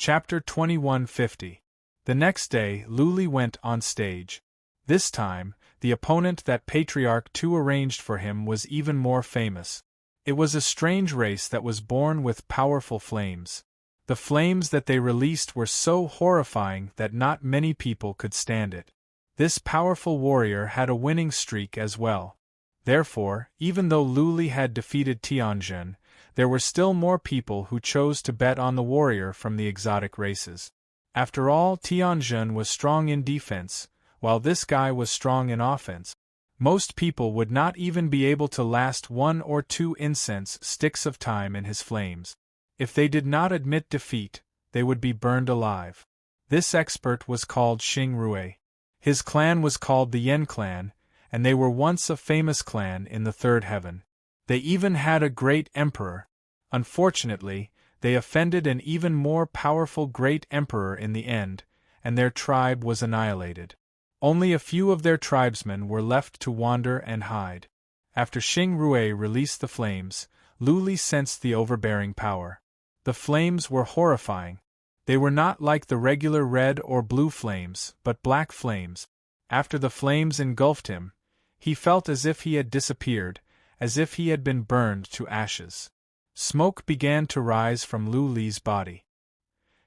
Chapter 2150. The next day, Luli went on stage. This time, the opponent that Patriarch II arranged for him was even more famous. It was a strange race that was born with powerful flames. The flames that they released were so horrifying that not many people could stand it. This powerful warrior had a winning streak as well. Therefore, even though Luli had defeated Tianjin, there were still more people who chose to bet on the warrior from the exotic races. After all, Tianjin was strong in defense, while this guy was strong in offense. Most people would not even be able to last 1 or 2 incense sticks of time in his flames. If they did not admit defeat, they would be burned alive. This expert was called Xing Rui. His clan was called the Yen clan, and they were once a famous clan in the third heaven. They even had a great emperor. Unfortunately, they offended an even more powerful great emperor in the end, and their tribe was annihilated. Only a few of their tribesmen were left to wander and hide. After Xing Rui released the flames, Luli sensed the overbearing power. The flames were horrifying. They were not like the regular red or blue flames, but black flames. After the flames engulfed him, he felt as if he had disappeared, as if he had been burned to ashes. Smoke began to rise from Luli's body.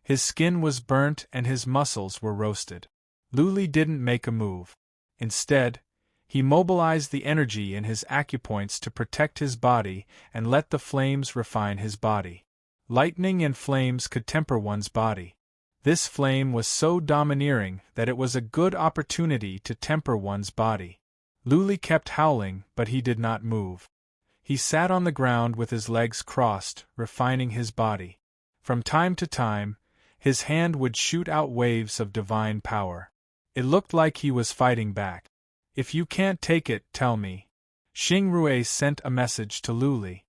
His skin was burnt and his muscles were roasted. Luli didn't make a move. Instead, he mobilized the energy in his acupoints to protect his body and let the flames refine his body. Lightning and flames could temper one's body. This flame was so domineering that it was a good opportunity to temper one's body. Luli kept howling, but he did not move. He sat on the ground with his legs crossed, refining his body. From time to time, his hand would shoot out waves of divine power. It looked like he was fighting back. "If you can't take it, tell me." Xing Rui sent a message to Luli.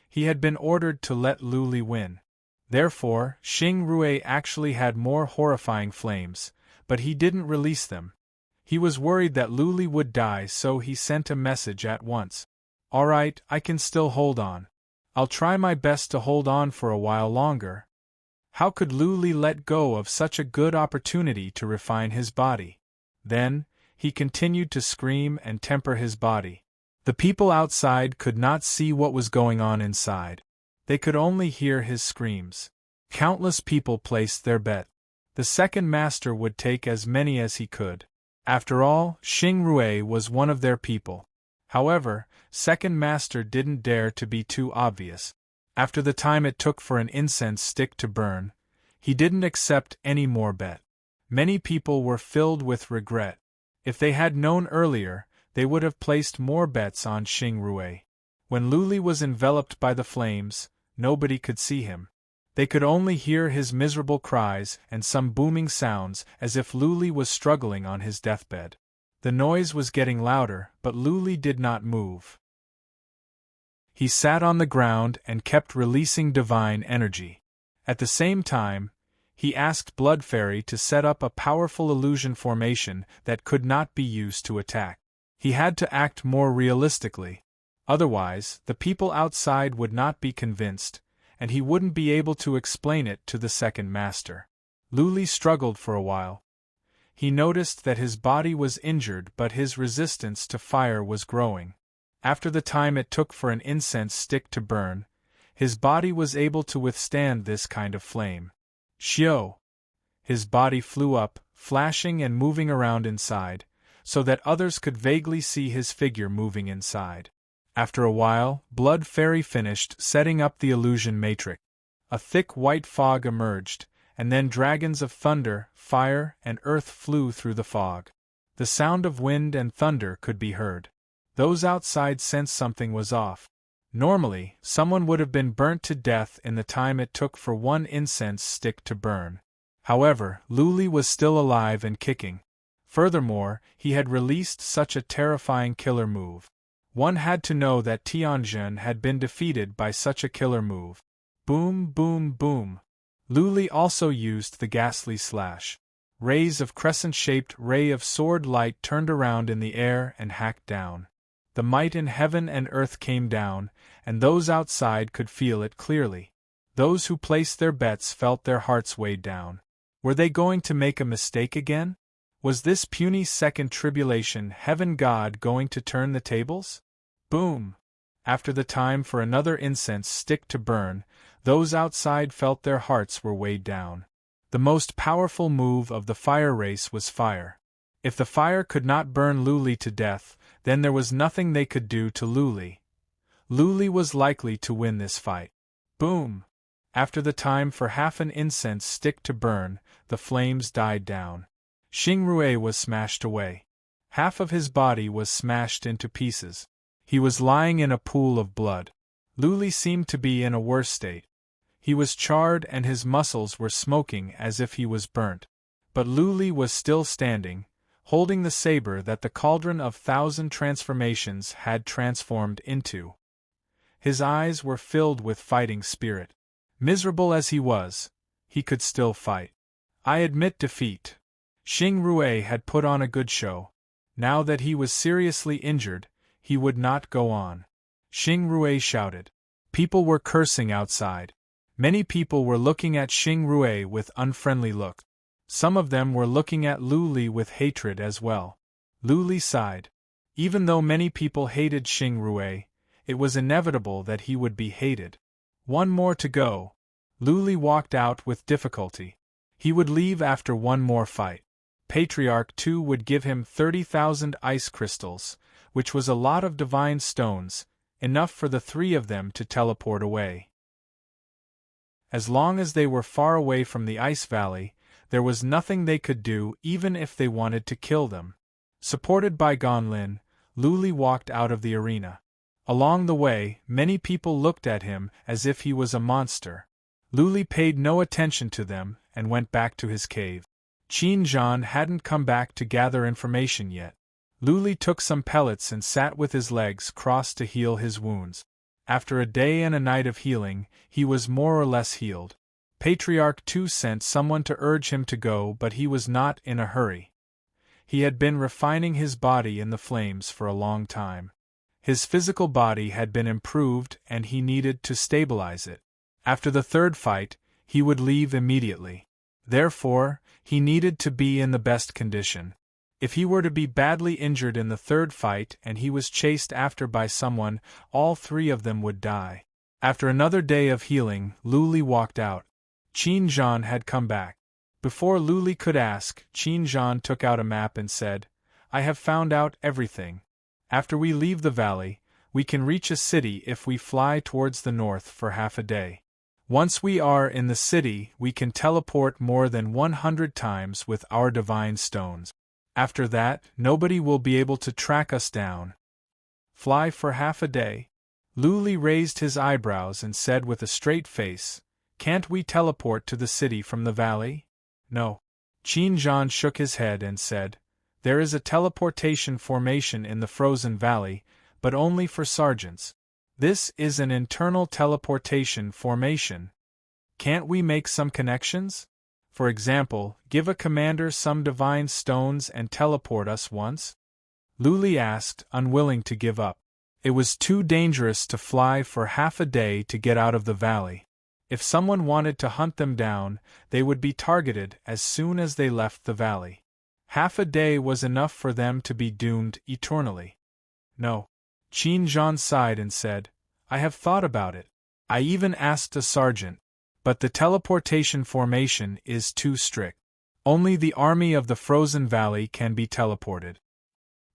He had been ordered to let Luli win. Therefore, Xing Rui actually had more horrifying flames, but he didn't release them. He was worried that Luli would die, so he sent a message at once. "Alright, I can still hold on. I'll try my best to hold on for a while longer." How could Luli let go of such a good opportunity to refine his body? Then, he continued to scream and temper his body. The people outside could not see what was going on inside. They could only hear his screams. Countless people placed their bet. The second master would take as many as he could. After all, Xing Rui was one of their people. However, second master didn't dare to be too obvious. After the time it took for an incense stick to burn, he didn't accept any more bet. Many people were filled with regret. If they had known earlier, they would have placed more bets on Xing Rui. When Luli was enveloped by the flames, nobody could see him. They could only hear his miserable cries and some booming sounds as if Luli was struggling on his deathbed. The noise was getting louder, but Luli did not move. He sat on the ground and kept releasing divine energy. At the same time, he asked Blood Fairy to set up a powerful illusion formation that could not be used to attack. He had to act more realistically. Otherwise, the people outside would not be convinced, and he wouldn't be able to explain it to the second master. Luli struggled for a while. He noticed that his body was injured, but his resistance to fire was growing. After the time it took for an incense stick to burn, his body was able to withstand this kind of flame. Xiao! His body flew up, flashing and moving around inside, so that others could vaguely see his figure moving inside. After a while, Blood Fairy finished setting up the illusion matrix. A thick white fog emerged, and then dragons of thunder, fire, and earth flew through the fog. The sound of wind and thunder could be heard. Those outside sensed something was off. Normally, someone would have been burnt to death in the time it took for one incense stick to burn. However, Luli was still alive and kicking. Furthermore, he had released such a terrifying killer move. One had to know that Tianjin had been defeated by such a killer move. Boom, boom, boom. Luli also used the ghastly slash. Rays of crescent-shaped ray of sword light turned around in the air and hacked down. The might in heaven and earth came down, and those outside could feel it clearly. Those who placed their bets felt their hearts weighed down. Were they going to make a mistake again? Was this puny second tribulation heaven god going to turn the tables? Boom! After the time for another incense stick to burn, those outside felt their hearts were weighed down. The most powerful move of the fire race was fire. If the fire could not burn Luli to death, then there was nothing they could do to Luli. Luli was likely to win this fight. Boom! After the time for half an incense stick to burn, the flames died down. Xingrui was smashed away. Half of his body was smashed into pieces. He was lying in a pool of blood. Luli seemed to be in a worse state. He was charred and his muscles were smoking as if he was burnt. But Luli was still standing, holding the saber that the cauldron of 1,000 transformations had transformed into. His eyes were filled with fighting spirit. Miserable as he was, he could still fight. I admit defeat. Xingrui had put on a good show. Now that he was seriously injured, he would not go on. Xingrui shouted. People were cursing outside. Many people were looking at Xingrui with unfriendly looks. Some of them were looking at Luli with hatred as well. Luli sighed. Even though many people hated Xingrui, it was inevitable that he would be hated. One more to go. Luli walked out with difficulty. He would leave after one more fight. Patriarch II would give him 30,000 ice crystals, which was a lot of divine stones, enough for the three of them to teleport away. As long as they were far away from the ice valley, there was nothing they could do even if they wanted to kill them. Supported by Gonlin, Luli walked out of the arena. Along the way, many people looked at him as if he was a monster. Luli paid no attention to them and went back to his cave. Qin Zhan hadn't come back to gather information yet. Luli took some pellets and sat with his legs crossed to heal his wounds. After a day and a night of healing, he was more or less healed. Patriarch II sent someone to urge him to go, but he was not in a hurry. He had been refining his body in the flames for a long time. His physical body had been improved and he needed to stabilize it. After the third fight, he would leave immediately. Therefore, he needed to be in the best condition. If he were to be badly injured in the third fight and he was chased after by someone, all three of them would die. After another day of healing, Luli walked out. Qin Zhan had come back. Before Luli could ask, Qin Zhan took out a map and said, "I have found out everything. After we leave the valley, we can reach a city if we fly towards the north for half a day. Once we are in the city, we can teleport more than 100 times with our divine stones. After that, nobody will be able to track us down." Fly for half a day? Luli raised his eyebrows and said with a straight face, "Can't we teleport to the city from the valley?" "No." Qin Zhan shook his head and said, "There is a teleportation formation in the frozen valley, but only for sergeants. This is an internal teleportation formation. Can't we make some connections? For example, give a commander some divine stones and teleport us once?" Luli asked, unwilling to give up. It was too dangerous to fly for half a day to get out of the valley. If someone wanted to hunt them down, they would be targeted as soon as they left the valley. Half a day was enough for them to be doomed eternally. "No." Qin Zhan sighed and said, "I have thought about it. I even asked a sergeant. But the teleportation formation is too strict. Only the army of the frozen valley can be teleported."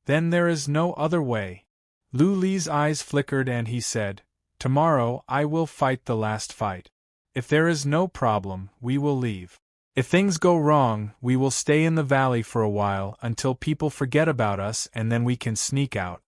"Then there is no other way." Luli's eyes flickered and he said, "Tomorrow I will fight the last fight. If there is no problem, we will leave. If things go wrong, we will stay in the valley for a while until people forget about us and then we can sneak out."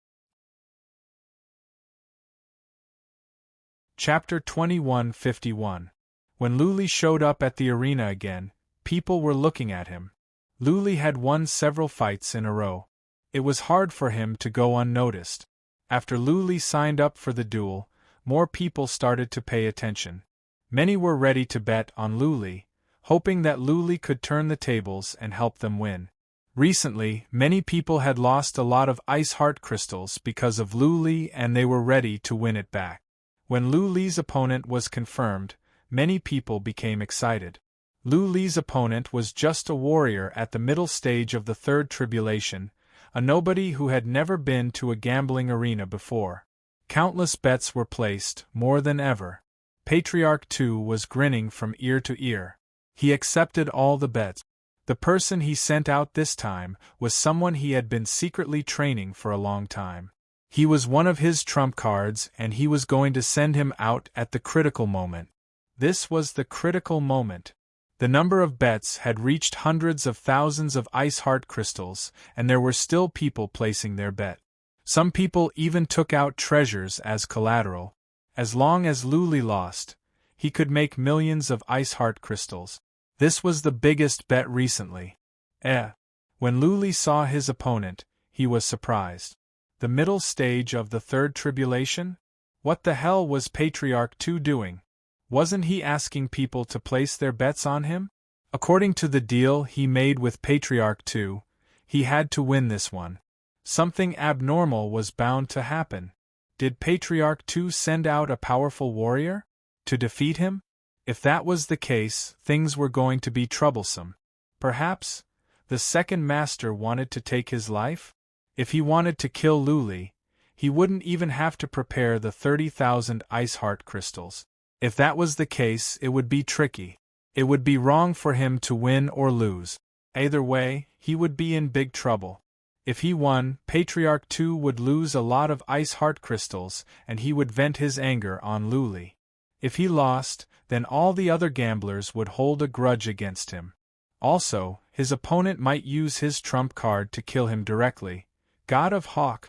Chapter 2151. When Luli showed up at the arena again, people were looking at him. Luli had won several fights in a row. It was hard for him to go unnoticed. After Luli signed up for the duel, more people started to pay attention. Many were ready to bet on Luli, hoping that Luli could turn the tables and help them win. Recently, many people had lost a lot of ice heart crystals because of Luli and they were ready to win it back. When Luli's opponent was confirmed, Many people became excited. Lu Li's opponent was just a warrior at the middle stage of the third tribulation, a nobody who had never been to a gambling arena before. Countless bets were placed, more than ever. Patriarch II was grinning from ear to ear. He accepted all the bets. The person he sent out this time was someone he had been secretly training for a long time. He was one of his trump cards, and he was going to send him out at the critical moment. This was the critical moment. The number of bets had reached hundreds of thousands of ice heart crystals, and there were still people placing their bet. Some people even took out treasures as collateral. As long as Lu Li lost, he could make millions of ice heart crystals. This was the biggest bet recently. When Lu Li saw his opponent, he was surprised. The middle stage of the third tribulation? What the hell was Patriarch II doing? Wasn't he asking people to place their bets on him? According to the deal he made with Patriarch II, he had to win this one. Something abnormal was bound to happen. Did Patriarch II send out a powerful warrior to defeat him? If that was the case, things were going to be troublesome. Perhaps the second master wanted to take his life? If he wanted to kill Lu Li, he wouldn't even have to prepare the 30,000 ice heart crystals. If that was the case, it would be tricky. It would be wrong for him to win or lose. Either way, he would be in big trouble. If he won, Patriarch II would lose a lot of ice heart crystals, and he would vent his anger on Lu Li. If he lost, then all the other gamblers would hold a grudge against him. Also, his opponent might use his trump card to kill him directly. God of Hawk.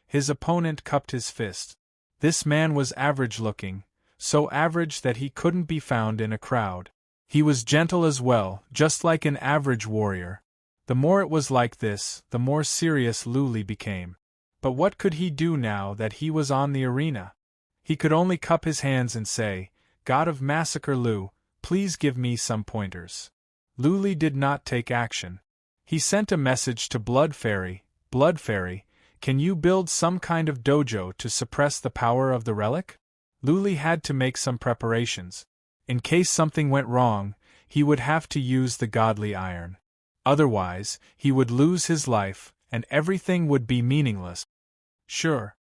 His opponent cupped his fist. This man was average-looking, so average that he couldn't be found in a crowd. He was gentle as well, just like an average warrior. The more it was like this, the more serious Lu Li became. But what could he do now that he was on the arena? He could only cup his hands and say, God of Massacre Lu, please give me some pointers. Lu Li did not take action. He sent a message to Blood Fairy, can you build some kind of dojo to suppress the power of the relic? Lu Li had to make some preparations. In case something went wrong, he would have to use the godly iron. Otherwise, he would lose his life, and everything would be meaningless. Sure.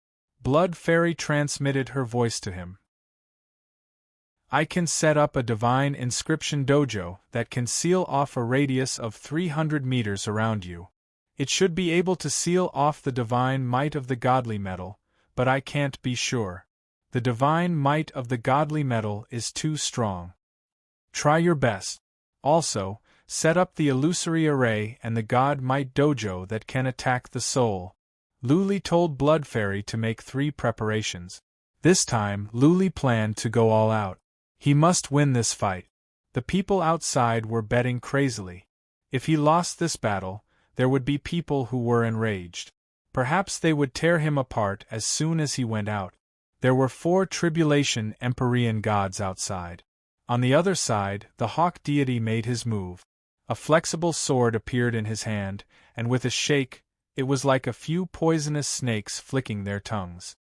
Blood Fairy transmitted her voice to him. I can set up a divine inscription dojo that can seal off a radius of 300 meters around you. It should be able to seal off the divine might of the godly metal, but I can't be sure. The divine might of the godly metal is too strong. Try your best. Also, set up the illusory array and the god might dojo that can attack the soul. Lu Li told Blood Fairy to make 3 preparations. This time, Lu Li planned to go all out. He must win this fight. The people outside were betting crazily. If he lost this battle, there would be people who were enraged. Perhaps they would tear him apart as soon as he went out. There were 4 tribulation Empyrean gods outside. On the other side, the hawk deity made his move. A flexible sword appeared in his hand, and with a shake, it was like a few poisonous snakes flicking their tongues.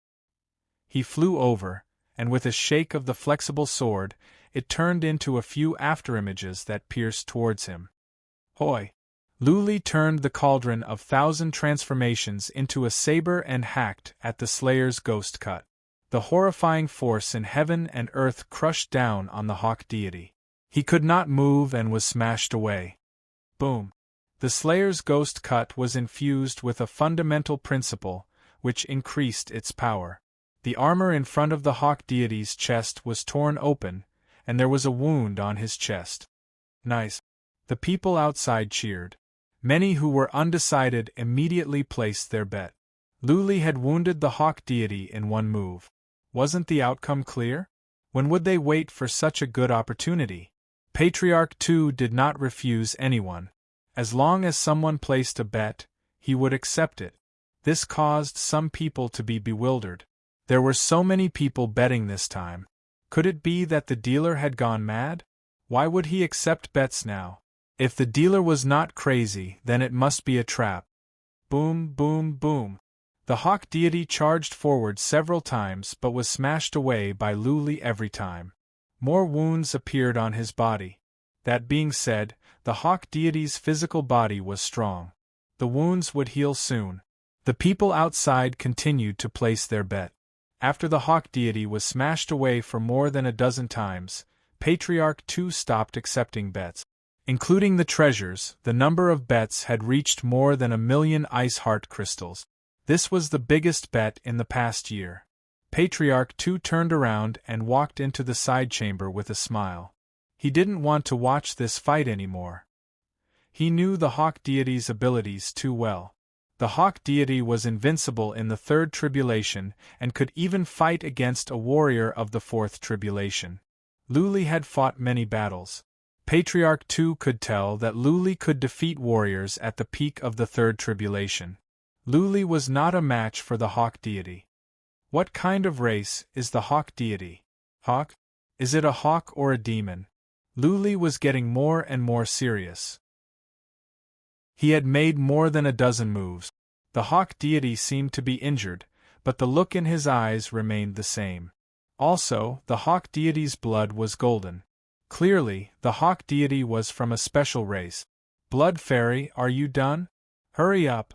He flew over, and with a shake of the flexible sword, it turned into a few afterimages that pierced towards him. Hoi! Lu Li turned the cauldron of 1,000 transformations into a saber and hacked at the Slayer's ghost cut. The horrifying force in heaven and earth crushed down on the hawk deity. He could not move and was smashed away. Boom! The Slayer's ghost cut was infused with a fundamental principle, which increased its power. The armor in front of the hawk deity's chest was torn open, and there was a wound on his chest. Nice! The people outside cheered. Many who were undecided immediately placed their bet. Lu Li had wounded the hawk deity in one move. Wasn't the outcome clear? When would they wait for such a good opportunity? Patriarch II did not refuse anyone. As long as someone placed a bet, he would accept it. This caused some people to be bewildered. There were so many people betting this time. Could it be that the dealer had gone mad? Why would he accept bets now? If the dealer was not crazy, then it must be a trap. Boom, boom, boom. The hawk deity charged forward several times but was smashed away by Lu Li every time. More wounds appeared on his body. That being said, the hawk deity's physical body was strong. The wounds would heal soon. The people outside continued to place their bet. After the hawk deity was smashed away for more than a dozen times, Patriarch 2 stopped accepting bets. Including the treasures, the number of bets had reached more than 1,000,000 ice heart crystals. This was the biggest bet in the past year. Patriarch 2 turned around and walked into the side chamber with a smile. He didn't want to watch this fight anymore. He knew the hawk deity's abilities too well. The hawk deity was invincible in the third tribulation and could even fight against a warrior of the fourth tribulation. Luli had fought many battles. Patriarch 2 could tell that Luli could defeat warriors at the peak of the third tribulation. Luli was not a match for the hawk deity. What kind of race is the hawk deity? Hawk? Is it a hawk or a demon? Luli was getting more and more serious. He had made more than a dozen moves. The hawk deity seemed to be injured, but the look in his eyes remained the same. Also, the hawk deity's blood was golden. Clearly, the hawk deity was from a special race. Blood Fairy, are you done? Hurry up.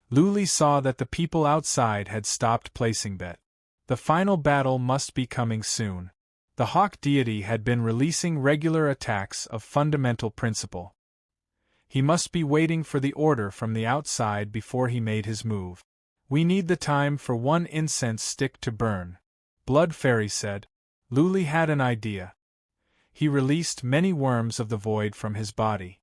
Luli saw that the people outside had stopped placing bet. The final battle must be coming soon. The hawk deity had been releasing regular attacks of fundamental principle. He must be waiting for the order from the outside before he made his move. We need the time for one incense stick to burn. Blood Fairy said. Luli had an idea. He released many worms of the void from his body.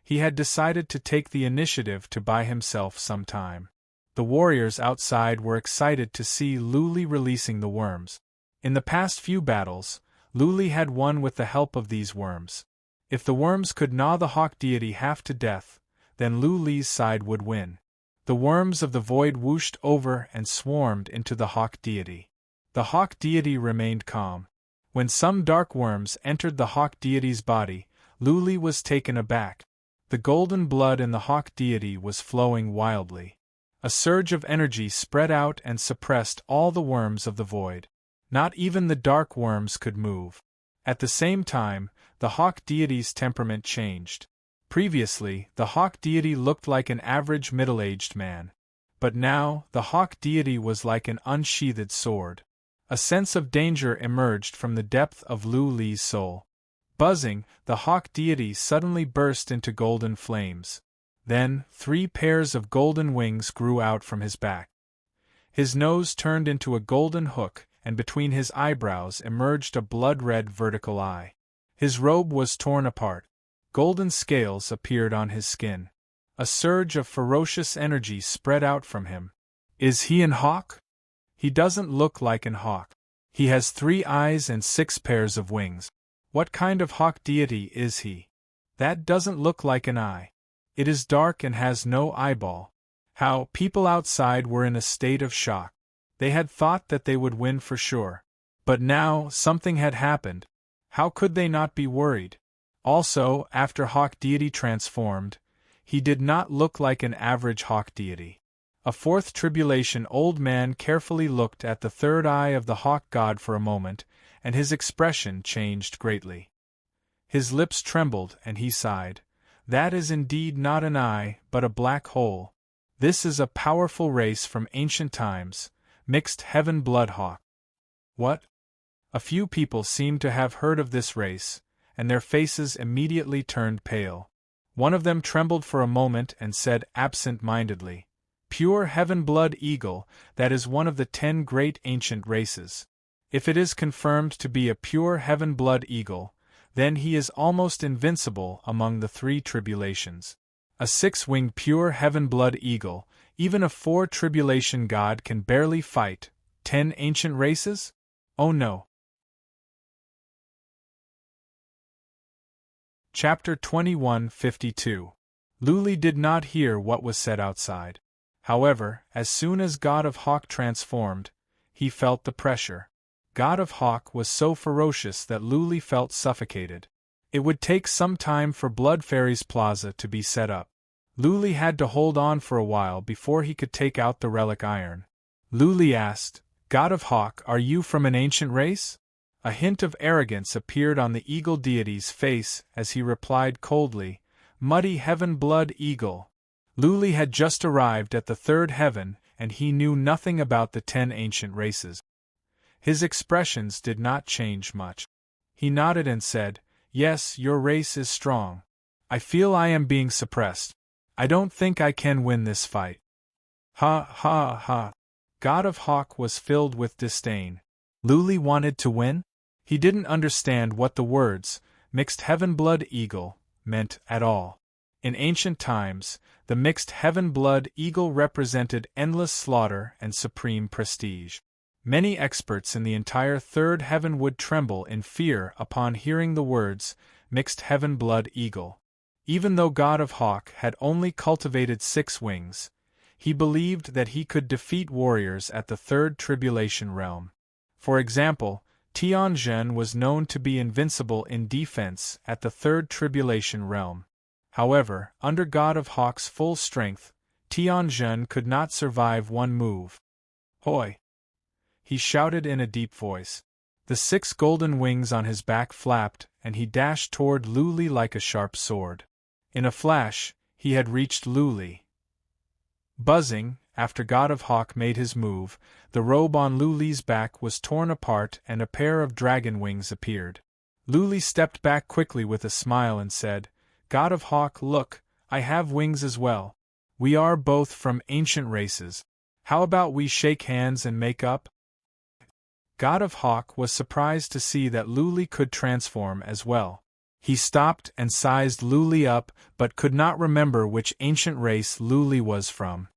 He had decided to take the initiative to buy himself some time. The warriors outside were excited to see Luli releasing the worms. In the past few battles, Luli had won with the help of these worms. If the worms could gnaw the hawk deity half to death, then Luli's side would win. The worms of the void whooshed over and swarmed into the hawk deity. The hawk deity remained calm. When some dark worms entered the hawk deity's body, Luli was taken aback. The golden blood in the hawk deity was flowing wildly. A surge of energy spread out and suppressed all the worms of the void. Not even the dark worms could move. At the same time, the hawk deity's temperament changed. Previously, the hawk deity looked like an average middle-aged man. But now, the hawk deity was like an unsheathed sword. A sense of danger emerged from the depth of Luli's soul. Buzzing, the hawk deity suddenly burst into golden flames. Then, 3 pairs of golden wings grew out from his back. His nose turned into a golden hook, and between his eyebrows emerged a blood-red vertical eye. His robe was torn apart. Golden scales appeared on his skin. A surge of ferocious energy spread out from him. Is he an hawk? He doesn't look like an hawk. He has 3 eyes and 6 pairs of wings. What kind of hawk deity is he? That doesn't look like an eye. It is dark and has no eyeball. How people outside were in a state of shock. They had thought that they would win for sure. But now, something had happened. How could they not be worried? Also, after hawk deity transformed, he did not look like an average hawk deity. A fourth tribulation old man carefully looked at the third eye of the hawk god for a moment, and his expression changed greatly. His lips trembled and he sighed. That is indeed not an eye, but a black hole. This is a powerful race from ancient times, mixed heaven blood hawk. What? A few people seemed to have heard of this race, and their faces immediately turned pale. One of them trembled for a moment and said absent-mindedly, Pure heaven blood eagle, that is one of the 10 great ancient races. If it is confirmed to be a pure heaven blood eagle, then he is almost invincible among the 3 tribulations. A 6-winged pure heaven blood eagle, even a 4 tribulation god can barely fight. 10 ancient races? Oh no. Chapter 21:52. Luli did not hear what was said outside. However, as soon as God of Hawk transformed, he felt the pressure. God of Hawk was so ferocious that Luli felt suffocated. It would take some time for Blood Fairy's plaza to be set up. Luli had to hold on for a while before he could take out the relic iron. Luli asked, God of Hawk, are you from an ancient race? A hint of arrogance appeared on the eagle deity's face as he replied coldly, "Muddy heaven-blood eagle." Luli had just arrived at the third heaven, and he knew nothing about the 10 ancient races. His expressions did not change much. He nodded and said, "Yes, your race is strong. I feel I am being suppressed. I don't think I can win this fight." Ha ha ha. God of Hawk was filled with disdain. Luli wanted to win? He didn't understand what the words, mixed heaven-blood eagle, meant at all. In ancient times, the mixed heaven-blood eagle represented endless slaughter and supreme prestige. Many experts in the entire third heaven would tremble in fear upon hearing the words, mixed heaven-blood eagle. Even though God of Hawk had only cultivated 6 wings, he believed that he could defeat warriors at the third tribulation realm. For example, Tianzhen was known to be invincible in defense at the third tribulation realm. However, under God of Hawk's full strength, Tianzhen could not survive one move. "Hoi!" he shouted in a deep voice. The 6 golden wings on his back flapped, and he dashed toward Luli like a sharp sword. In a flash, he had reached Luli. Buzzing, after God of Hawk made his move, the robe on Luli's back was torn apart and a pair of dragon wings appeared. Luli stepped back quickly with a smile and said, "God of Hawk, look, I have wings as well. We are both from ancient races. How about we shake hands and make up?" God of Hawk was surprised to see that Luli could transform as well. He stopped and sized Luli up, but could not remember which ancient race Luli was from.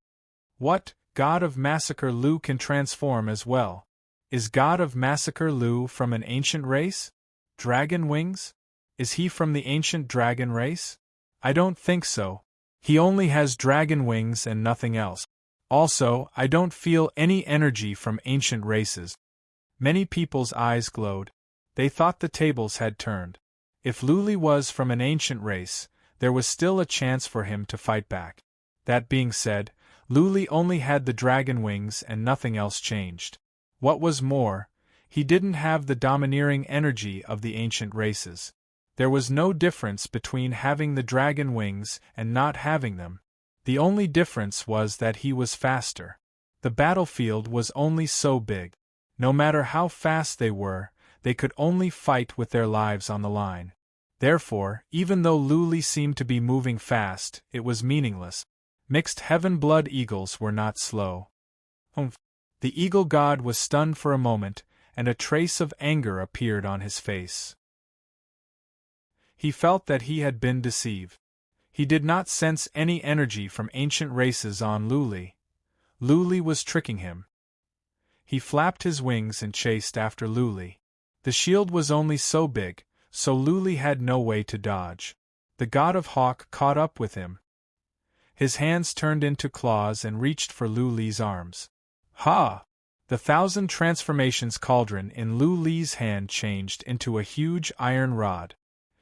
"What, God of Massacre Lu can transform as well? Is God of Massacre Lu from an ancient race? Dragon wings? Is he from the ancient dragon race? I don't think so. He only has dragon wings and nothing else. Also, I don't feel any energy from ancient races." Many people's eyes glowed. They thought the tables had turned. If Luli was from an ancient race, there was still a chance for him to fight back. That being said, Luli only had the dragon wings and nothing else changed. What was more, he didn't have the domineering energy of the ancient races. There was no difference between having the dragon wings and not having them. The only difference was that he was faster. The battlefield was only so big. No matter how fast they were, they could only fight with their lives on the line. Therefore, even though Luli seemed to be moving fast, it was meaningless. Mixed heaven-blood eagles were not slow. Humph! The eagle god was stunned for a moment, and a trace of anger appeared on his face. He felt that he had been deceived. He did not sense any energy from ancient races on Luli. Luli was tricking him. He flapped his wings and chased after Luli. The shield was only so big, so Luli had no way to dodge. The God of Hawk caught up with him. His hands turned into claws and reached for Luli's arms. Ha! The 1,000 transformations cauldron in Luli's hand changed into a huge iron rod.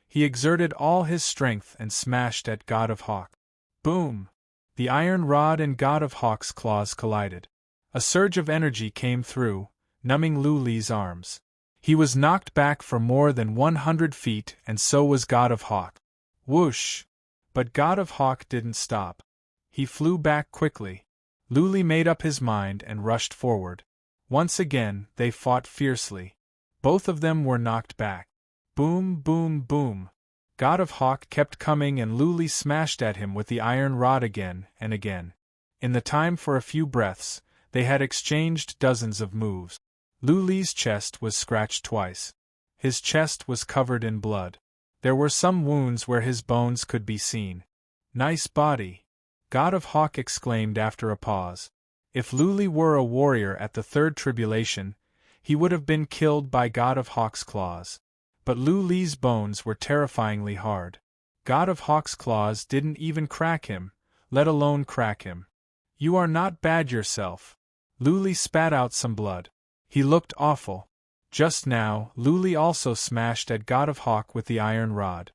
He exerted all his strength and smashed at God of Hawk. Boom! The iron rod and God of Hawk's claws collided. A surge of energy came through, numbing Luli's arms. He was knocked back for more than 100 feet, and so was God of Hawk. Whoosh! But God of Hawk didn't stop. He flew back quickly. Luli made up his mind and rushed forward. Once again, they fought fiercely. Both of them were knocked back. Boom, boom, boom. God of Hawk kept coming and Luli smashed at him with the iron rod again and again. In the time for a few breaths, they had exchanged dozens of moves. Luli's chest was scratched twice. His chest was covered in blood. There were some wounds where his bones could be seen. "Nice body," God of Hawk exclaimed after a pause. If Luli were a warrior at the third tribulation, he would have been killed by God of Hawk's claws. But Luli's bones were terrifyingly hard. God of Hawk's claws didn't even crack him, let alone crack him. "You are not bad yourself." Luli spat out some blood. He looked awful. Just now, Luli also smashed at God of Hawk with the iron rod.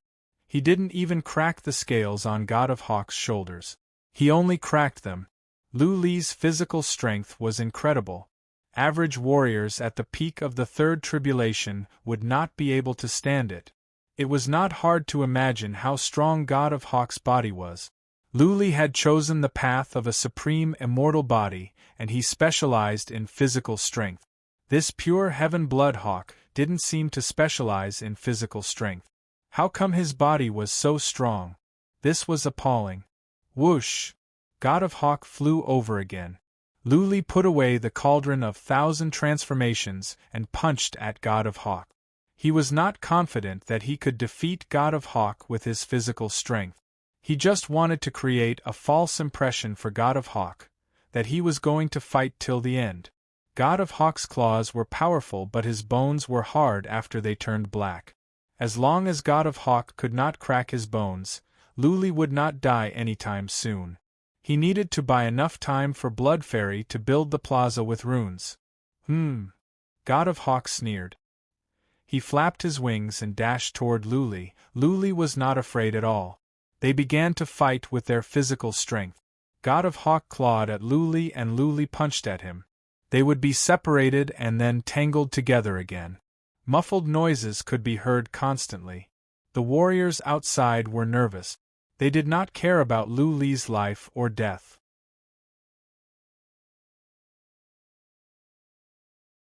He didn't even crack the scales on God of Hawk's shoulders. He only cracked them. Luli's physical strength was incredible. Average warriors at the peak of the third tribulation would not be able to stand it. It was not hard to imagine how strong God of Hawk's body was. Luli had chosen the path of a supreme immortal body, and he specialized in physical strength. This pure heaven-blood hawk didn't seem to specialize in physical strength. How come his body was so strong? This was appalling. Whoosh! God of Hawk flew over again. Luli put away the cauldron of 1,000 transformations and punched at God of Hawk. He was not confident that he could defeat God of Hawk with his physical strength. He just wanted to create a false impression for God of Hawk, that he was going to fight till the end. God of Hawk's claws were powerful, but his bones were hard after they turned black. As long as God of Hawk could not crack his bones, Luli would not die anytime soon. He needed to buy enough time for Blood Fairy to build the plaza with runes. God of Hawk sneered. He flapped his wings and dashed toward Luli. Luli was not afraid at all. They began to fight with their physical strength. God of Hawk clawed at Luli and Luli punched at him. They would be separated and then tangled together again. Muffled noises could be heard constantly. The warriors outside were nervous. They did not care about Luli's life or death.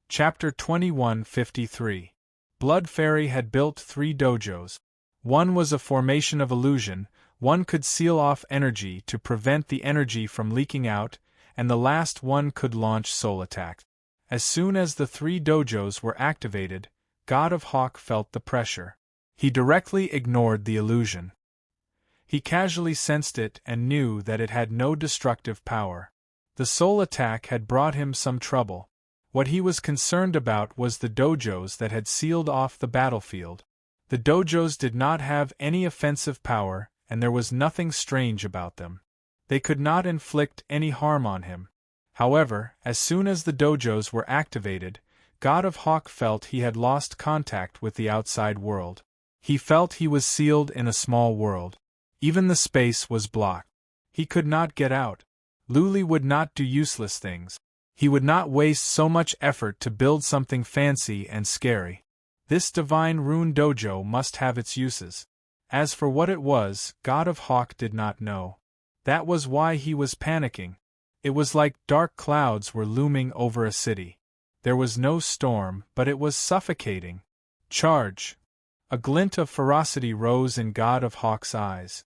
Chapter 2153. Blood Fairy had built 3 dojos. One was a formation of illusion, one could seal off energy to prevent the energy from leaking out, and the last one could launch soul attacks. As soon as the 3 dojos were activated, God of Hawk felt the pressure. He directly ignored the illusion. He casually sensed it and knew that it had no destructive power. The soul attack had brought him some trouble. What he was concerned about was the dojos that had sealed off the battlefield. The dojos did not have any offensive power, and there was nothing strange about them. They could not inflict any harm on him. However, as soon as the dojos were activated, God of Hawk felt he had lost contact with the outside world. He felt he was sealed in a small world. Even the space was blocked. He could not get out. Luli would not do useless things. He would not waste so much effort to build something fancy and scary. This divine rune dojo must have its uses. As for what it was, God of Hawk did not know. That was why he was panicking. It was like dark clouds were looming over a city. There was no storm, but it was suffocating. Charge! A glint of ferocity rose in God of Hawk's eyes.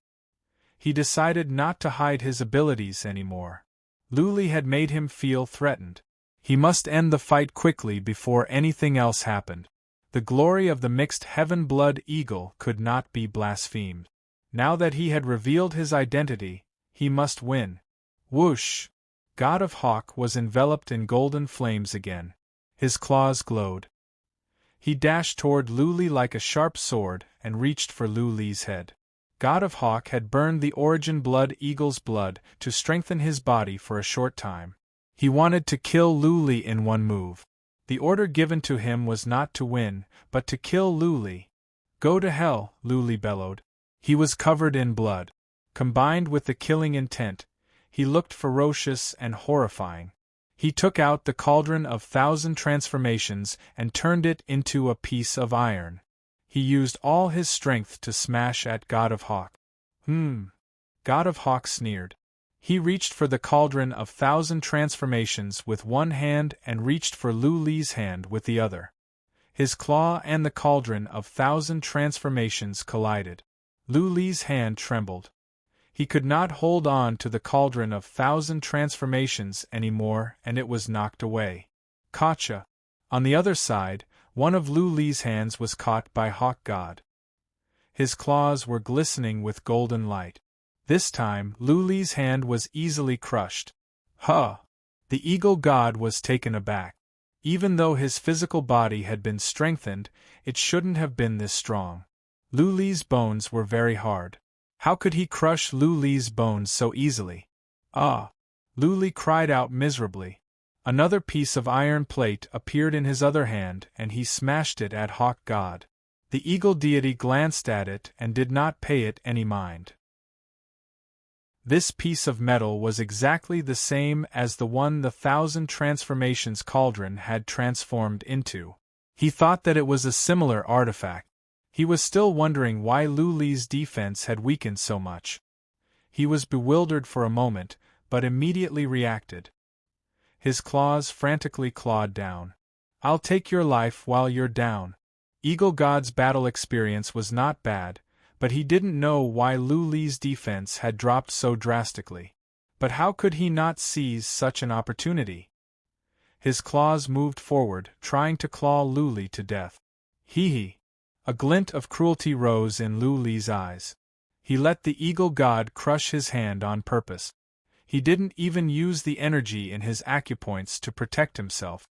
He decided not to hide his abilities anymore. Luli had made him feel threatened. He must end the fight quickly before anything else happened. The glory of the mixed heaven-blood eagle could not be blasphemed. Now that he had revealed his identity, he must win. Whoosh! God of Hawk was enveloped in golden flames again. His claws glowed. He dashed toward Luli like a sharp sword and reached for Luli's head. God of Hawk had burned the origin blood eagle's blood to strengthen his body for a short time. He wanted to kill Luli in one move. The order given to him was not to win, but to kill Luli. Go to hell, Luli bellowed. He was covered in blood. Combined with the killing intent, he looked ferocious and horrifying. He took out the cauldron of 1,000 transformations and turned it into a piece of iron. He used all his strength to smash at God of Hawk. God of Hawk sneered. He reached for the cauldron of 1,000 transformations with one hand and reached for Luli's hand with the other. His claw and the cauldron of 1,000 transformations collided. Luli's hand trembled. He could not hold on to the cauldron of 1,000 transformations anymore, and it was knocked away. Gotcha! On the other side, one of Luli's hands was caught by Hawk God. His claws were glistening with golden light. This time, Luli's hand was easily crushed. Huh! The eagle god was taken aback. Even though his physical body had been strengthened, it shouldn't have been this strong. Luli's bones were very hard. How could he crush Luli's bones so easily? Ah! Luli cried out miserably. Another piece of iron plate appeared in his other hand, and he smashed it at Hawk God. The eagle deity glanced at it and did not pay it any mind. This piece of metal was exactly the same as the one the 1,000 transformations cauldron had transformed into. He thought that it was a similar artifact. He was still wondering why Lu Li's defense had weakened so much. He was bewildered for a moment, but immediately reacted. His claws frantically clawed down. "I'll take your life while you're down." Eagle God's battle experience was not bad, but he didn't know why Lu Li's defense had dropped so drastically. But how could he not seize such an opportunity? His claws moved forward, trying to claw Lu Li to death. Hee. A glint of cruelty rose in Lu Li's eyes. He let the Eagle God crush his hand on purpose. He didn't even use the energy in his acupoints to protect himself.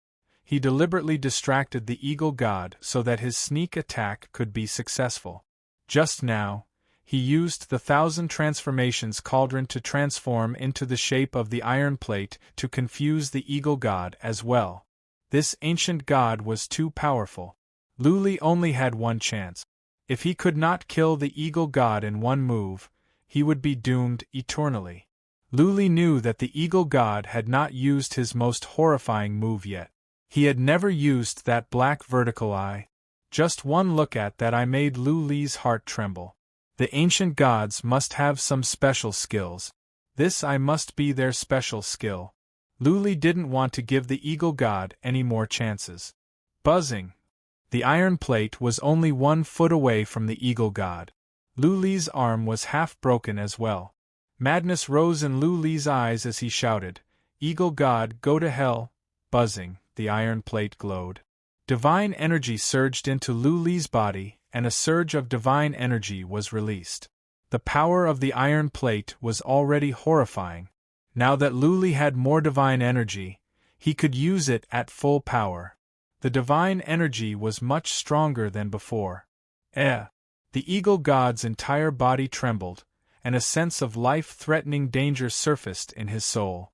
He deliberately distracted the Eagle God so that his sneak attack could be successful. Just now, he used the 1,000 transformations cauldron to transform into the shape of the iron plate to confuse the Eagle God as well. This ancient god was too powerful. Lu Li only had one chance. If he could not kill the Eagle God in one move, he would be doomed eternally. Lu Li knew that the Eagle God had not used his most horrifying move yet. He had never used that black vertical eye. Just one look at that eye made Lu Li's heart tremble. The ancient gods must have some special skills. This eye must be their special skill. Lu Li didn't want to give the Eagle God any more chances. Buzzing. The iron plate was only 1 foot away from the Eagle God. Lu Li's arm was half broken as well. Madness rose in Lu Li's eyes as he shouted, "Eagle God, go to hell!" Buzzing, the iron plate glowed. Divine energy surged into Lu Li's body, and a surge of divine energy was released. The power of the iron plate was already horrifying. Now that Lu Li had more divine energy, he could use it at full power. The divine energy was much stronger than before. The Eagle God's entire body trembled, and a sense of life-threatening danger surfaced in his soul.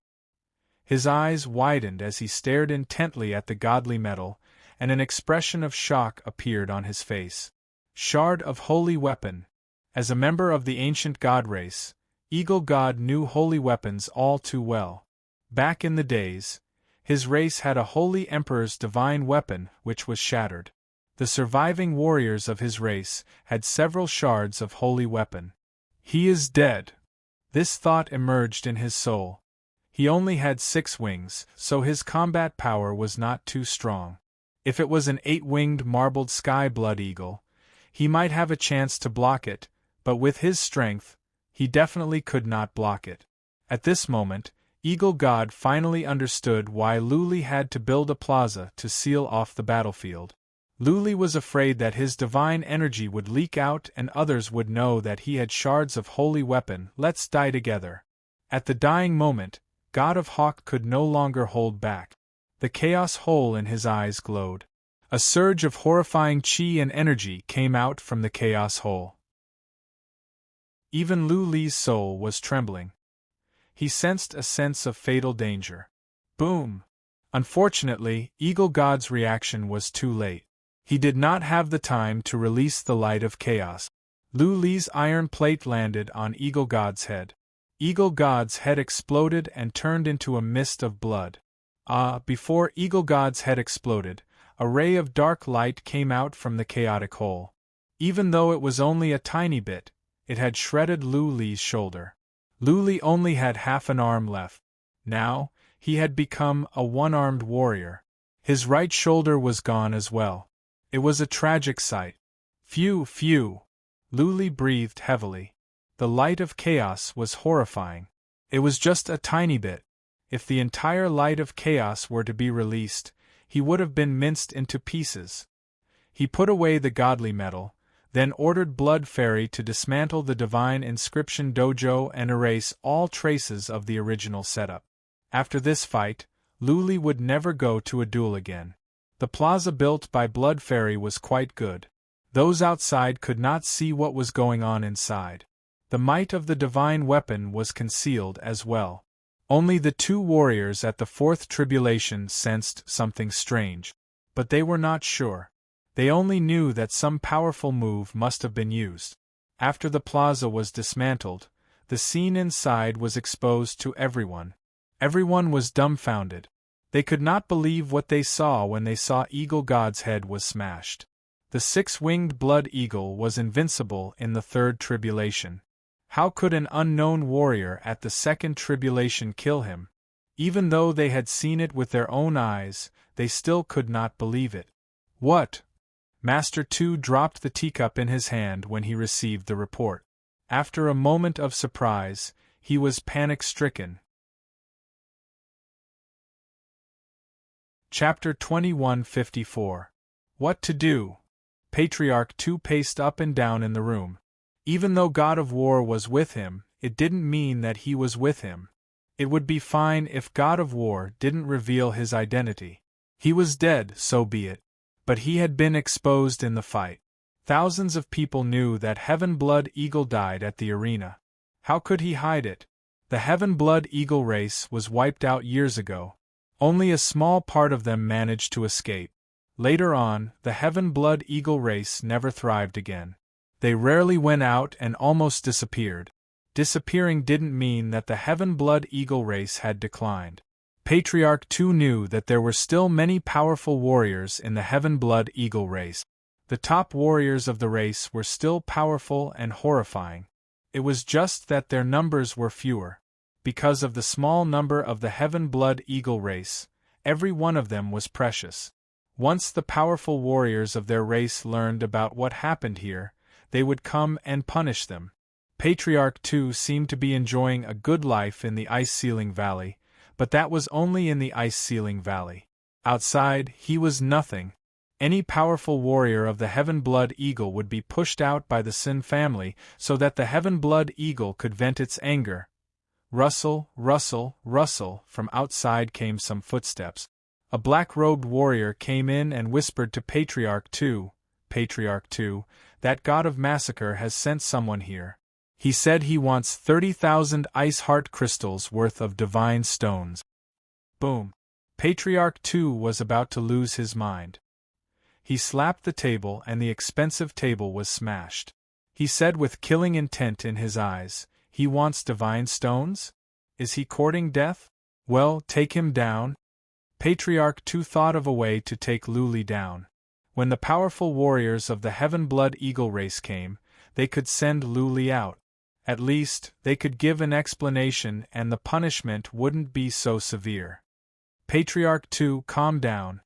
His eyes widened as he stared intently at the godly metal, and an expression of shock appeared on his face. Shard of holy weapon. As a member of the ancient god race, Eagle God knew holy weapons all too well. Back in the days, his race had a holy emperor's divine weapon which was shattered. The surviving warriors of his race had several shards of holy weapon. He is dead. This thought emerged in his soul. He only had 6 wings, so his combat power was not too strong. If it was an 8-winged marbled sky blood eagle, he might have a chance to block it, but with his strength, he definitely could not block it. At this moment, Eagle God finally understood why Lu Li had to build a plaza to seal off the battlefield. Lu Li was afraid that his divine energy would leak out and others would know that he had shards of holy weapon. Let's die together. At the dying moment, God of Hawk could no longer hold back. The chaos hole in his eyes glowed. A surge of horrifying chi and energy came out from the chaos hole. Even Lu Li's soul was trembling. He sensed a sense of fatal danger. Boom! Unfortunately, Eagle God's reaction was too late. He did not have the time to release the light of chaos. Lu Li's iron plate landed on Eagle God's head. Eagle God's head exploded and turned into a mist of blood. Before Eagle God's head exploded, a ray of dark light came out from the chaotic hole. Even though it was only a tiny bit, it had shredded Lu Li's shoulder. Lu Li only had half an arm left. Now, he had become a one-armed warrior. His right shoulder was gone as well. It was a tragic sight. Phew, phew. Lu Li breathed heavily. The light of chaos was horrifying. It was just a tiny bit. If the entire light of chaos were to be released, he would have been minced into pieces. He put away the godly metal, then ordered Blood Fairy to dismantle the Divine Inscription Dojo and erase all traces of the original setup. After this fight, Lu Li would never go to a duel again. The plaza built by Blood Fairy was quite good. Those outside could not see what was going on inside. The might of the divine weapon was concealed as well. Only the 2 warriors at the 4th tribulation sensed something strange. But they were not sure. They only knew that some powerful move must have been used. After the plaza was dismantled, The scene inside was exposed to everyone. Everyone was dumbfounded. They could not believe what they saw when they saw Eagle God's head was smashed. The six-winged blood eagle was invincible in the third tribulation. How could an unknown warrior at the second tribulation kill him? Even though they had seen it with their own eyes, they still could not believe it. What? Master Two dropped the teacup in his hand when he received the report. After a moment of surprise, he was panic-stricken. Chapter 2154. What to do? Patriarch Two paced up and down in the room. Even though God of War was with him, it didn't mean that he was with him. It would be fine if God of War didn't reveal his identity. He was dead, so be it. But he had been exposed in the fight. Thousands of people knew that Heaven Blood Eagle died at the arena. How could he hide it? The Heaven Blood Eagle race was wiped out years ago. Only a small part of them managed to escape. Later on, the Heaven Blood Eagle race never thrived again. They rarely went out and almost disappeared. Disappearing didn't mean that the Heaven Blood Eagle race had declined. Patriarch Two knew that there were still many powerful warriors in the Heaven Blood Eagle race. The top warriors of the race were still powerful and horrifying. It was just that their numbers were fewer. Because of the small number of the Heaven Blood Eagle race, every one of them was precious. Once the powerful warriors of their race learned about what happened here, they would come and punish them. Patriarch Two seemed to be enjoying a good life in the Ice Ceiling Valley, but that was only in the Ice Ceiling Valley. Outside, he was nothing. Any powerful warrior of the Heaven Blood Eagle would be pushed out by the Sin family so that the Heaven Blood Eagle could vent its anger. Rustle, rustle, rustle, from outside came some footsteps. A black-robed warrior came in and whispered to Patriarch Two, Patriarch Two, that God of Massacre has sent someone here. He said he wants 30,000 ice heart crystals worth of divine stones. Boom. Patriarch Two was about to lose his mind. He slapped the table and the expensive table was smashed. He said with killing intent in his eyes, he wants divine stones? Is he courting death? Well, take him down. Patriarch Two thought of a way to take Luli down. When the powerful warriors of the Heaven Blood Eagle race came, they could send Luli out. At least, they could give an explanation and the punishment wouldn't be so severe. Patriarch Two calmed down.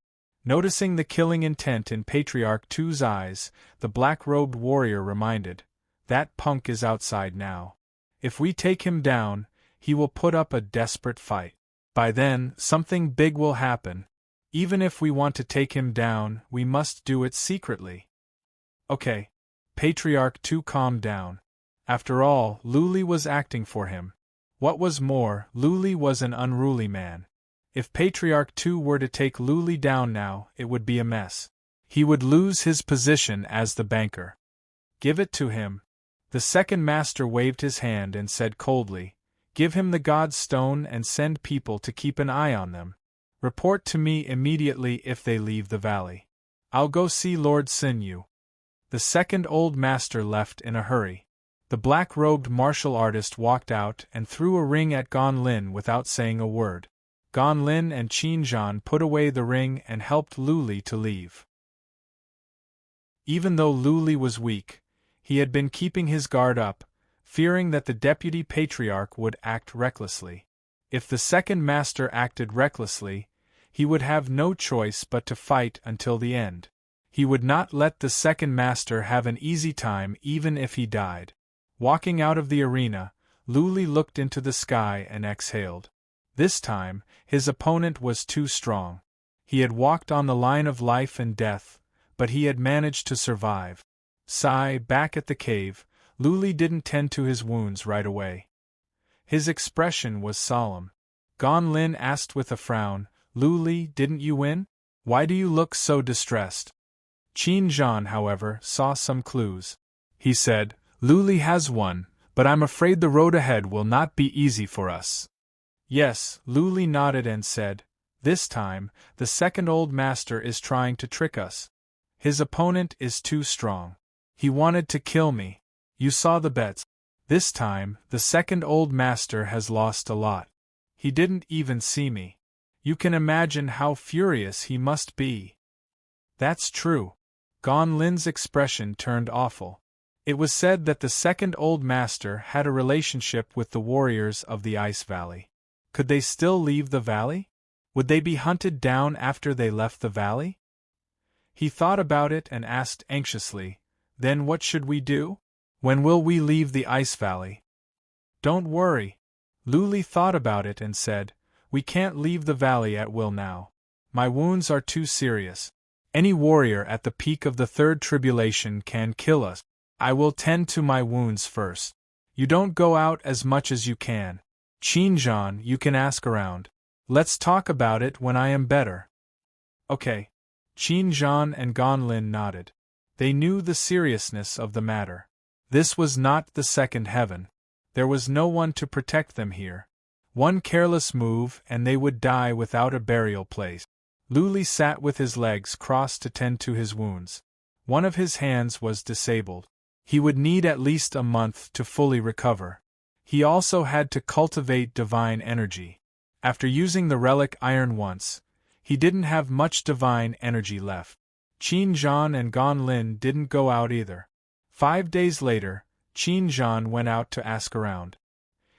Noticing the killing intent in Patriarch Two's eyes, the black-robed warrior reminded, "That punk is outside now. If we take him down, he will put up a desperate fight. By then, something big will happen. Even if we want to take him down, we must do it secretly." Okay. Patriarch Two calmed down. After all, Luli was acting for him. What was more, Luli was an unruly man. If Patriarch Two were to take Luli down now, it would be a mess. He would lose his position as the banker. Give it to him. The second master waved his hand and said coldly, "Give him the God's stone and send people to keep an eye on them. Report to me immediately if they leave the valley. I'll go see Lord Sinew." The second old master left in a hurry. The black-robed martial artist walked out and threw a ring at Gon Lin without saying a word. Gon Lin and Qin Zhan put away the ring and helped Luli to leave. Even though Luli was weak, he had been keeping his guard up, fearing that the deputy patriarch would act recklessly. If the second master acted recklessly, he would have no choice but to fight until the end. He would not let the second master have an easy time even if he died. Walking out of the arena, Luli looked into the sky and exhaled. This time, his opponent was too strong. He had walked on the line of life and death, but he had managed to survive. Back at the cave, Luli didn't tend to his wounds right away. His expression was solemn. Gon Lin asked with a frown, "Luli, didn't you win? Why do you look so distressed?" Qin Zhan, however, saw some clues. He said, "Luli has won, but I'm afraid the road ahead will not be easy for us." Yes, Luli nodded and said, "This time, the second old master is trying to trick us. His opponent is too strong. He wanted to kill me. You saw the bets. This time, the second old master has lost a lot. He didn't even see me. You can imagine how furious he must be. That's true. Gon Lin's expression turned awful. It was said that the second old master had a relationship with the warriors of the Ice Valley. Could they still leave the valley? Would they be hunted down after they left the valley? He thought about it and asked anxiously, "Then what should we do? When will we leave the Ice Valley?" "Don't worry." Luli thought about it and said, "We can't leave the valley at will now. My wounds are too serious. Any warrior at the peak of the third tribulation can kill us. I will tend to my wounds first. You don't go out as much as you can. Qinzhan, you can ask around. Let's talk about it when I am better." Okay. Qinzhan and Gon Lin nodded. They knew the seriousness of the matter. This was not the second heaven. There was no one to protect them here. One careless move and they would die without a burial place. Luli sat with his legs crossed to tend to his wounds. One of his hands was disabled. He would need at least a month to fully recover. He also had to cultivate divine energy. After using the relic iron once, he didn't have much divine energy left. Qinzhan and Gon Lin didn't go out either. 5 days later, Qinzhan went out to ask around.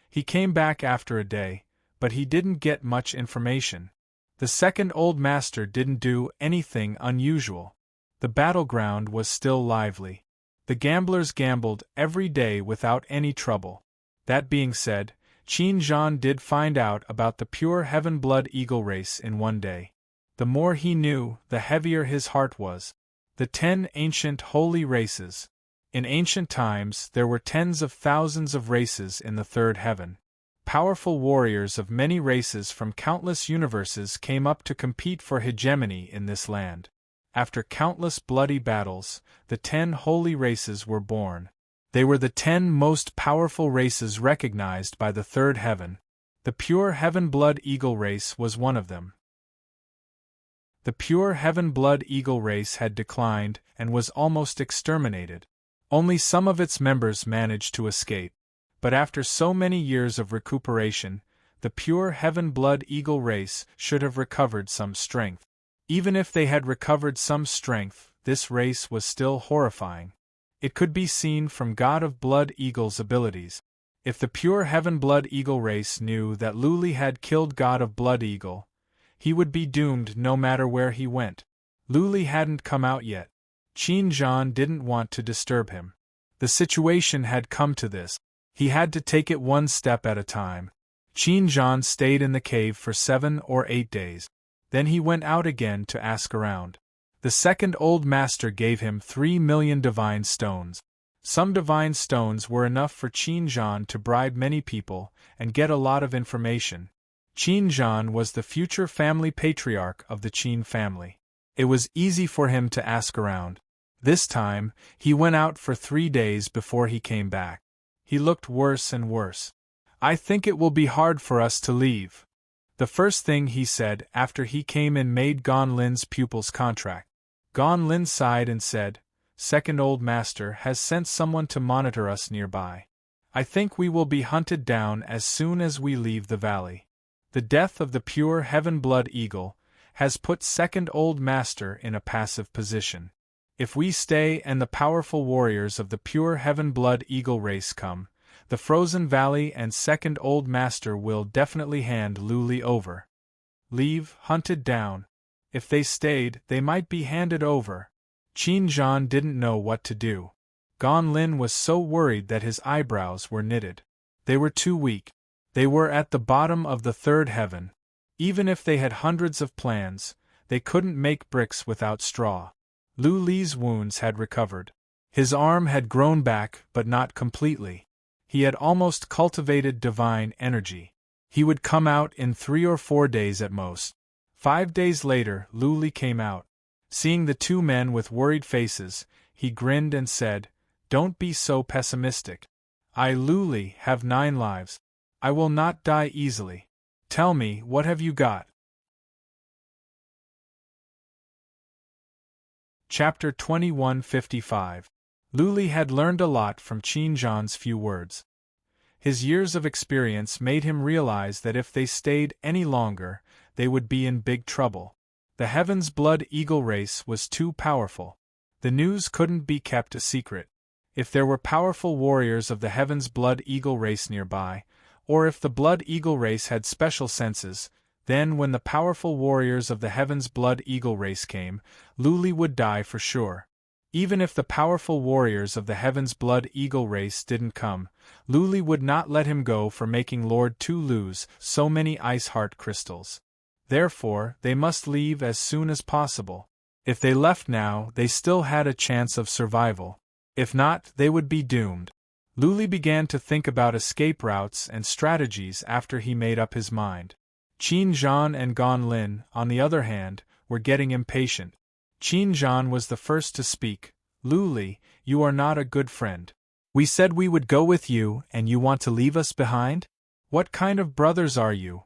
He came back after a day, but he didn't get much information. The second old master didn't do anything unusual. The battleground was still lively. The gamblers gambled every day without any trouble. That being said, Qinzhan did find out about the pure heaven blood eagle race in one day. The more he knew, the heavier his heart was. The 10 ancient holy races. In ancient times, there were tens of thousands of races in the third heaven. Powerful warriors of many races from countless universes came up to compete for hegemony in this land. After countless bloody battles, the 10 holy races were born. They were the 10 most powerful races recognized by the third heaven. The pure heaven blood eagle race was one of them. The pure heaven blood eagle race had declined and was almost exterminated. Only some of its members managed to escape. But after so many years of recuperation, the pure heaven blood eagle race should have recovered some strength. Even if they had recovered some strength, this race was still horrifying. It could be seen from God of Blood Eagle's abilities. If the pure heaven blood eagle race knew that Luli had killed God of Blood Eagle, he would be doomed no matter where he went. Luli hadn't come out yet. Qinzhan didn't want to disturb him. The situation had come to this. He had to take it one step at a time. Qinzhan stayed in the cave for 7 or 8 days. Then he went out again to ask around. The second old master gave him 3 million divine stones. Some divine stones were enough for Qinzhan to bribe many people and get a lot of information. Qinzhan was the future family patriarch of the Qin family. It was easy for him to ask around. This time, he went out for 3 days before he came back. He looked worse and worse. "I think it will be hard for us to leave." The first thing he said after he came in made Gon Lin's pupil's contract. Gon Lin sighed and said, "Second old master has sent someone to monitor us nearby. I think we will be hunted down as soon as we leave the valley. The death of the pure heaven blood eagle has put second old master in a passive position. If we stay and the powerful warriors of the pure heaven blood eagle race come, the frozen valley and second old master will definitely hand Luli over. Leave, hunted down. If they stayed, they might be handed over." Qinzhan didn't know what to do. Gon Lin was so worried that his eyebrows were knitted. They were too weak. They were at the bottom of the third heaven. Even if they had hundreds of plans, they couldn't make bricks without straw. Lu Li's wounds had recovered. His arm had grown back, but not completely. He had almost cultivated divine energy. He would come out in 3 or 4 days at most. 5 days later, Lu Li came out. Seeing the 2 men with worried faces, he grinned and said, "Don't be so pessimistic. I, Lu Li, have 9 lives. I will not die easily. Tell me, what have you got?" Chapter 2155. Lu Li had learned a lot from Qinzhan's few words. His years of experience made him realize that if they stayed any longer, they would be in big trouble. The Heaven's Blood Eagle race was too powerful. The news couldn't be kept a secret. If there were powerful warriors of the Heaven's Blood Eagle race nearby, or if the Blood Eagle race had special senses, then when the powerful warriors of the Heaven's Blood Eagle race came, Luli would die for sure. Even if the powerful warriors of the Heaven's Blood Eagle race didn't come, Luli would not let him go for making Lord Tu lose so many ice heart crystals. Therefore, they must leave as soon as possible. If they left now, they still had a chance of survival. If not, they would be doomed. Luli began to think about escape routes and strategies after he made up his mind. Qin Zhan and Gan Lin, on the other hand, were getting impatient. Qin Zhan was the first to speak. Luli, you are not a good friend. We said we would go with you, and you want to leave us behind? What kind of brothers are you?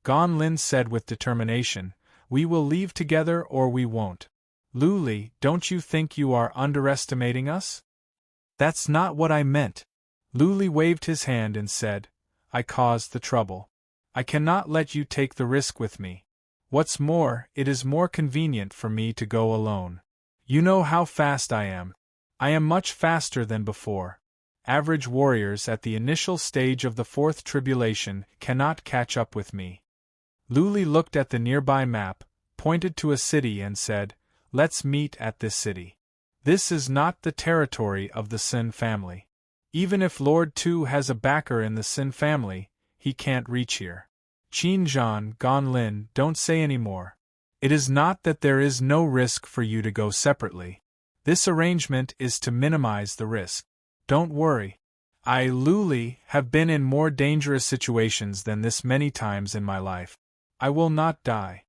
Gan Lin said with determination, we will leave together or we won't. Luli, don't you think you are underestimating us? That's not what I meant. Luli waved his hand and said, I caused the trouble. I cannot let you take the risk with me. What's more, it is more convenient for me to go alone. You know how fast I am. I am much faster than before. Average warriors at the initial stage of the fourth tribulation cannot catch up with me. Luli looked at the nearby map, pointed to a city and said, let's meet at this city. This is not the territory of the Sin family. Even if Lord Tu has a backer in the Sin family, he can't reach here. Qin Zhan, Gan Lin, don't say any more. It is not that there is no risk for you to go separately. This arrangement is to minimize the risk. Don't worry. I, Luli, have been in more dangerous situations than this many times in my life. I will not die.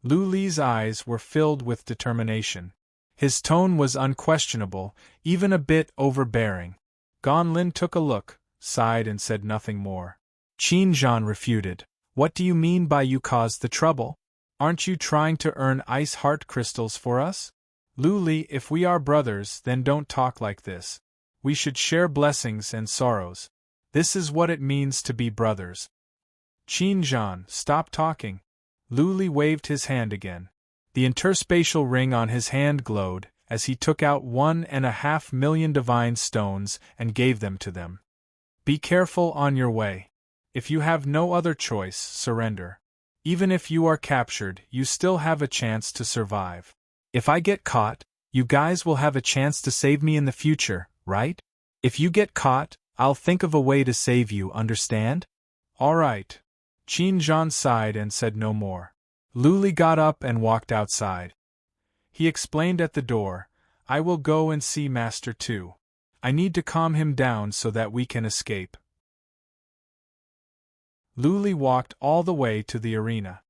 Luli's eyes were filled with determination. His tone was unquestionable, even a bit overbearing. Gan Lin took a look, sighed and said nothing more. Qin Zhan refuted. What do you mean by you caused the trouble? Aren't you trying to earn ice heart crystals for us? Luli, if we are brothers, then don't talk like this. We should share blessings and sorrows. This is what it means to be brothers. Qin Zhan, stop talking. Luli waved his hand again. The interspatial ring on his hand glowed, as he took out 1.5 million divine stones and gave them to them. Be careful on your way. If you have no other choice, surrender. Even if you are captured, you still have a chance to survive. If I get caught, you guys will have a chance to save me in the future, right? If you get caught, I'll think of a way to save you, understand? All right. Qin Zhan sighed and said no more. Luli got up and walked outside. He explained at the door, I will go and see Master Tu. I need to calm him down so that we can escape. Luli walked all the way to the arena.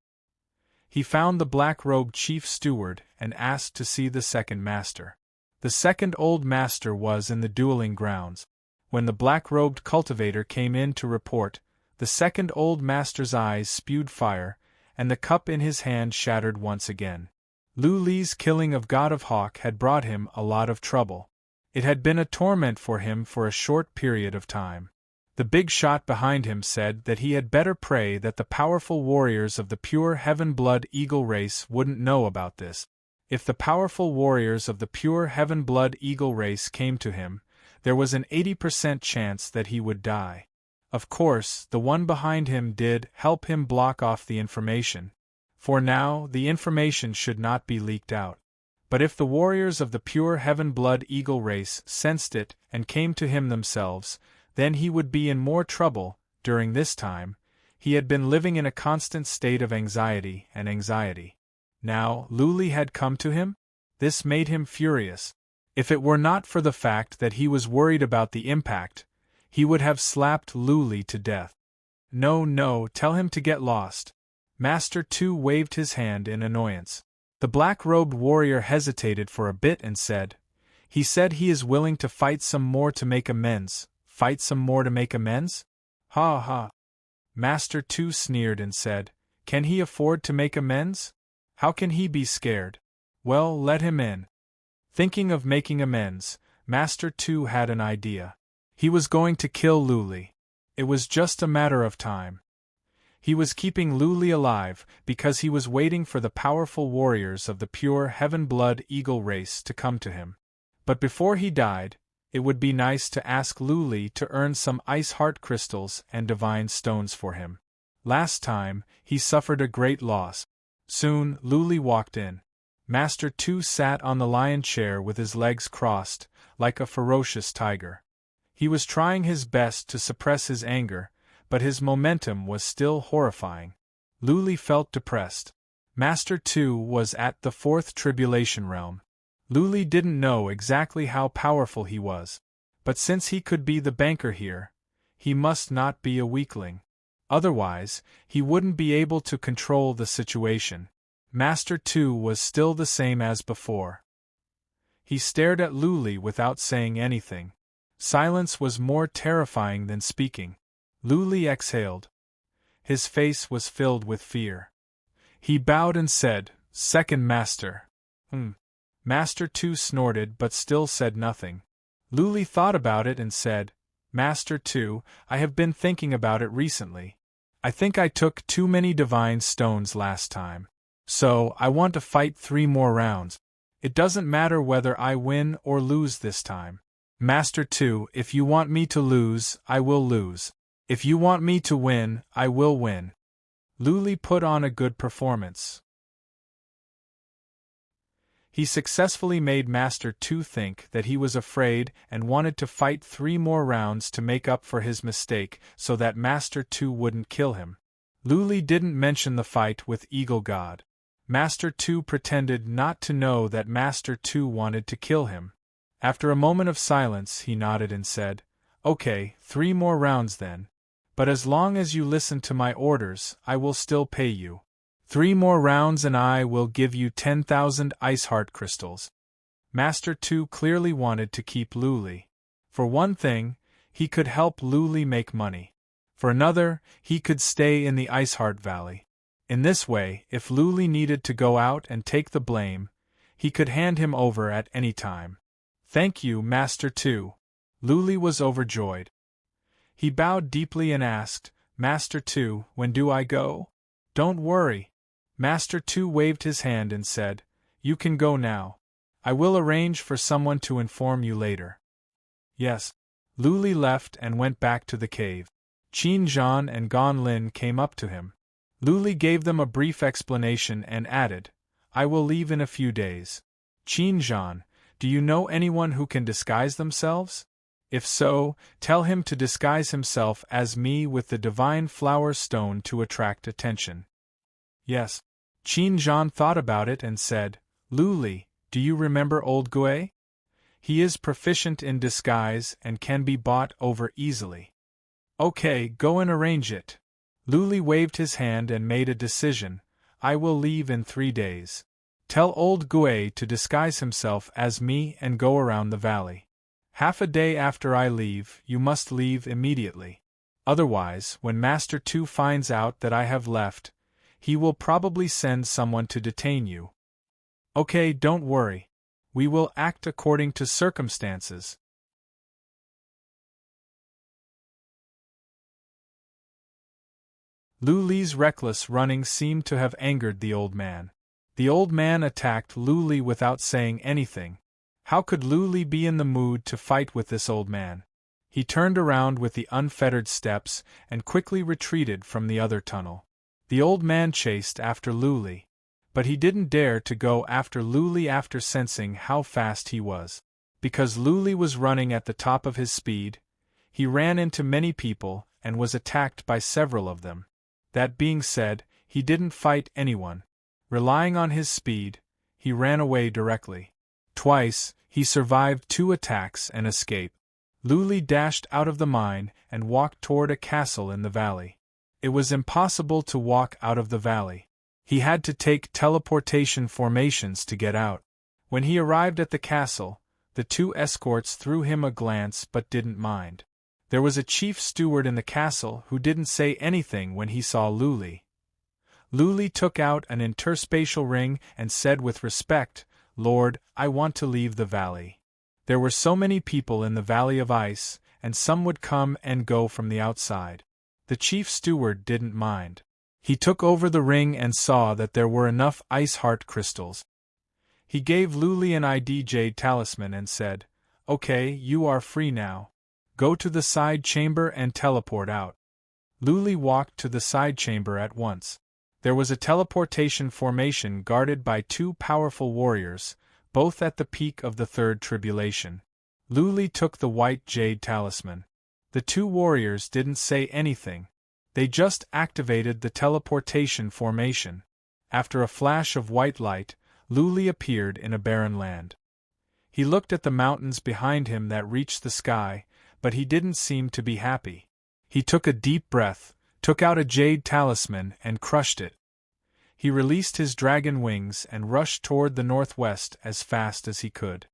He found the black-robed chief steward and asked to see the second master. The second old master was in the dueling grounds. When the black-robed cultivator came in to report, the second old master's eyes spewed fire, and the cup in his hand shattered once again. Luli's killing of God of Hawk had brought him a lot of trouble. It had been a torment for him for a short period of time. The big shot behind him said that he had better pray that the powerful warriors of the pure Heaven Blood Eagle race wouldn't know about this. If the powerful warriors of the pure Heaven Blood Eagle race came to him, there was an 80% chance that he would die. Of course, the one behind him did help him block off the information. For now, the information should not be leaked out. But if the warriors of the pure Heaven Blood Eagle race sensed it and came to him themselves, then he would be in more trouble. During this time, he had been living in a constant state of anxiety. Now, Luli had come to him? This made him furious. If it were not for the fact that he was worried about the impact, he would have slapped Luli to death. No, tell him to get lost. Master Tu waved his hand in annoyance. The black-robed warrior hesitated for a bit and said, he said he is willing to fight some more to make amends. Fight some more to make amends? Ha ha. Master Tu sneered and said, can he afford to make amends? How can he be scared? Well, let him in. Thinking of making amends, Master Tu had an idea. He was going to kill Luli. It was just a matter of time. He was keeping Luli alive because he was waiting for the powerful warriors of the pure heaven-blood eagle race to come to him. But before he died, it would be nice to ask Luli to earn some ice heart crystals and divine stones for him. Last time, he suffered a great loss. Soon, Luli walked in. Master Tu sat on the lion chair with his legs crossed, like a ferocious tiger. He was trying his best to suppress his anger, but his momentum was still horrifying. Luli felt depressed. Master Tu was at the fourth tribulation realm. Luli didn't know exactly how powerful he was, but since he could be the banker here, he must not be a weakling. Otherwise, he wouldn't be able to control the situation. Master Tu was still the same as before. He stared at Luli without saying anything. Silence was more terrifying than speaking. Luli exhaled. His face was filled with fear. He bowed and said, "Second Master." Master Tu snorted but still said nothing. Luli thought about it and said, "Master Tu, I have been thinking about it recently. I think I took too many divine stones last time. So, I want to fight 3 more rounds. It doesn't matter whether I win or lose this time. Master Tu, if you want me to lose, I will lose. If you want me to win, I will win." Luli put on a good performance. He successfully made Master Tu think that he was afraid and wanted to fight 3 more rounds to make up for his mistake so that Master Tu wouldn't kill him. Luli didn't mention the fight with Eagle God. Master Tu pretended not to know that Master Tu wanted to kill him. After a moment of silence, he nodded and said, "Okay, 3 more rounds then. But as long as you listen to my orders, I will still pay you. 3 more rounds and I will give you 10,000 ice heart crystals." Master Tu clearly wanted to keep Luli. For one thing, he could help Luli make money. For another, he could stay in the Ice Heart Valley. In this way, if Luli needed to go out and take the blame, he could hand him over at any time. "Thank you, Master Tu." Luli was overjoyed. He bowed deeply and asked, "Master Tu, when do I go?" "Don't worry." Master Tu waved his hand and said, "You can go now. I will arrange for someone to inform you later." Yes. Luli left and went back to the cave. Qin Zhan and Gon Lin came up to him. Luli gave them a brief explanation and added, "I will leave in a few days. Qin Zhan, do you know anyone who can disguise themselves? If so, tell him to disguise himself as me with the divine flower stone to attract attention." Yes. Qin Zhan thought about it and said, "Luli, do you remember old Gui? He is proficient in disguise and can be bought over easily." "Okay, go and arrange it." Luli waved his hand and made a decision. "I will leave in 3 days. Tell old Gui to disguise himself as me and go around the valley. Half a day after I leave, you must leave immediately. Otherwise, when Master Tu finds out that I have left, he will probably send someone to detain you." "Okay, don't worry. We will act according to circumstances." Luli's reckless running seemed to have angered the old man. The old man attacked Luli without saying anything. How could Luli be in the mood to fight with this old man? He turned around with the unfettered steps and quickly retreated from the other tunnel. The old man chased after Luli, but he didn't dare to go after Luli after sensing how fast he was. Because Luli was running at the top of his speed, he ran into many people and was attacked by several of them. That being said, he didn't fight anyone. Relying on his speed, he ran away directly. Twice, he survived 2 attacks and escaped. Luli dashed out of the mine and walked toward a castle in the valley. It was impossible to walk out of the valley. He had to take teleportation formations to get out. When he arrived at the castle, the 2 escorts threw him a glance but didn't mind. There was a chief steward in the castle who didn't say anything when he saw Luli. Luli took out an interspatial ring and said with respect, "Lord, I want to leave the valley. There were so many people in the Valley of Ice, and some would come and go from the outside. The chief steward didn't mind. He took over the ring and saw that there were enough ice heart crystals. He gave Luli an ID jade talisman and said, "Okay, you are free now. Go to the side chamber and teleport out." Luli walked to the side chamber at once. There was a teleportation formation guarded by two powerful warriors, both at the peak of the third tribulation. Luli took the white jade talisman. The two warriors didn't say anything. They just activated the teleportation formation. After a flash of white light, Luli appeared in a barren land. He looked at the mountains behind him that reached the sky, but he didn't seem to be happy. He took a deep breath, took out a jade talisman and crushed it. He released his dragon wings and rushed toward the northwest as fast as he could.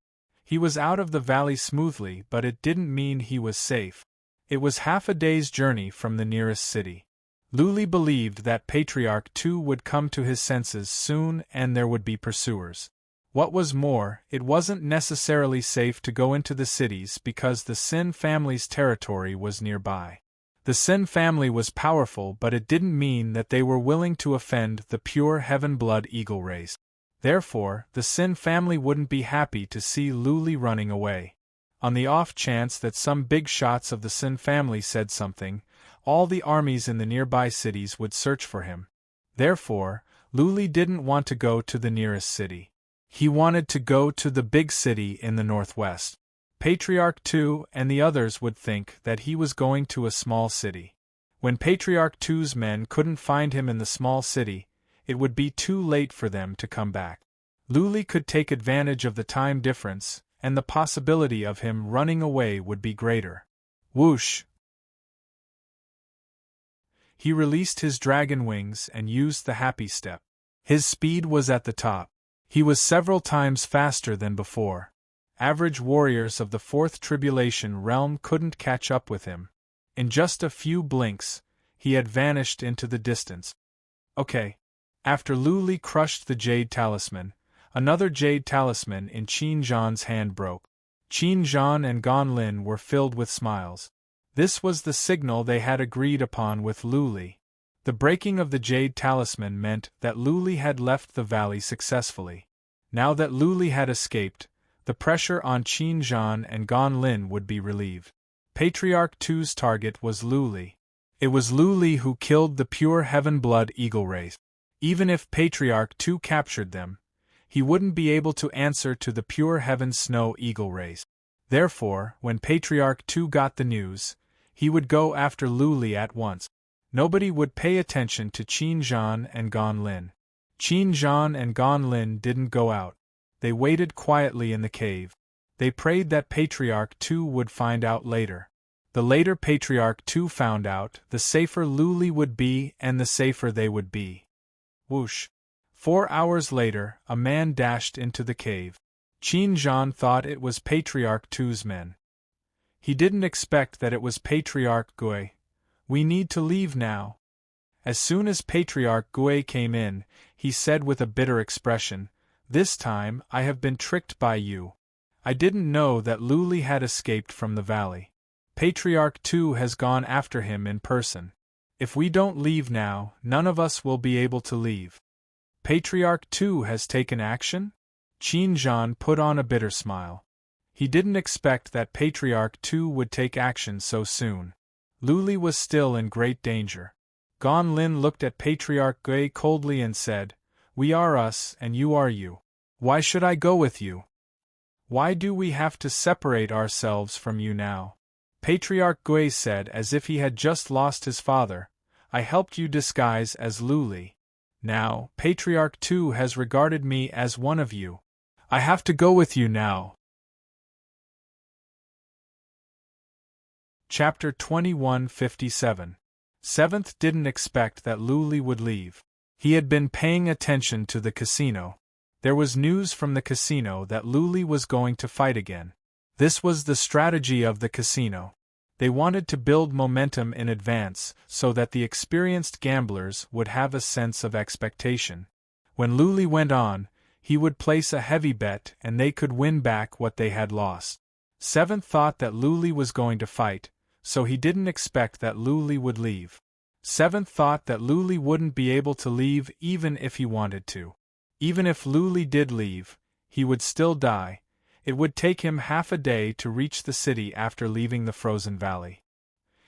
He was out of the valley smoothly, but it didn't mean he was safe. It was half a day's journey from the nearest city. Luli believed that Patriarch II would come to his senses soon and there would be pursuers. What was more, it wasn't necessarily safe to go into the cities because the Sin family's territory was nearby. The Sin family was powerful, but it didn't mean that they were willing to offend the pure heaven-blood eagle race. Therefore, the Sin family wouldn't be happy to see Luli running away. On the off chance that some big shots of the Sin family said something, all the armies in the nearby cities would search for him. Therefore, Luli didn't want to go to the nearest city. He wanted to go to the big city in the northwest. Patriarch II and the others would think that he was going to a small city. When Patriarch II's men couldn't find him in the small city, it would be too late for them to come back. Luli could take advantage of the time difference, and the possibility of him running away would be greater. Whoosh! He released his dragon wings and used the happy step. His speed was at the top. He was several times faster than before. Average warriors of the fourth tribulation realm couldn't catch up with him. In just a few blinks, he had vanished into the distance. Okay. After Luli crushed the jade talisman, another jade talisman in Qin Zhan's hand broke. Qin Zhan and Gan Lin were filled with smiles. This was the signal they had agreed upon with Luli. The breaking of the jade talisman meant that Luli had left the valley successfully. Now that Luli had escaped, the pressure on Qin Zhan and Gan Lin would be relieved. Patriarch II's target was Luli. It was Luli who killed the pure heaven-blood eagle race. Even if Patriarch II captured them, he wouldn't be able to answer to the pure heaven snow eagle race. Therefore, when Patriarch II got the news, he would go after Luli at once. Nobody would pay attention to Qin Zhan and Gan Lin. Qin Zhan and Gan Lin didn't go out. They waited quietly in the cave. They prayed that Patriarch II would find out later. The later Patriarch II found out, the safer Luli would be and the safer they would be. Whoosh! 4 hours later, a man dashed into the cave. Qin Zhan thought it was Patriarch II's men. He didn't expect that it was Patriarch Gui. "We need to leave now." As soon as Patriarch Gui came in, he said with a bitter expression, "This time I have been tricked by you. I didn't know that Luli had escaped from the valley. Patriarch II has gone after him in person. If we don't leave now, none of us will be able to leave." "Patriarch II has taken action?" Qin Zhan put on a bitter smile. He didn't expect that Patriarch II would take action so soon. Luli was still in great danger. Gan Lin looked at Patriarch Gui coldly and said, "We are us and you are you. Why should I go with you? Why do we have to separate ourselves from you now?" Patriarch Gui said as if he had just lost his father, "I helped you disguise as Luli. Now, Patriarch II has regarded me as one of you. I have to go with you now." Chapter 2157. Seventh didn't expect that Luli would leave. He had been paying attention to the casino. There was news from the casino that Luli was going to fight again. This was the strategy of the casino. They wanted to build momentum in advance so that the experienced gamblers would have a sense of expectation. When Luli went on, he would place a heavy bet and they could win back what they had lost. Seventh thought that Luli was going to fight, so he didn't expect that Luli would leave. Seventh thought that Luli wouldn't be able to leave even if he wanted to. Even if Luli did leave, he would still die. It would take him half a day to reach the city after leaving the frozen valley.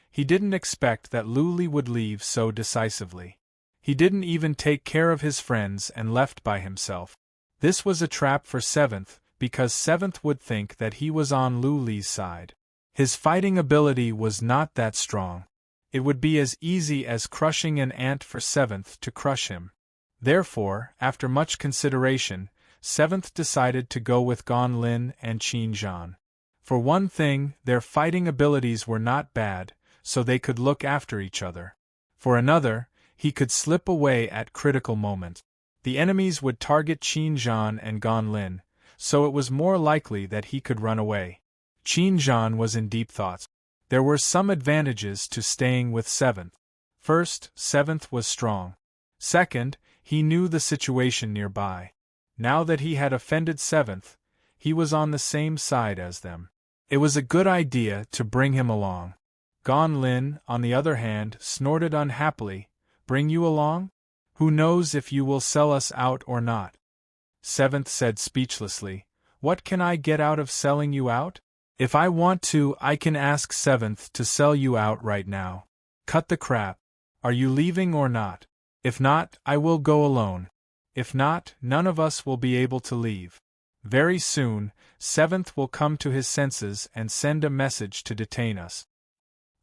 He didn't expect that Luli would leave so decisively. He didn't even take care of his friends and left by himself. This was a trap for Seventh, because Seventh would think that he was on Luli's side. His fighting ability was not that strong. It would be as easy as crushing an ant for Seventh to crush him. Therefore, after much consideration, Seventh decided to go with Gan Lin and Qin Zhan. For one thing, their fighting abilities were not bad, so they could look after each other. For another, he could slip away at critical moments. The enemies would target Qin Zhan and Gan Lin, so it was more likely that he could run away. Qin Zhan was in deep thoughts. There were some advantages to staying with Seventh. First, Seventh was strong. Second, he knew the situation nearby. Now that he had offended Seventh, he was on the same side as them. It was a good idea to bring him along. Gan Lin, on the other hand, snorted unhappily. Bring you along? Who knows if you will sell us out or not? Seventh said speechlessly. What can I get out of selling you out? If I want to, I can ask Seventh to sell you out right now. Cut the crap. Are you leaving or not? If not, I will go alone. If not, none of us will be able to leave. Very soon, Seventh will come to his senses and send a message to detain us.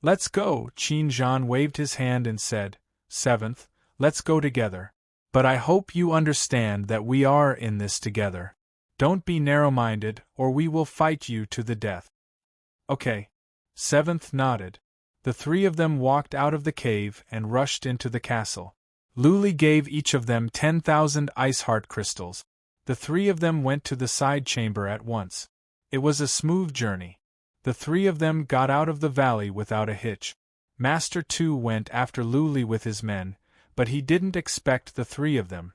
Let's go, Qin Zhan waved his hand and said, Seventh, let's go together. But I hope you understand that we are in this together. Don't be narrow-minded, or we will fight you to the death. Okay. Seventh nodded. The three of them walked out of the cave and rushed into the castle. Luli gave each of them 10,000 ice heart crystals. The three of them went to the side chamber at once. It was a smooth journey. The three of them got out of the valley without a hitch. Master Tu went after Luli with his men, but he didn't expect the three of them.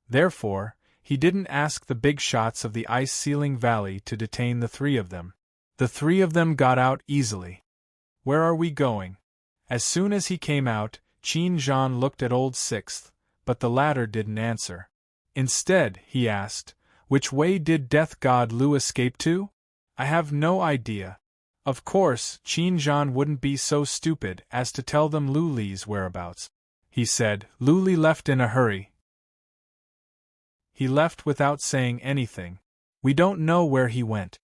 Therefore, he didn't ask the big shots of the ice-ceiling valley to detain the three of them. The three of them got out easily. Where are we going? As soon as he came out, Qin Zhan looked at Old Sixth, but the latter didn't answer. Instead, he asked, which way did Death God Lu escape to? I have no idea. Of course, Qin Zhan wouldn't be so stupid as to tell them Luli's whereabouts. He said, Luli left in a hurry. He left without saying anything. We don't know where he went.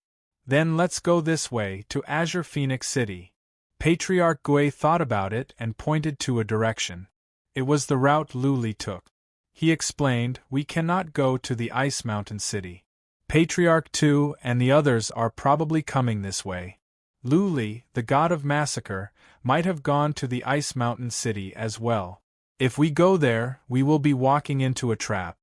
Then let's go this way, to Azure Phoenix City. Patriarch Gui thought about it and pointed to a direction. It was the route Luli took. He explained, we cannot go to the Ice Mountain City. Patriarch Tu and the others are probably coming this way. Luli, the god of massacre, might have gone to the Ice Mountain City as well. If we go there, we will be walking into a trap.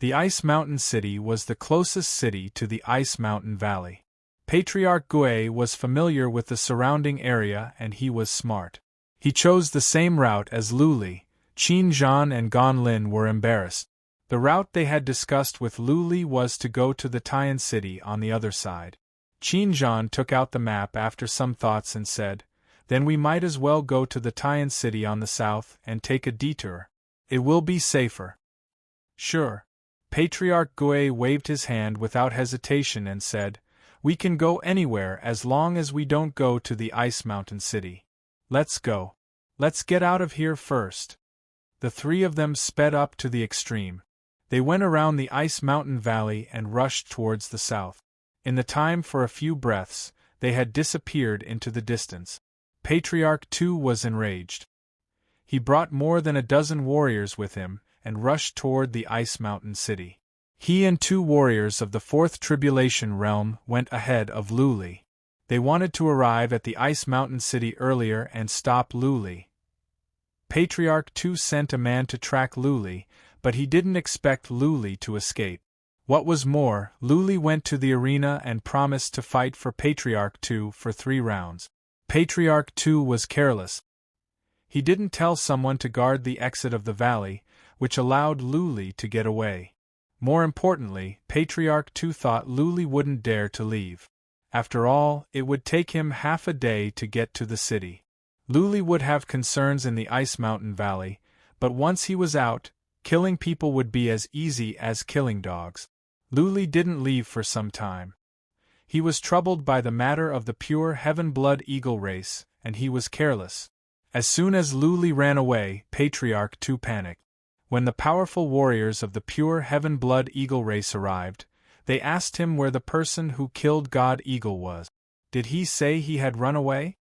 The Ice Mountain City was the closest city to the Ice Mountain Valley. Patriarch Gui was familiar with the surrounding area and he was smart. He chose the same route as Luli. Qin Zhan and Gan Lin were embarrassed. The route they had discussed with Luli was to go to the Tian City on the other side. Qin Zhan took out the map after some thoughts and said, then we might as well go to the Tian City on the south and take a detour. It will be safer. Sure. Patriarch Gui waved his hand without hesitation and said, we can go anywhere as long as we don't go to the Ice Mountain City. Let's go. Let's get out of here first. The three of them sped up to the extreme. They went around the Ice Mountain Valley and rushed towards the south. In the time for a few breaths, they had disappeared into the distance. Patriarch Tu was enraged. He brought more than a dozen warriors with him and rushed toward the Ice Mountain City. He and 2 warriors of the 4th Tribulation Realm went ahead of Luli. They wanted to arrive at the Ice Mountain City earlier and stop Luli. Patriarch Tu sent a man to track Luli, but he didn't expect Luli to escape. What was more, Luli went to the arena and promised to fight for Patriarch Tu for 3 rounds. Patriarch Tu was careless. He didn't tell someone to guard the exit of the valley, which allowed Luli to get away. More importantly, Patriarch Tu thought Luli wouldn't dare to leave. After all, it would take him half a day to get to the city. Luli would have concerns in the Ice Mountain Valley, but once he was out, killing people would be as easy as killing dogs. Luli didn't leave for some time. He was troubled by the matter of the pure heaven-blood eagle race, and he was careless. As soon as Luli ran away, Patriarch 2 panicked. When the powerful warriors of the pure heaven-blood eagle race arrived, they asked him where the person who killed God Eagle was. Did he say he had run away?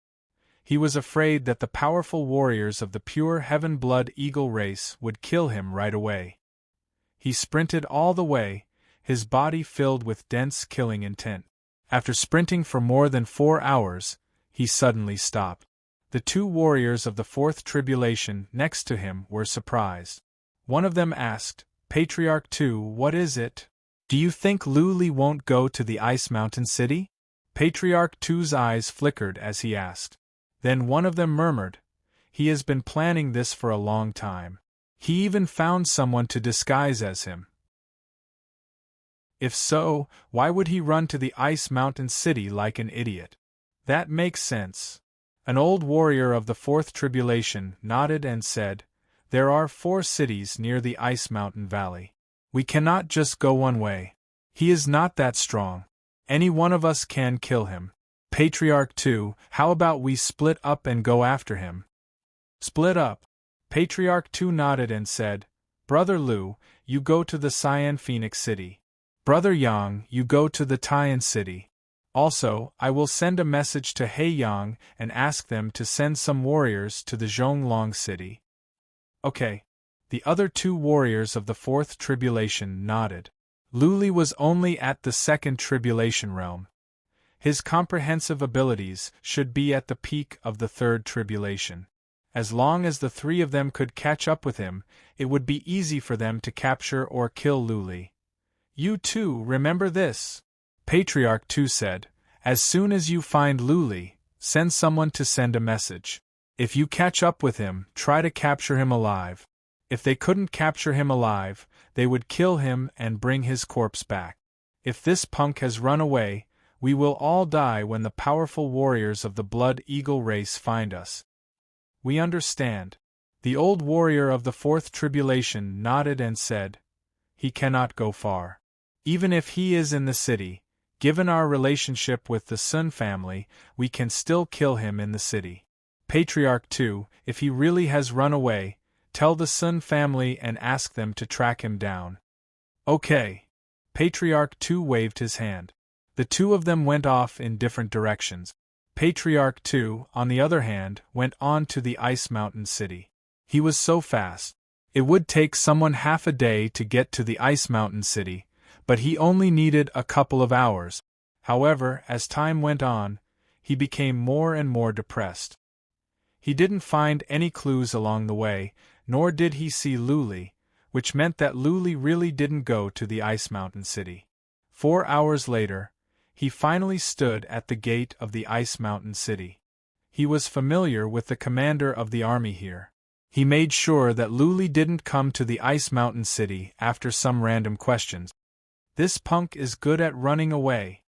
He was afraid that the powerful warriors of the pure heaven-blood eagle race would kill him right away. He sprinted all the way, his body filled with dense killing intent. After sprinting for more than 4 hours, he suddenly stopped. The 2 warriors of the fourth tribulation next to him were surprised. One of them asked, "Patriarch 2, what is it? Do you think Luli won't go to the Ice Mountain City?" Patriarch 2's eyes flickered as he asked. Then one of them murmured, "He has been planning this for a long time. He even found someone to disguise as him." If so, why would he run to the Ice Mountain City like an idiot? That makes sense. An old warrior of the fourth tribulation nodded and said, "There are 4 cities near the Ice Mountain Valley. We cannot just go one way. He is not that strong. Any one of us can kill him. Patriarch 2, how about we split up and go after him?" Split up. Patriarch 2 nodded and said, "Brother Lu, you go to the Cyan Phoenix City. Brother Yang, you go to the Tian City. Also, I will send a message to He Yang and ask them to send some warriors to the Zhonglong City." Okay. The other 2 warriors of the fourth tribulation nodded. Luli was only at the second tribulation realm. His comprehensive abilities should be at the peak of the third tribulation. As long as the 3 of them could catch up with him, it would be easy for them to capture or kill Luli. "You too, remember this," Patriarch 2 said. "As soon as you find Luli, send someone to send a message. If you catch up with him, try to capture him alive. If they couldn't capture him alive, they would kill him and bring his corpse back. If this punk has run away, we will all die when the powerful warriors of the Blood Eagle race find us." "We understand." The old warrior of the fourth tribulation nodded and said, "He cannot go far. Even if he is in the city, given our relationship with the Sun family, we can still kill him in the city. Patriarch 2, if he really has run away, tell the Sun family and ask them to track him down." "Okay." Patriarch 2 waved his hand. The 2 of them went off in different directions. Patriarch 2, on the other hand, went on to the Ice Mountain City. He was so fast. It would take someone half a day to get to the Ice Mountain City, but he only needed a couple of hours. However, as time went on, he became more and more depressed. He didn't find any clues along the way, nor did he see Luli, which meant that Luli really didn't go to the Ice Mountain City. 4 hours later, he finally stood at the gate of the Ice Mountain City. He was familiar with the commander of the army here. He made sure that Luli didn't come to the Ice Mountain City after some random questions. This punk is good at running away.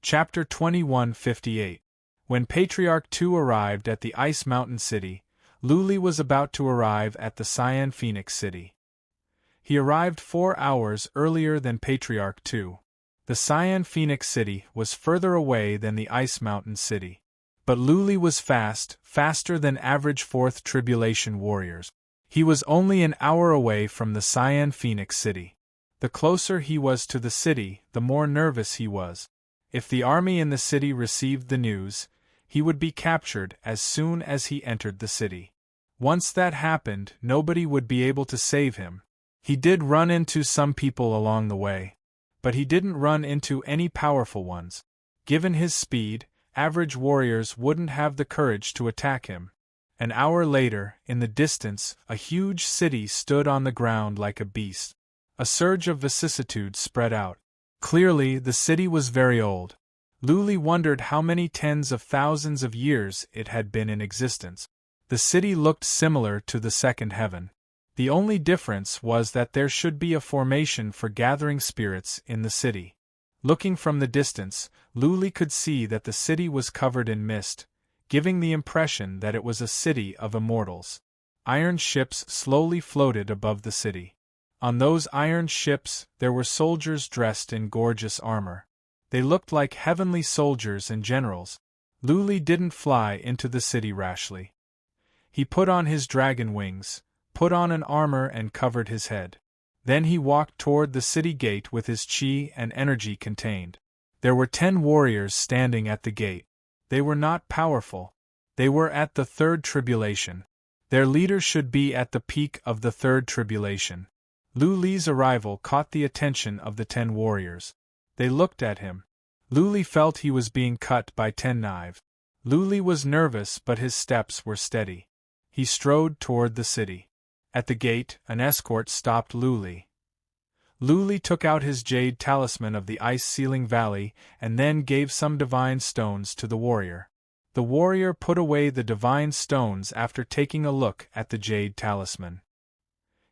Chapter 2158. When Patriarch 2 arrived at the Ice Mountain City, Luli was about to arrive at the Cyan Phoenix City. He arrived 4 hours earlier than Patriarch 2. The Cyan Phoenix City was further away than the Ice Mountain City. But Luli was faster than average fourth tribulation warriors. He was only an hour away from the Cyan Phoenix City. The closer he was to the city, the more nervous he was. If the army in the city received the news, he would be captured as soon as he entered the city. Once that happened, nobody would be able to save him. He did run into some people along the way, but he didn't run into any powerful ones. Given his speed, average warriors wouldn't have the courage to attack him. An hour later, in the distance, a huge city stood on the ground like a beast. A surge of vicissitudes spread out. Clearly, the city was very old. Luli wondered how many tens of thousands of years it had been in existence. The city looked similar to the second heaven. The only difference was that there should be a formation for gathering spirits in the city. Looking from the distance, Luli could see that the city was covered in mist, giving the impression that it was a city of immortals. Iron ships slowly floated above the city. On those iron ships there were soldiers dressed in gorgeous armor. They looked like heavenly soldiers and generals. Luli didn't fly into the city rashly. He put on his dragon wings, put on an armor and covered his head. Then he walked toward the city gate with his chi and energy contained. There were 10 warriors standing at the gate. They were not powerful. They were at the third tribulation. Their leader should be at the peak of the third tribulation. Luli's arrival caught the attention of the 10 warriors. They looked at him. Luli felt he was being cut by 10 knives. Luli was nervous, but his steps were steady. He strode toward the city. At the gate, an escort stopped Luli. Luli took out his jade talisman of the ice-sealing valley and then gave some divine stones to the warrior. The warrior put away the divine stones after taking a look at the jade talisman.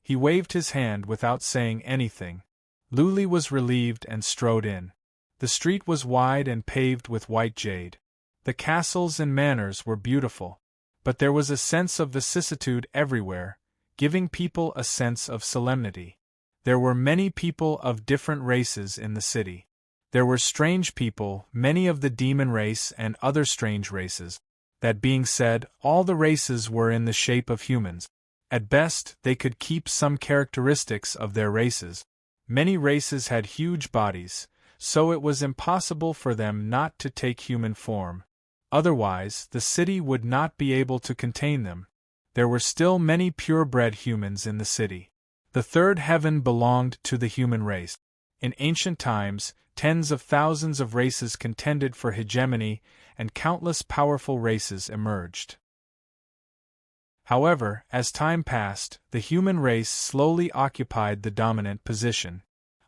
He waved his hand without saying anything. Luli was relieved and strode in. The street was wide and paved with white jade. The castles and manors were beautiful, but there was a sense of vicissitude everywhere, giving people a sense of solemnity. There were many people of different races in the city. There were strange people, many of the demon race and other strange races. That being said, all the races were in the shape of humans. At best, they could keep some characteristics of their races. Many races had huge bodies, so it was impossible for them not to take human form. Otherwise, the city would not be able to contain them. There were still many purebred humans in the city. The third heaven belonged to the human race. In ancient times, tens of thousands of races contended for hegemony, and countless powerful races emerged. However, as time passed, the human race slowly occupied the dominant position.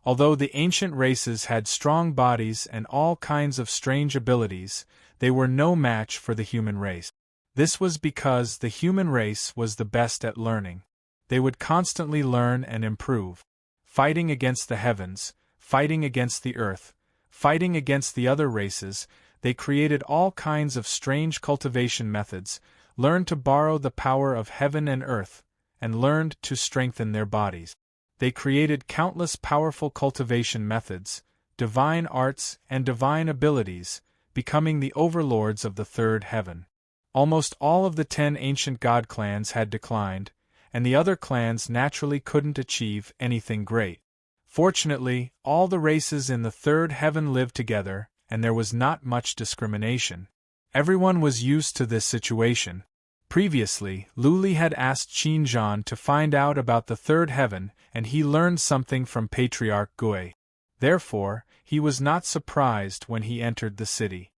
Although the ancient races had strong bodies and all kinds of strange abilities, they were no match for the human race. This was because the human race was the best at learning. They would constantly learn and improve. Fighting against the heavens, fighting against the earth, fighting against the other races, they created all kinds of strange cultivation methods, learned to borrow the power of heaven and earth, and learned to strengthen their bodies. They created countless powerful cultivation methods, divine arts and divine abilities, becoming the overlords of the third heaven. Almost all of the 10 ancient god clans had declined, and the other clans naturally couldn't achieve anything great. Fortunately, all the races in the third heaven lived together, and there was not much discrimination. Everyone was used to this situation. Previously, Luli had asked Xinjiang to find out about the third heaven, and he learned something from Patriarch Gui. Therefore, he was not surprised when he entered the city.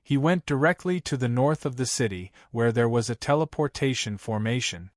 He went directly to the north of the city, where there was a teleportation formation.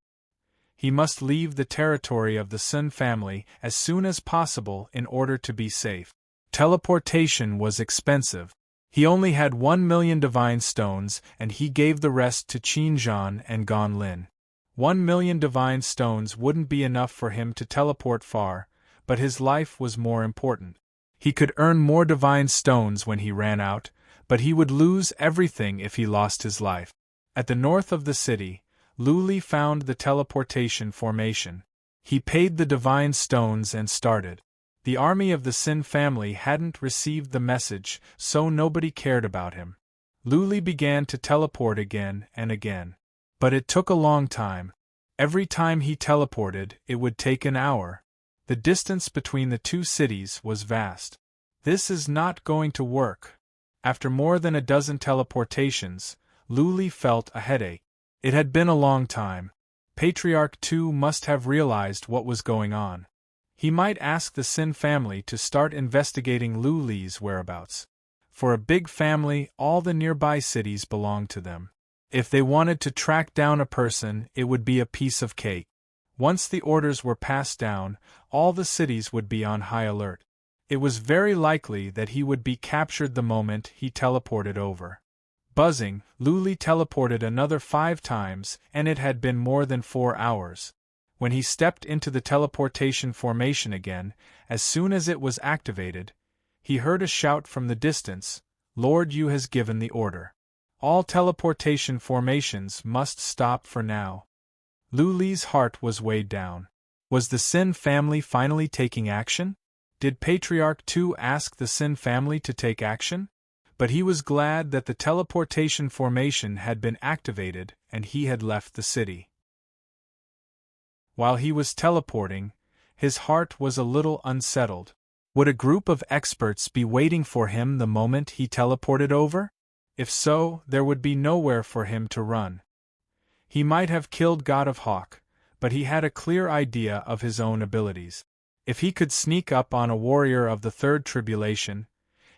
He must leave the territory of the Sun family as soon as possible in order to be safe. Teleportation was expensive. He only had 1,000,000 divine stones, and he gave the rest to Xinjiang and Gonlin. 1,000,000 divine stones wouldn't be enough for him to teleport far, but his life was more important. He could earn more divine stones when he ran out, but he would lose everything if he lost his life. At the north of the city, Luli found the teleportation formation. He paid the divine stones and started. The army of the Sin family hadn't received the message, so nobody cared about him. Luli began to teleport again and again. But it took a long time. Every time he teleported, it would take an hour. The distance between the two cities was vast. This is not going to work. After more than a dozen teleportations, Luli felt a headache. It had been a long time. Patriarch II must have realized what was going on. He might ask the Sin family to start investigating Luli's whereabouts. For a big family, all the nearby cities belonged to them. If they wanted to track down a person, it would be a piece of cake. Once the orders were passed down, all the cities would be on high alert. It was very likely that he would be captured the moment he teleported over. Buzzing, Luli teleported another 5 times, and it had been more than 4 hours. When he stepped into the teleportation formation again, as soon as it was activated, he heard a shout from the distance, "Lord Yu has given the order. All teleportation formations must stop for now." Lu Li's heart was weighed down. Was the Sin family finally taking action? Did Patriarch Tu ask the Sin family to take action? But he was glad that the teleportation formation had been activated and he had left the city. While he was teleporting, his heart was a little unsettled. Would a group of experts be waiting for him the moment he teleported over? If so, there would be nowhere for him to run. He might have killed God of Hawk, but he had a clear idea of his own abilities. If he could sneak up on a warrior of the Third Tribulation,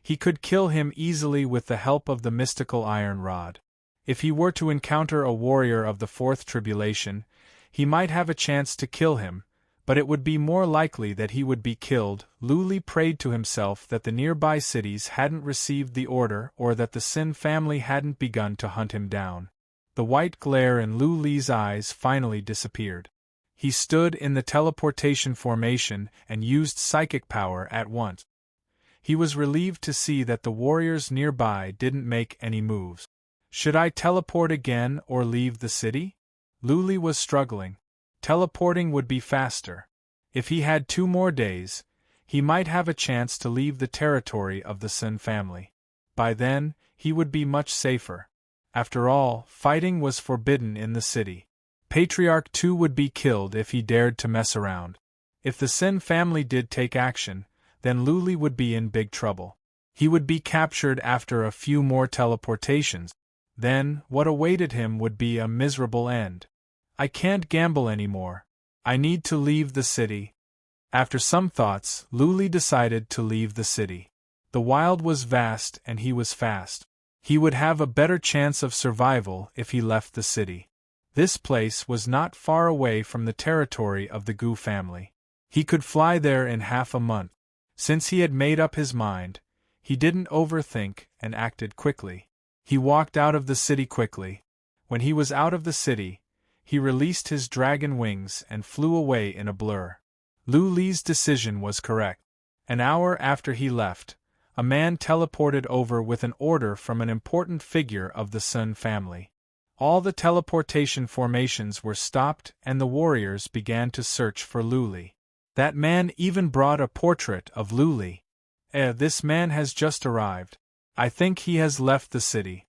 he could kill him easily with the help of the mystical iron rod. If he were to encounter a warrior of the Fourth Tribulation, he might have a chance to kill him, but it would be more likely that he would be killed. Lu Li prayed to himself that the nearby cities hadn't received the order or that the Sin family hadn't begun to hunt him down. The white glare in Lu Li's eyes finally disappeared. He stood in the teleportation formation and used psychic power at once. He was relieved to see that the warriors nearby didn't make any moves. Should I teleport again or leave the city? Lu Li was struggling. Teleporting would be faster. If he had 2 more days, he might have a chance to leave the territory of the Sin family. By then, he would be much safer. After all, fighting was forbidden in the city. Patriarch Tu would be killed if he dared to mess around. If the Sin family did take action, then Lu Li would be in big trouble. He would be captured after a few more teleportations. Then, what awaited him would be a miserable end. I can't gamble anymore. I need to leave the city. After some thoughts, Lu Li decided to leave the city. The wild was vast and he was fast. He would have a better chance of survival if he left the city. This place was not far away from the territory of the Gu family. He could fly there in half a month. Since he had made up his mind, he didn't overthink and acted quickly. He walked out of the city quickly. When he was out of the city, he released his dragon wings and flew away in a blur. Lu Li's decision was correct. An hour after he left, a man teleported over with an order from an important figure of the Sun family. All the teleportation formations were stopped and the warriors began to search for Lu Li. That man even brought a portrait of Lu Li. This man has just arrived. I think he has left the city.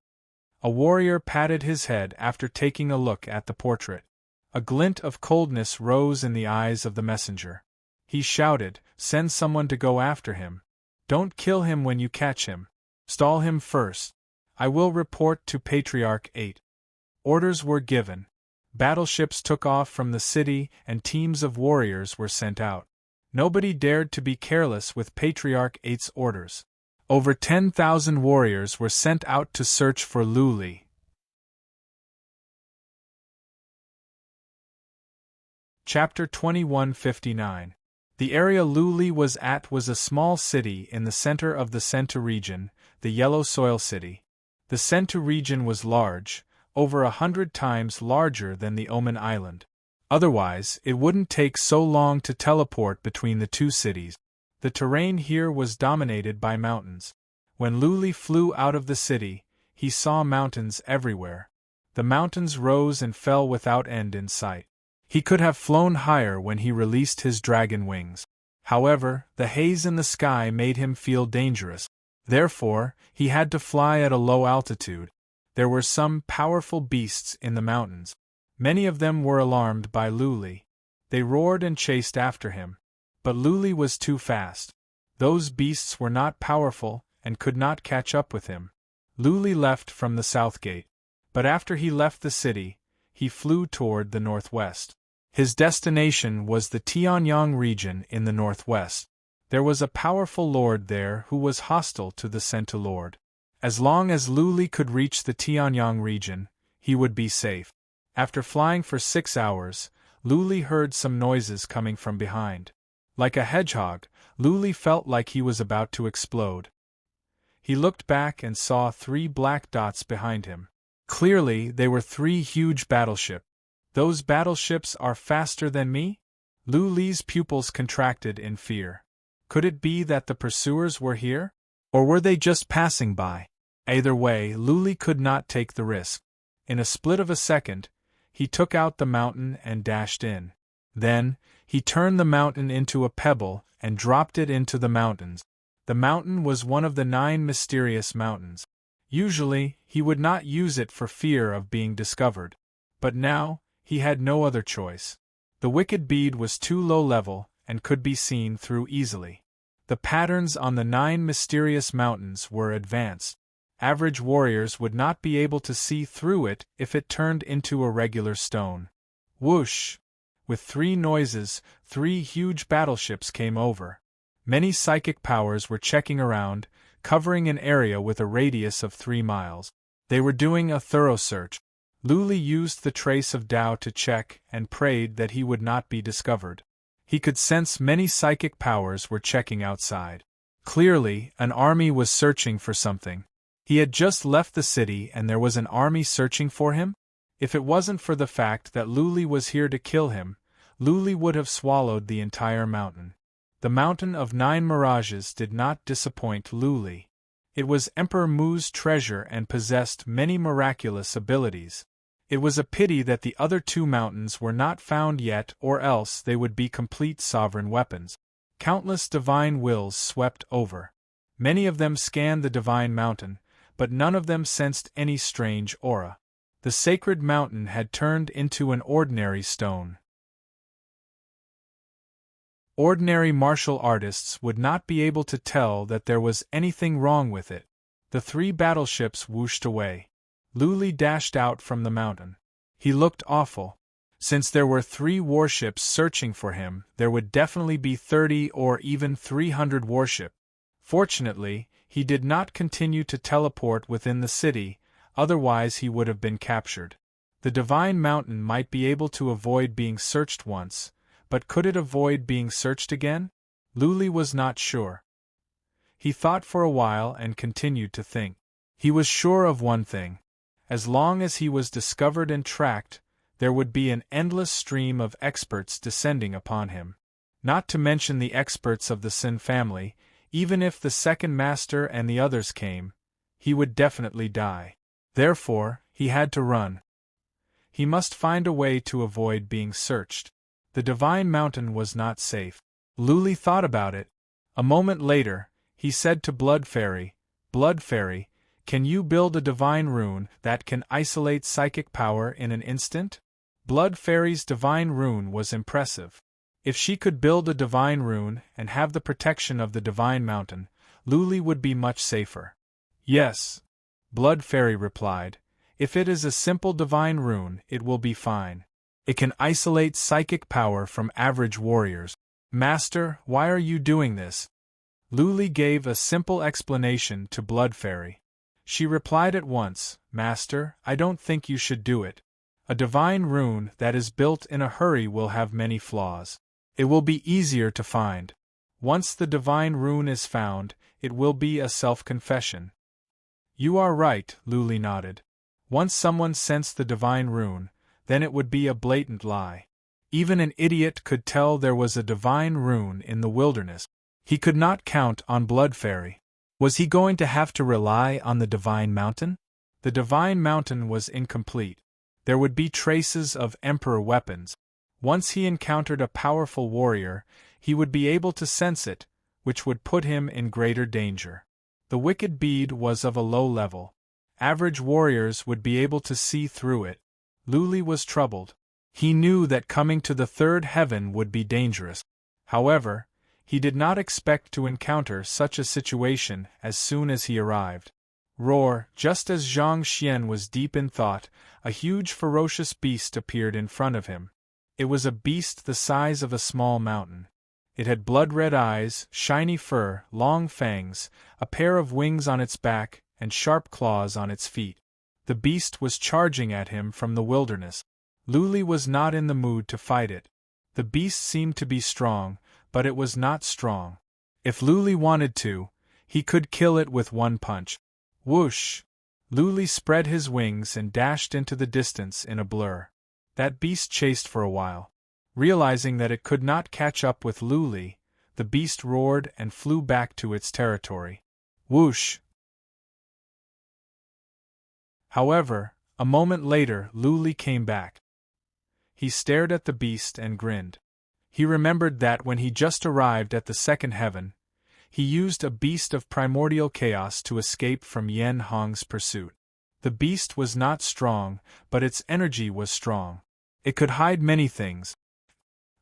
A warrior patted his head after taking a look at the portrait. A glint of coldness rose in the eyes of the messenger. He shouted, "Send someone to go after him. Don't kill him when you catch him. Stall him first. I will report to Patriarch 8. Orders were given. Battleships took off from the city and teams of warriors were sent out. Nobody dared to be careless with Patriarch 8's orders. Over 10,000 warriors were sent out to search for Lu Li. Chapter 2159. The area Lu Li was at was a small city in the center of the Sentu region, the Yellow Soil City. The Sentu region was large, over 100 times larger than the Omen Island. Otherwise, it wouldn't take so long to teleport between the two cities. The terrain here was dominated by mountains. When Lu Li flew out of the city, he saw mountains everywhere. The mountains rose and fell without end in sight. He could have flown higher when he released his dragon wings. However, the haze in the sky made him feel dangerous. Therefore, he had to fly at a low altitude. There were some powerful beasts in the mountains. Many of them were alarmed by Lu Li. They roared and chased after him. But Lu Li was too fast. Those beasts were not powerful and could not catch up with him. Lu Li left from the south gate. But after he left the city, he flew toward the northwest. His destination was the Tianyang region in the northwest. There was a powerful lord there who was hostile to the Sentu Lord. As long as Lu Li could reach the Tianyang region, he would be safe. After flying for 6 hours, Lu Li heard some noises coming from behind. Like a hedgehog, Lu Li felt like he was about to explode. He looked back and saw 3 black dots behind him. Clearly, they were 3 huge battleships. Those battleships are faster than me? Lu Li's pupils contracted in fear. Could it be that the pursuers were here? Or were they just passing by? Either way, Lu Li could not take the risk. In a split of a second, he took out the mountain and dashed in. Then, he turned the mountain into a pebble and dropped it into the mountains. The mountain was one of the 9 mysterious mountains. Usually, he would not use it for fear of being discovered. But now, he had no other choice. The wicked bead was too low level and could be seen through easily. The patterns on the 9 mysterious mountains were advanced. Average warriors would not be able to see through it if it turned into a regular stone. Whoosh! With 3 noises, 3 huge battleships came over. Many psychic powers were checking around, covering an area with a radius of 3 miles. They were doing a thorough search. Lu Li used the trace of Tao to check and prayed that he would not be discovered. He could sense many psychic powers were checking outside. Clearly, an army was searching for something. He had just left the city and there was an army searching for him? If it wasn't for the fact that Lu Li was here to kill him, Lu Li would have swallowed the entire mountain. The Mountain of 9 Mirages did not disappoint Lu Li. It was Emperor Mu's treasure and possessed many miraculous abilities. It was a pity that the other 2 mountains were not found yet, or else they would be complete sovereign weapons. Countless divine wills swept over. Many of them scanned the divine mountain, but none of them sensed any strange aura. The sacred mountain had turned into an ordinary stone. Ordinary martial artists would not be able to tell that there was anything wrong with it. The 3 battleships whooshed away. Lu Li dashed out from the mountain. He looked awful. Since there were 3 warships searching for him, there would definitely be 30 or even 300 warships. Fortunately, he did not continue to teleport within the city, otherwise he would have been captured. The Divine Mountain might be able to avoid being searched once, but could it avoid being searched again? Lu Li was not sure. He thought for a while and continued to think. He was sure of one thing. As long as he was discovered and tracked, there would be an endless stream of experts descending upon him. Not to mention the experts of the Sin family. Even if the second master and the others came, he would definitely die. Therefore, he had to run. He must find a way to avoid being searched. The Divine Mountain was not safe. Lu Li thought about it. A moment later, he said to Blood Fairy, "Blood Fairy, can you build a divine rune that can isolate psychic power in an instant?" Blood Fairy's divine rune was impressive. If she could build a divine rune and have the protection of the Divine Mountain, Lu Li would be much safer. "Yes," Blood Fairy replied. "If it is a simple divine rune, it will be fine. It can isolate psychic power from average warriors." "Master, why are you doing this?" Lu Li gave a simple explanation to Blood Fairy. She replied at once, "Master, I don't think you should do it. A divine rune that is built in a hurry will have many flaws. It will be easier to find. Once the divine rune is found, it will be a self-confession." "You are right," Lu Li nodded. "Once someone sensed the divine rune, then it would be a blatant lie. Even an idiot could tell there was a divine rune in the wilderness. He could not count on Blood Fairy. Was he going to have to rely on the Divine Mountain? The Divine Mountain was incomplete. There would be traces of Emperor weapons. Once he encountered a powerful warrior, he would be able to sense it, which would put him in greater danger. The wicked bead was of a low level. Average warriors would be able to see through it. Lu Li was troubled. He knew that coming to the 3rd heaven would be dangerous. However, he did not expect to encounter such a situation as soon as he arrived. Roar! Just as Zhang Xian was deep in thought, a huge ferocious beast appeared in front of him. It was a beast the size of a small mountain. It had blood-red eyes, shiny fur, long fangs, a pair of wings on its back, and sharp claws on its feet. The beast was charging at him from the wilderness. Lu Li was not in the mood to fight it. The beast seemed to be strong, but it was not strong. If Lu Li wanted to, he could kill it with one punch. Whoosh! Lu Li spread his wings and dashed into the distance in a blur. That beast chased for a while. Realizing that it could not catch up with Luli, the beast roared and flew back to its territory. Whoosh! However, a moment later Luli came back. He stared at the beast and grinned. He remembered that when he just arrived at the second heaven, he used a beast of primordial chaos to escape from Yen Hong's pursuit. The beast was not strong, but its energy was strong. It could hide many things.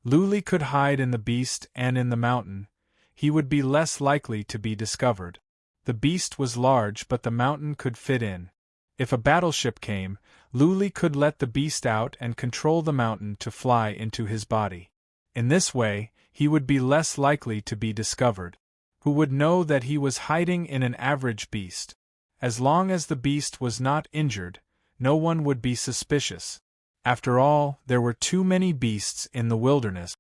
Luli could hide in the beast and in the mountain. He would be less likely to be discovered. The beast was large, but the mountain could fit in. If a battleship came, Luli could let the beast out and control the mountain to fly into his body. In this way, he would be less likely to be discovered. Who would know that he was hiding in an average beast? As long as the beast was not injured, no one would be suspicious. After all, there were too many beasts in the wilderness.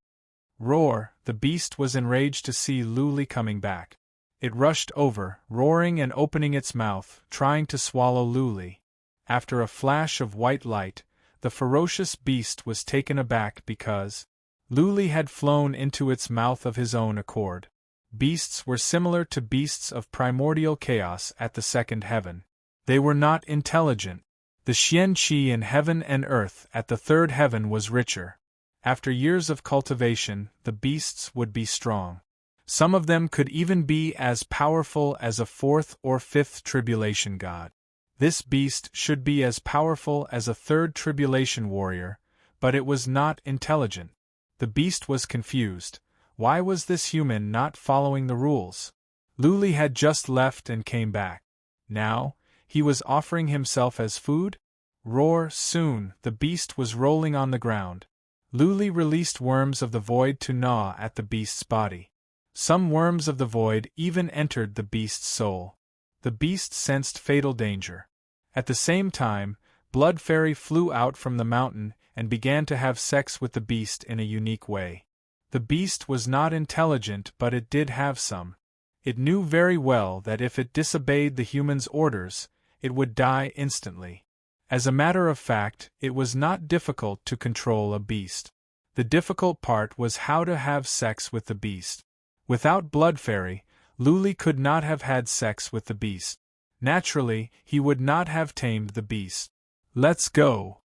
Roar! The beast was enraged to see Luli coming back. It rushed over, roaring and opening its mouth, trying to swallow Luli. After a flash of white light, the ferocious beast was taken aback because Luli had flown into its mouth of his own accord. Beasts were similar to beasts of primordial chaos at the second heaven. They were not intelligent. The Xian Qi in heaven and earth at the third heaven was richer. After years of cultivation, the beasts would be strong. Some of them could even be as powerful as a fourth or fifth tribulation god. This beast should be as powerful as a third tribulation warrior, but it was not intelligent. The beast was confused. Why was this human not following the rules? Luli had just left and came back. Now, he was offering himself as food? Roar! Soon, the beast was rolling on the ground. Luli released worms of the void to gnaw at the beast's body. Some worms of the void even entered the beast's soul. The beast sensed fatal danger. At the same time, Blood Fairy flew out from the mountain and began to have sex with the beast in a unique way. The beast was not intelligent, but it did have some. It knew very well that if it disobeyed the human's orders, it would die instantly. As a matter of fact, it was not difficult to control a beast. The difficult part was how to have sex with the beast. Without Blood Fairy, Luli could not have had sex with the beast. Naturally, he would not have tamed the beast. Let's go.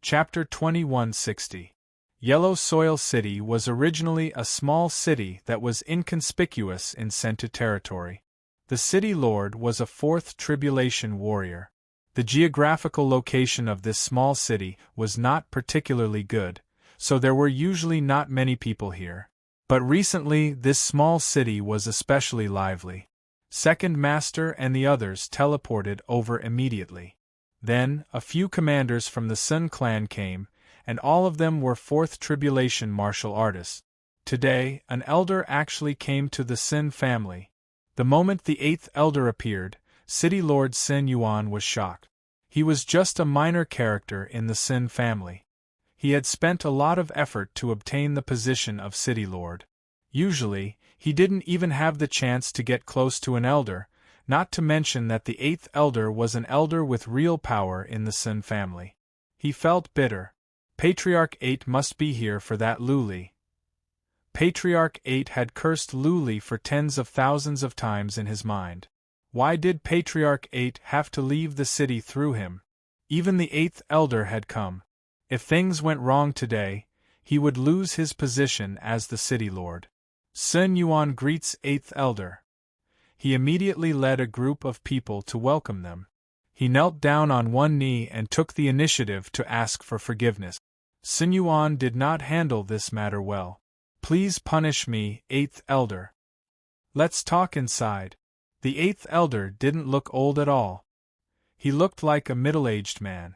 Chapter 2160. Yellow Soil City was originally a small city that was inconspicuous in Sentu territory. The city lord was a fourth tribulation warrior. The geographical location of this small city was not particularly good, so there were usually not many people here. But recently this small city was especially lively. Second Master and the others teleported over immediately. Then, a few commanders from the Sun clan came, and all of them were fourth tribulation martial artists. Today, an elder actually came to the Sin family. The moment the eighth elder appeared, City Lord Sin Yuan was shocked. He was just a minor character in the Sin family. He had spent a lot of effort to obtain the position of City Lord. Usually, he didn't even have the chance to get close to an elder, not to mention that the eighth elder was an elder with real power in the Sin family. He felt bitter. Patriarch 8 must be here for that Luli. Patriarch 8 had cursed Luli for tens of thousands of times in his mind. Why did Patriarch 8 have to leave the city through him? Even the eighth elder had come. If things went wrong today, he would lose his position as the city lord. Sun Yuan greets eighth elder. He immediately led a group of people to welcome them. He knelt down on one knee and took the initiative to ask for forgiveness. Sun Yuan did not handle this matter well. Please punish me, eighth elder. Let's talk inside. The eighth elder didn't look old at all. He looked like a middle-aged man.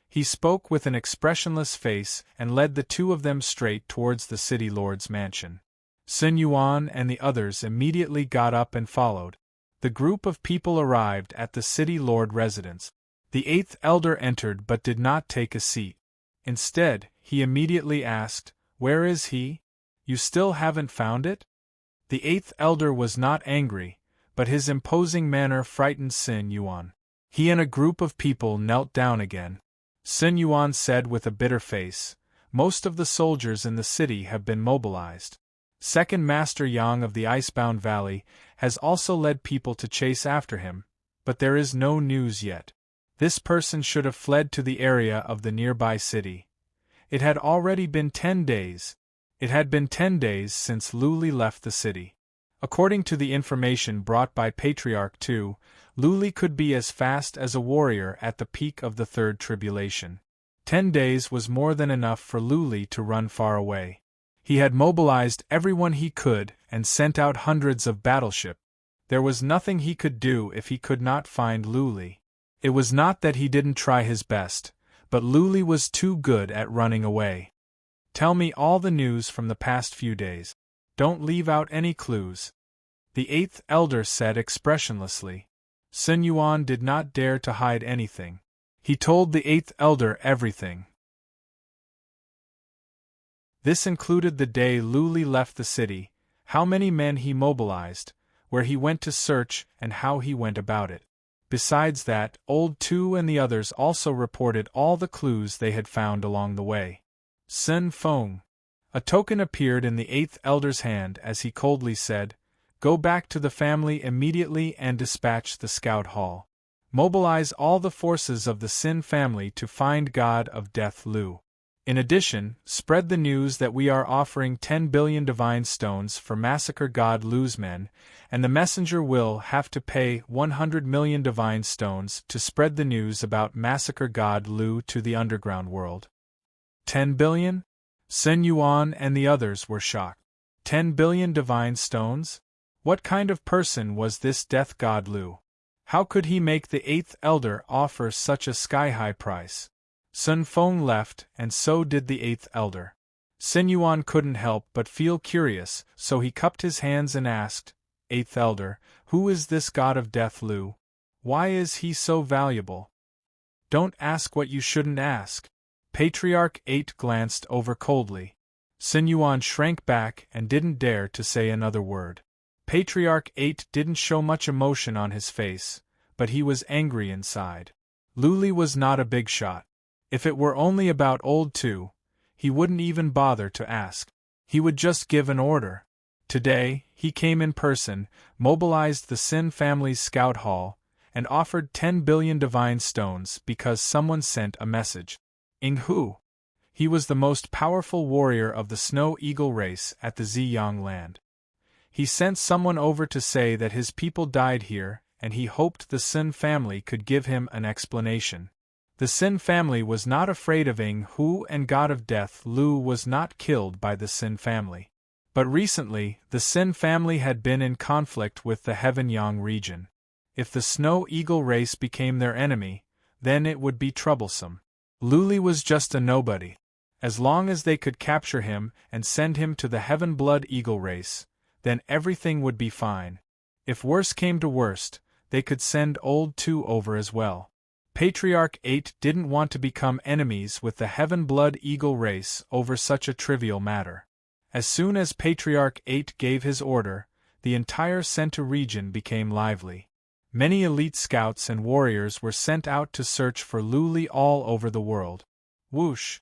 He spoke with an expressionless face and led the two of them straight towards the city lord's mansion. Sun Yuan and the others immediately got up and followed. The group of people arrived at the city lord residence. The eighth elder entered but did not take a seat. Instead, he immediately asked, "Where is he? You still haven't found it?" The eighth elder was not angry, but his imposing manner frightened Sun Yuan. He and a group of people knelt down again. Sun Yuan said with a bitter face, "Most of the soldiers in the city have been mobilized. Second Master Yang of the Icebound Valley has also led people to chase after him, but there is no news yet. This person should have fled to the area of the nearby city. It had already been 10 days. It had been 10 days since Luli left the city." According to the information brought by Patriarch II, Luli could be as fast as a warrior at the peak of the Third Tribulation. 10 days was more than enough for Luli to run far away. He had mobilized everyone he could and sent out hundreds of battleships. There was nothing he could do if he could not find Luli. It was not that he didn't try his best, but Luli was too good at running away. "Tell me all the news from the past few days. Don't leave out any clues," the eighth elder said expressionlessly. Sun Yuan did not dare to hide anything. He told the eighth elder everything. This included the day Luli left the city, how many men he mobilized, where he went to search, and how he went about it. Besides that, Old Two and the others also reported all the clues they had found along the way. Sun Feng. A token appeared in the eighth elder's hand as he coldly said, "Go back to the family immediately and dispatch the scout hall. Mobilize all the forces of the Sin family to find God of Death Lu. In addition, spread the news that we are offering 10 billion divine stones for massacre God Lu's men, and the messenger will have to pay 100 million divine stones to spread the news about massacre God Lu to the underground world." 10 billion? Sun Yuan and the others were shocked. 10 billion divine stones? What kind of person was this death god Lu? How could he make the eighth elder offer such a sky-high price? Sun Feng left, and so did the eighth elder. Sun Yuan couldn't help but feel curious, so he cupped his hands and asked, "Eighth elder, who is this god of death Lu? Why is he so valuable?" "Don't ask what you shouldn't ask." Patriarch 8 glanced over coldly. Sun Yuan shrank back and didn't dare to say another word. Patriarch 8 didn't show much emotion on his face, but he was angry inside. Luli was not a big shot. If it were only about Old Two, he wouldn't even bother to ask. He would just give an order. Today, he came in person, mobilized the Sin family's scout hall, and offered 10 billion divine stones because someone sent a message. Hu. He was the most powerful warrior of the Snow Eagle race at the Ziyang land. He sent someone over to say that his people died here, and he hoped the Sin family could give him an explanation. The Sin family was not afraid of Hu, and God of Death Lu was not killed by the Sin family. But recently, the Sin family had been in conflict with the Heaven Yang region. If the Snow Eagle race became their enemy, then it would be troublesome. Luli was just a nobody. As long as they could capture him and send him to the Heaven Blood Eagle race, then everything would be fine. If worse came to worst, they could send Old Two over as well. Patriarch 8 didn't want to become enemies with the Heaven Blood Eagle race over such a trivial matter. As soon as Patriarch 8 gave his order, the entire Sentu region became lively. Many elite scouts and warriors were sent out to search for Luli all over the world. Whoosh!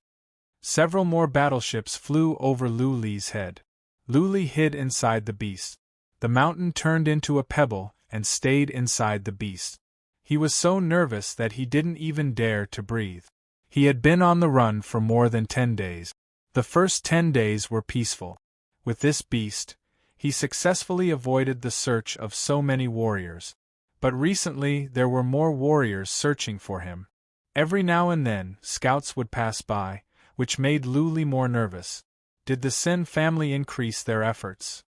Several more battleships flew over Luli's head. Luli hid inside the beast. The mountain turned into a pebble and stayed inside the beast. He was so nervous that he didn't even dare to breathe. He had been on the run for more than 10 days. The first 10 days were peaceful. With this beast, he successfully avoided the search of so many warriors. But recently there were more warriors searching for him. Every now and then, scouts would pass by, which made Luli more nervous. Did the Sin family increase their efforts?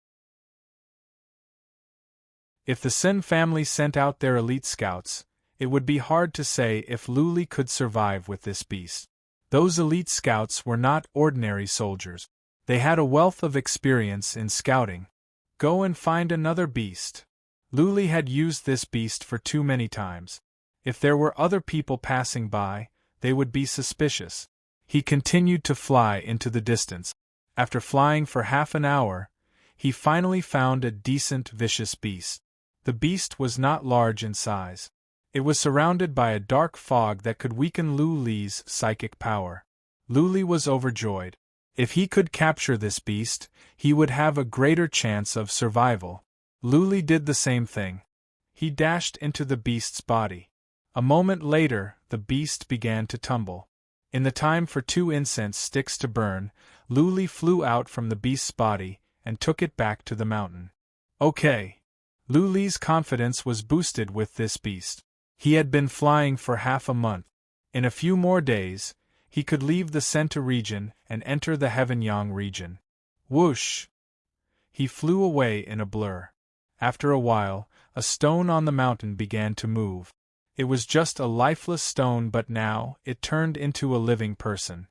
If the Sin family sent out their elite scouts, it would be hard to say if Luli could survive with this beast. Those elite scouts were not ordinary soldiers. They had a wealth of experience in scouting. Go and find another beast. Luli had used this beast for too many times. If there were other people passing by, they would be suspicious. He continued to fly into the distance. After flying for half an hour, he finally found a decent vicious beast. The beast was not large in size. It was surrounded by a dark fog that could weaken Lu Li's psychic power. Lu Li was overjoyed. If he could capture this beast, he would have a greater chance of survival. Lu Li did the same thing. He dashed into the beast's body. A moment later, the beast began to tumble. In the time for 2 incense sticks to burn, Lu Li flew out from the beast's body and took it back to the mountain. Okay. Lu Li's confidence was boosted with this beast. He had been flying for half a month. In a few more days, he could leave the Senta region and enter the Heaven-Yang region. Whoosh! He flew away in a blur. After a while, a stone on the mountain began to move. It was just a lifeless stone, but now it turned into a living person.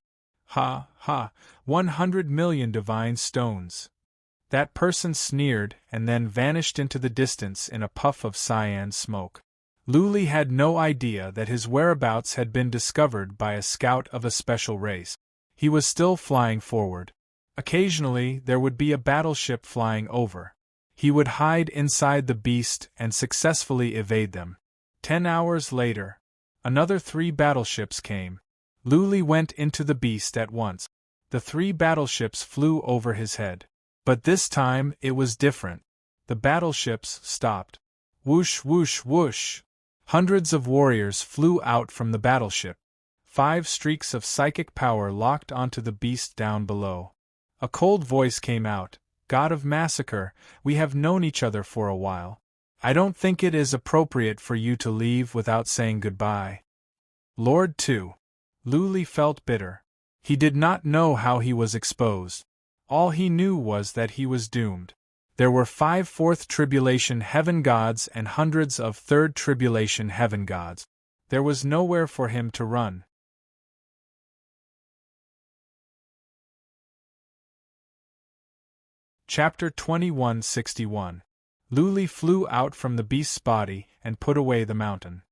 Ha, ha, 100 million divine stones. That person sneered and then vanished into the distance in a puff of cyan smoke. Lu Li had no idea that his whereabouts had been discovered by a scout of a special race. He was still flying forward. Occasionally there would be a battleship flying over. He would hide inside the beast and successfully evade them. 10 hours later, another 3 battleships came. Lu Li went into the beast at once. The 3 battleships flew over his head. But this time it was different. The battleships stopped. Whoosh, whoosh, whoosh. Hundreds of warriors flew out from the battleship. 5 streaks of psychic power locked onto the beast down below. A cold voice came out. God of Massacre, we have known each other for a while. I don't think it is appropriate for you to leave without saying goodbye. Lord 2. Lu Li felt bitter. He did not know how he was exposed. All he knew was that he was doomed. There were 5 fourth tribulation heaven gods and hundreds of third tribulation heaven gods. There was nowhere for him to run. Chapter 2161. Lu Li flew out from the beast's body and put away the mountain.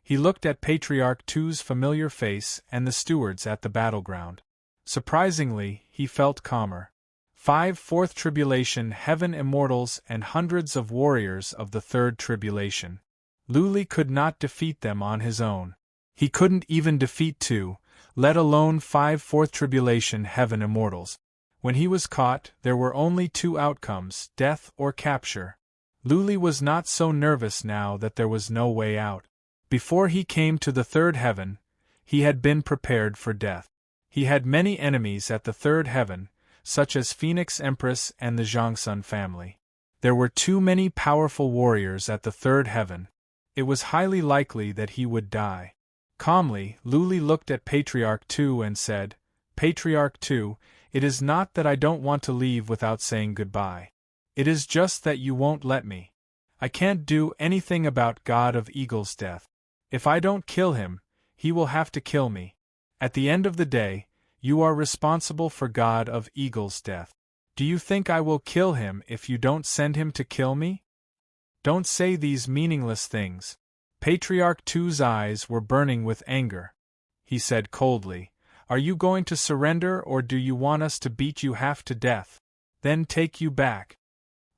He looked at Patriarch II's familiar face and the stewards at the battleground. Surprisingly, he felt calmer. 5 fourth tribulation heaven immortals and hundreds of warriors of the third tribulation. Lu Li could not defeat them on his own. He couldn't even defeat 2, let alone 5 fourth tribulation heaven immortals. When he was caught, there were only 2 outcomes, death or capture. Lu Li was not so nervous now that there was no way out. Before he came to the third heaven, he had been prepared for death. He had many enemies at the third heaven, such as Phoenix Empress and the Zhangsun family. There were too many powerful warriors at the third heaven. It was highly likely that he would die. Calmly, Lu Li looked at Patriarch II and said, Patriarch II, it is not that I don't want to leave without saying goodbye. It is just that you won't let me. I can't do anything about God of Eagle's death. If I don't kill him, he will have to kill me. At the end of the day, you are responsible for God of Eagle's death. Do you think I will kill him if you don't send him to kill me? Don't say these meaningless things. Patriarch II's eyes were burning with anger. He said coldly, Are you going to surrender or do you want us to beat you half to death? Then take you back.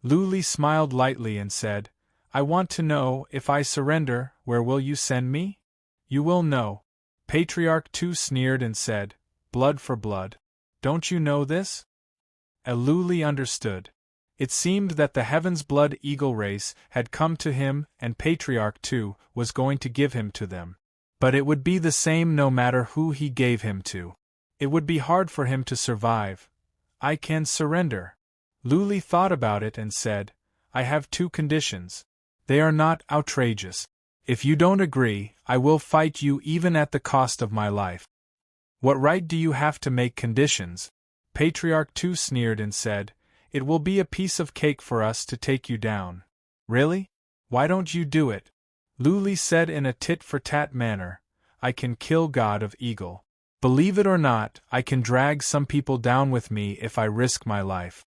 Lu Li smiled lightly and said, I want to know, if I surrender, where will you send me? You will know. Patriarch II sneered and said, Blood for blood. Don't you know this? Lu Li understood. It seemed that the Heaven's Blood Eagle race had come to him and Patriarch II was going to give him to them. But it would be the same no matter who he gave him to. It would be hard for him to survive. I can surrender. Lu Li thought about it and said, I have 2 conditions. They are not outrageous. If you don't agree, I will fight you even at the cost of my life. What right do you have to make conditions? Patriarch II sneered and said, It will be a piece of cake for us to take you down. Really? Why don't you do it? Lu Li said in a tit-for-tat manner, I can kill God of Eagle. Believe it or not, I can drag some people down with me if I risk my life.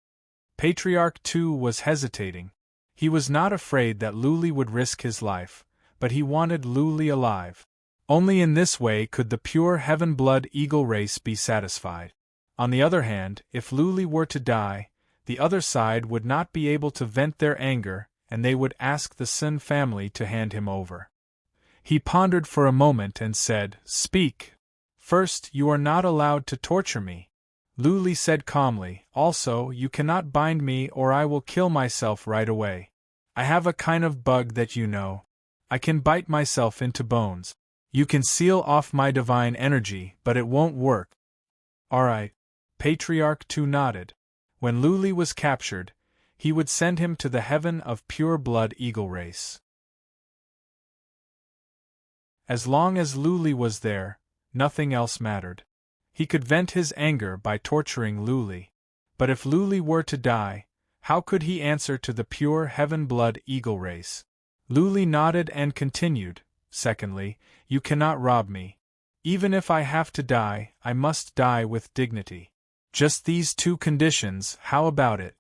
Patriarch II was hesitating. He was not afraid that Lu Li would risk his life, but he wanted Lu Li alive. Only in this way could the pure Heaven Blood Eagle race be satisfied. On the other hand, if Lu Li were to die, the other side would not be able to vent their anger, and they would ask the Sun family to hand him over. He pondered for a moment and said, "Speak. First, you are not allowed to torture me," Luli said calmly. "Also, you cannot bind me or I will kill myself right away. I have a kind of bug that you know. I can bite myself into bones. You can seal off my divine energy, but it won't work." "Alright." Patriarch 2 nodded. When Luli was captured, he would send him to the heaven of pure blood eagle race. As long as Luli was there, nothing else mattered. He could vent his anger by torturing Luli. But if Luli were to die, how could he answer to the pure heaven blood eagle race? Luli nodded and continued, "Secondly, you cannot rob me. Even if I have to die, I must die with dignity. Just these two conditions, how about it?"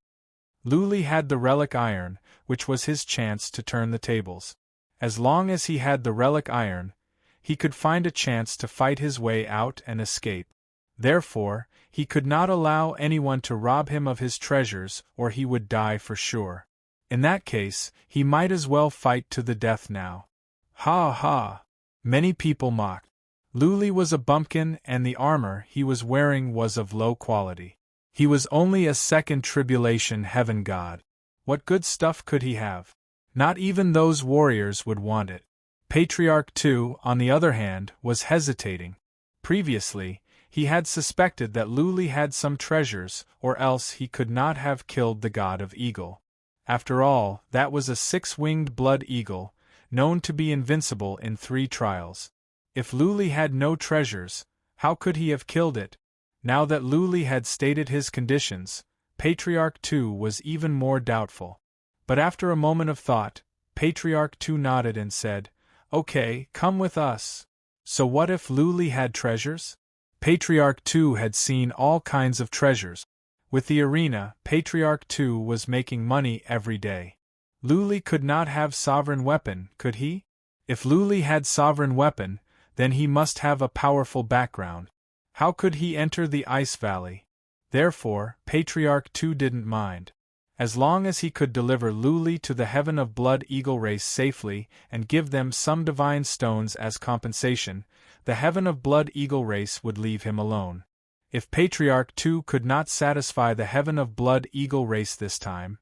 Luli had the relic iron, which was his chance to turn the tables. As long as he had the relic iron, he could find a chance to fight his way out and escape. Therefore, he could not allow anyone to rob him of his treasures or he would die for sure. In that case, he might as well fight to the death now. Ha ha! Many people mocked. Luli was a bumpkin and the armor he was wearing was of low quality. He was only a second tribulation heaven god. What good stuff could he have? Not even those warriors would want it. Patriarch 2, on the other hand, was hesitating. Previously, he had suspected that Luli had some treasures, or else he could not have killed the god of eagle. After all, that was a six-winged blood eagle, known to be invincible in 3 trials. If Luli had no treasures, how could he have killed it? Now that Luli had stated his conditions, Patriarch 2 was even more doubtful. But after a moment of thought, Patriarch 2 nodded and said, "Okay, come with us." So what if Luli had treasures? Patriarch 2 had seen all kinds of treasures. With the arena, Patriarch 2 was making money every day. Luli could not have sovereign weapon, could he? If Luli had sovereign weapon, then he must have a powerful background. How could he enter the Ice Valley? Therefore, Patriarch 2 didn't mind. As long as he could deliver Luli to the heaven of blood eagle race safely and give them some divine stones as compensation, the heaven of blood eagle race would leave him alone. If Patriarch 2 could not satisfy the heaven of blood eagle race this time,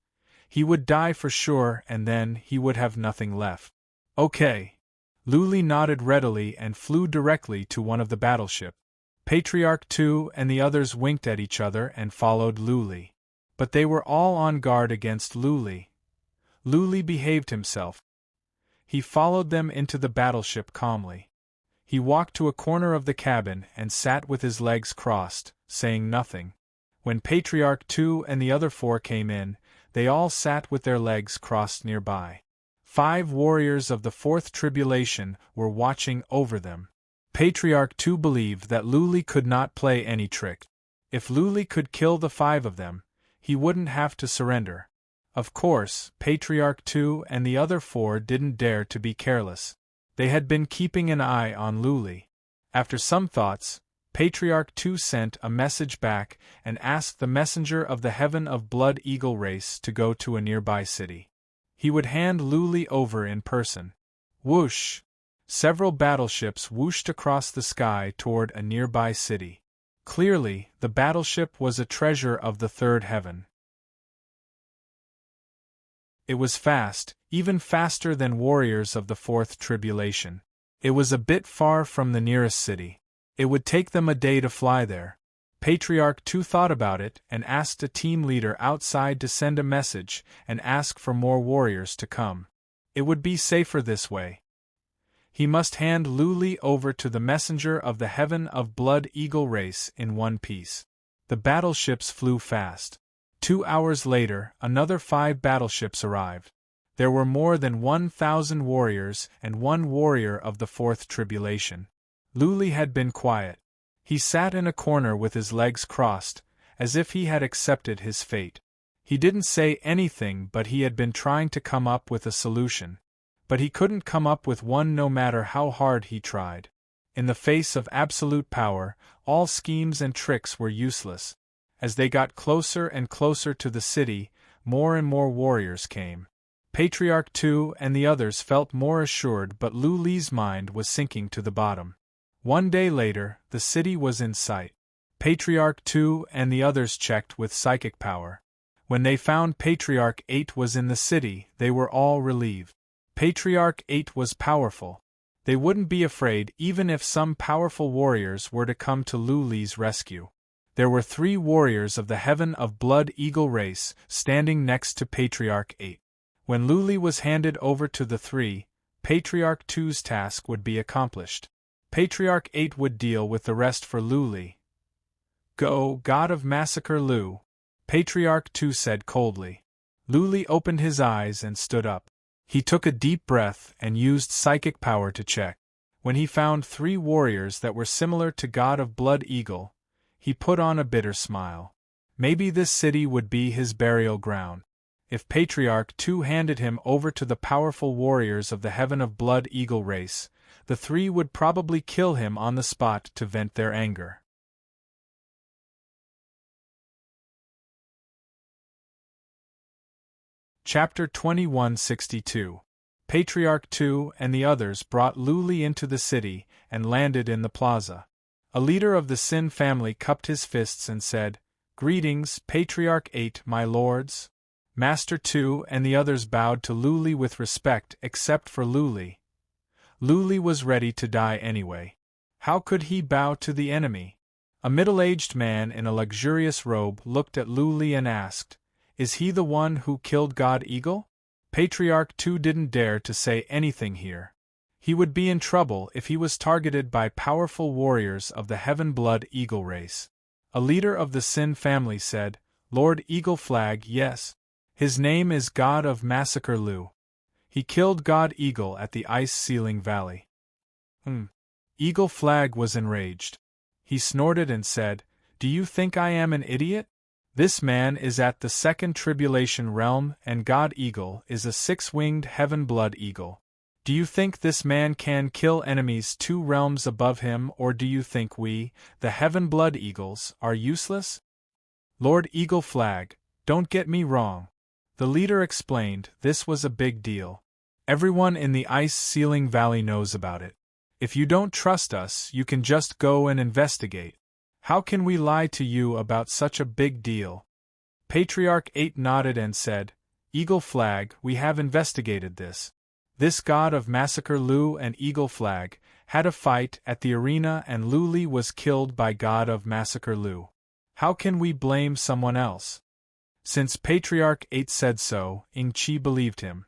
he would die for sure and then he would have nothing left. Okay. Luli nodded readily and flew directly to one of the battleships. Patriarch 2 and the others winked at each other and followed Luli. But they were all on guard against Luli. Luli behaved himself. He followed them into the battleship calmly. He walked to a corner of the cabin and sat with his legs crossed, saying nothing. When Patriarch 2 and the other 4 came in, they all sat with their legs crossed nearby. 5 warriors of the 4th tribulation were watching over them. Patriarch 2 believed that Luli could not play any trick. If Luli could kill the 5 of them, he wouldn't have to surrender. Of course, Patriarch 2 and the other 4 didn't dare to be careless. They had been keeping an eye on Luli. After some thoughts, Patriarch 2 sent a message back and asked the messenger of the heaven of blood eagle race to go to a nearby city. He would hand Luli over in person. Whoosh! Several battleships whooshed across the sky toward a nearby city. Clearly, the battleship was a treasure of the 3rd heaven. It was fast, even faster than warriors of the 4th tribulation. It was a bit far from the nearest city. It would take them a day to fly there. Patriarch 2 thought about it and asked a team leader outside to send a message and ask for more warriors to come. It would be safer this way. He must hand Luli over to the messenger of the heaven of blood eagle race in one piece. The battleships flew fast. 2 hours later, another 5 battleships arrived. There were more than 1,000 warriors and 1 warrior of the 4th tribulation. Luli had been quiet. He sat in a corner with his legs crossed, as if he had accepted his fate. He didn't say anything, but he had been trying to come up with a solution. But he couldn't come up with one no matter how hard he tried. In the face of absolute power, all schemes and tricks were useless. As they got closer and closer to the city, more and more warriors came. Patriarch 2 and the others felt more assured, but Lu Li's mind was sinking to the bottom. One day later, the city was in sight. Patriarch 2 and the others checked with psychic power. When they found Patriarch 8 was in the city, they were all relieved. Patriarch 8 was powerful. They wouldn't be afraid even if some powerful warriors were to come to Lu Li's rescue. There were 3 warriors of the Heaven of Blood Eagle race standing next to Patriarch 8. When Lu Li was handed over to the 3, Patriarch 2's task would be accomplished. Patriarch 8 would deal with the rest for Lu Li. "Go, God of Massacre Lu," Patriarch 2 said coldly. Lu Li opened his eyes and stood up. He took a deep breath and used psychic power to check. When he found 3 warriors that were similar to God of Blood Eagle, he put on a bitter smile. Maybe this city would be his burial ground. If Patriarch 2 handed him over to the powerful warriors of the Heaven of Blood Eagle race, the 3 would probably kill him on the spot to vent their anger. Chapter 2162. Patriarch 2 and the others brought Lu Li into the city and landed in the plaza. A leader of the Sin family cupped his fists and said, "Greetings, Patriarch 8, my lords." Master 2 and the others bowed to Lu Li with respect except for Lu Li. Lu Li was ready to die anyway. How could he bow to the enemy? A middle-aged man in a luxurious robe looked at Lu Li and asked, "Is he the one who killed God Eagle?" Patriarch 2 didn't dare to say anything here. He would be in trouble if he was targeted by powerful warriors of the Heaven Blood Eagle race. A leader of the Sin family said, "Lord Eagle Flag, yes. His name is God of Massacre Lu. He killed God Eagle at the Ice Ceiling Valley." Eagle Flag was enraged. He snorted and said, "Do you think I am an idiot? This man is at the second tribulation realm and God Eagle is a 6-winged Heaven Blood Eagle. Do you think this man can kill enemies 2 realms above him, or do you think we, the Heaven Blood Eagles, are useless?" "Lord Eagle Flag, don't get me wrong." The leader explained, "This was a big deal. Everyone in the Ice Ceiling Valley knows about it. If you don't trust us, you can just go and investigate. How can we lie to you about such a big deal?" Patriarch 8 nodded and said, "Eagle Flag, we have investigated this. This God of Massacre Lu and Eagle Flag had a fight at the arena and Lu Li was killed by God of Massacre Lu. How can we blame someone else?" Since Patriarch 8 said so, Ing-Chi believed him.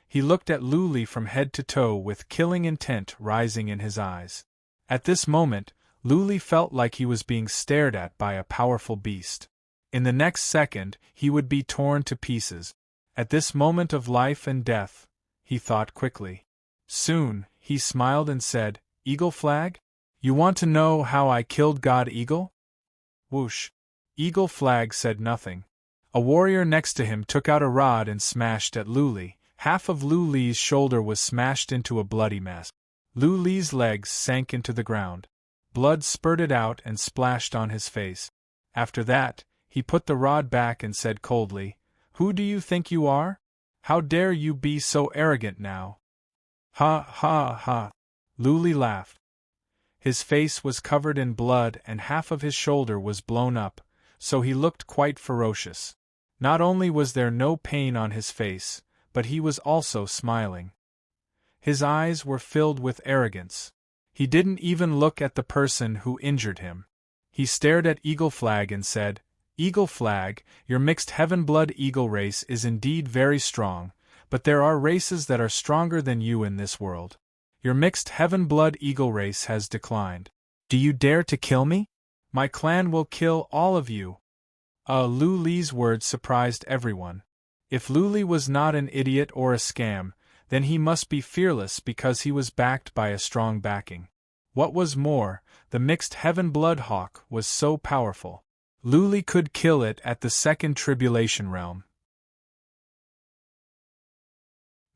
He looked at Lu Li from head to toe with killing intent rising in his eyes. At this moment, Lu Li felt like he was being stared at by a powerful beast. In the next second, he would be torn to pieces. At this moment of life and death, he thought quickly. Soon, he smiled and said, "Eagle Flag? You want to know how I killed God Eagle?" Whoosh. Eagle Flag said nothing. A warrior next to him took out a rod and smashed at Lu Li. Half of Lu Li's shoulder was smashed into a bloody mess. Lu Li's legs sank into the ground. Blood spurted out and splashed on his face. After that, he put the rod back and said coldly, "Who do you think you are? How dare you be so arrogant now?" "Ha ha ha!" Lu Li laughed. His face was covered in blood and half of his shoulder was blown up, so he looked quite ferocious. Not only was there no pain on his face, but he was also smiling. His eyes were filled with arrogance. He didn't even look at the person who injured him. He stared at Eagle Flag and said, "Eagle Flag, your mixed Heaven Blood Eagle race is indeed very strong, but there are races that are stronger than you in this world. Your mixed Heaven Blood Eagle race has declined. Do you dare to kill me? My clan will kill all of you." Lu Li's words surprised everyone. If Lu Li was not an idiot or a scam, then he must be fearless because he was backed by a strong backing. What was more, the mixed Heaven Blood Hawk was so powerful. Lu Li could kill it at the second tribulation realm.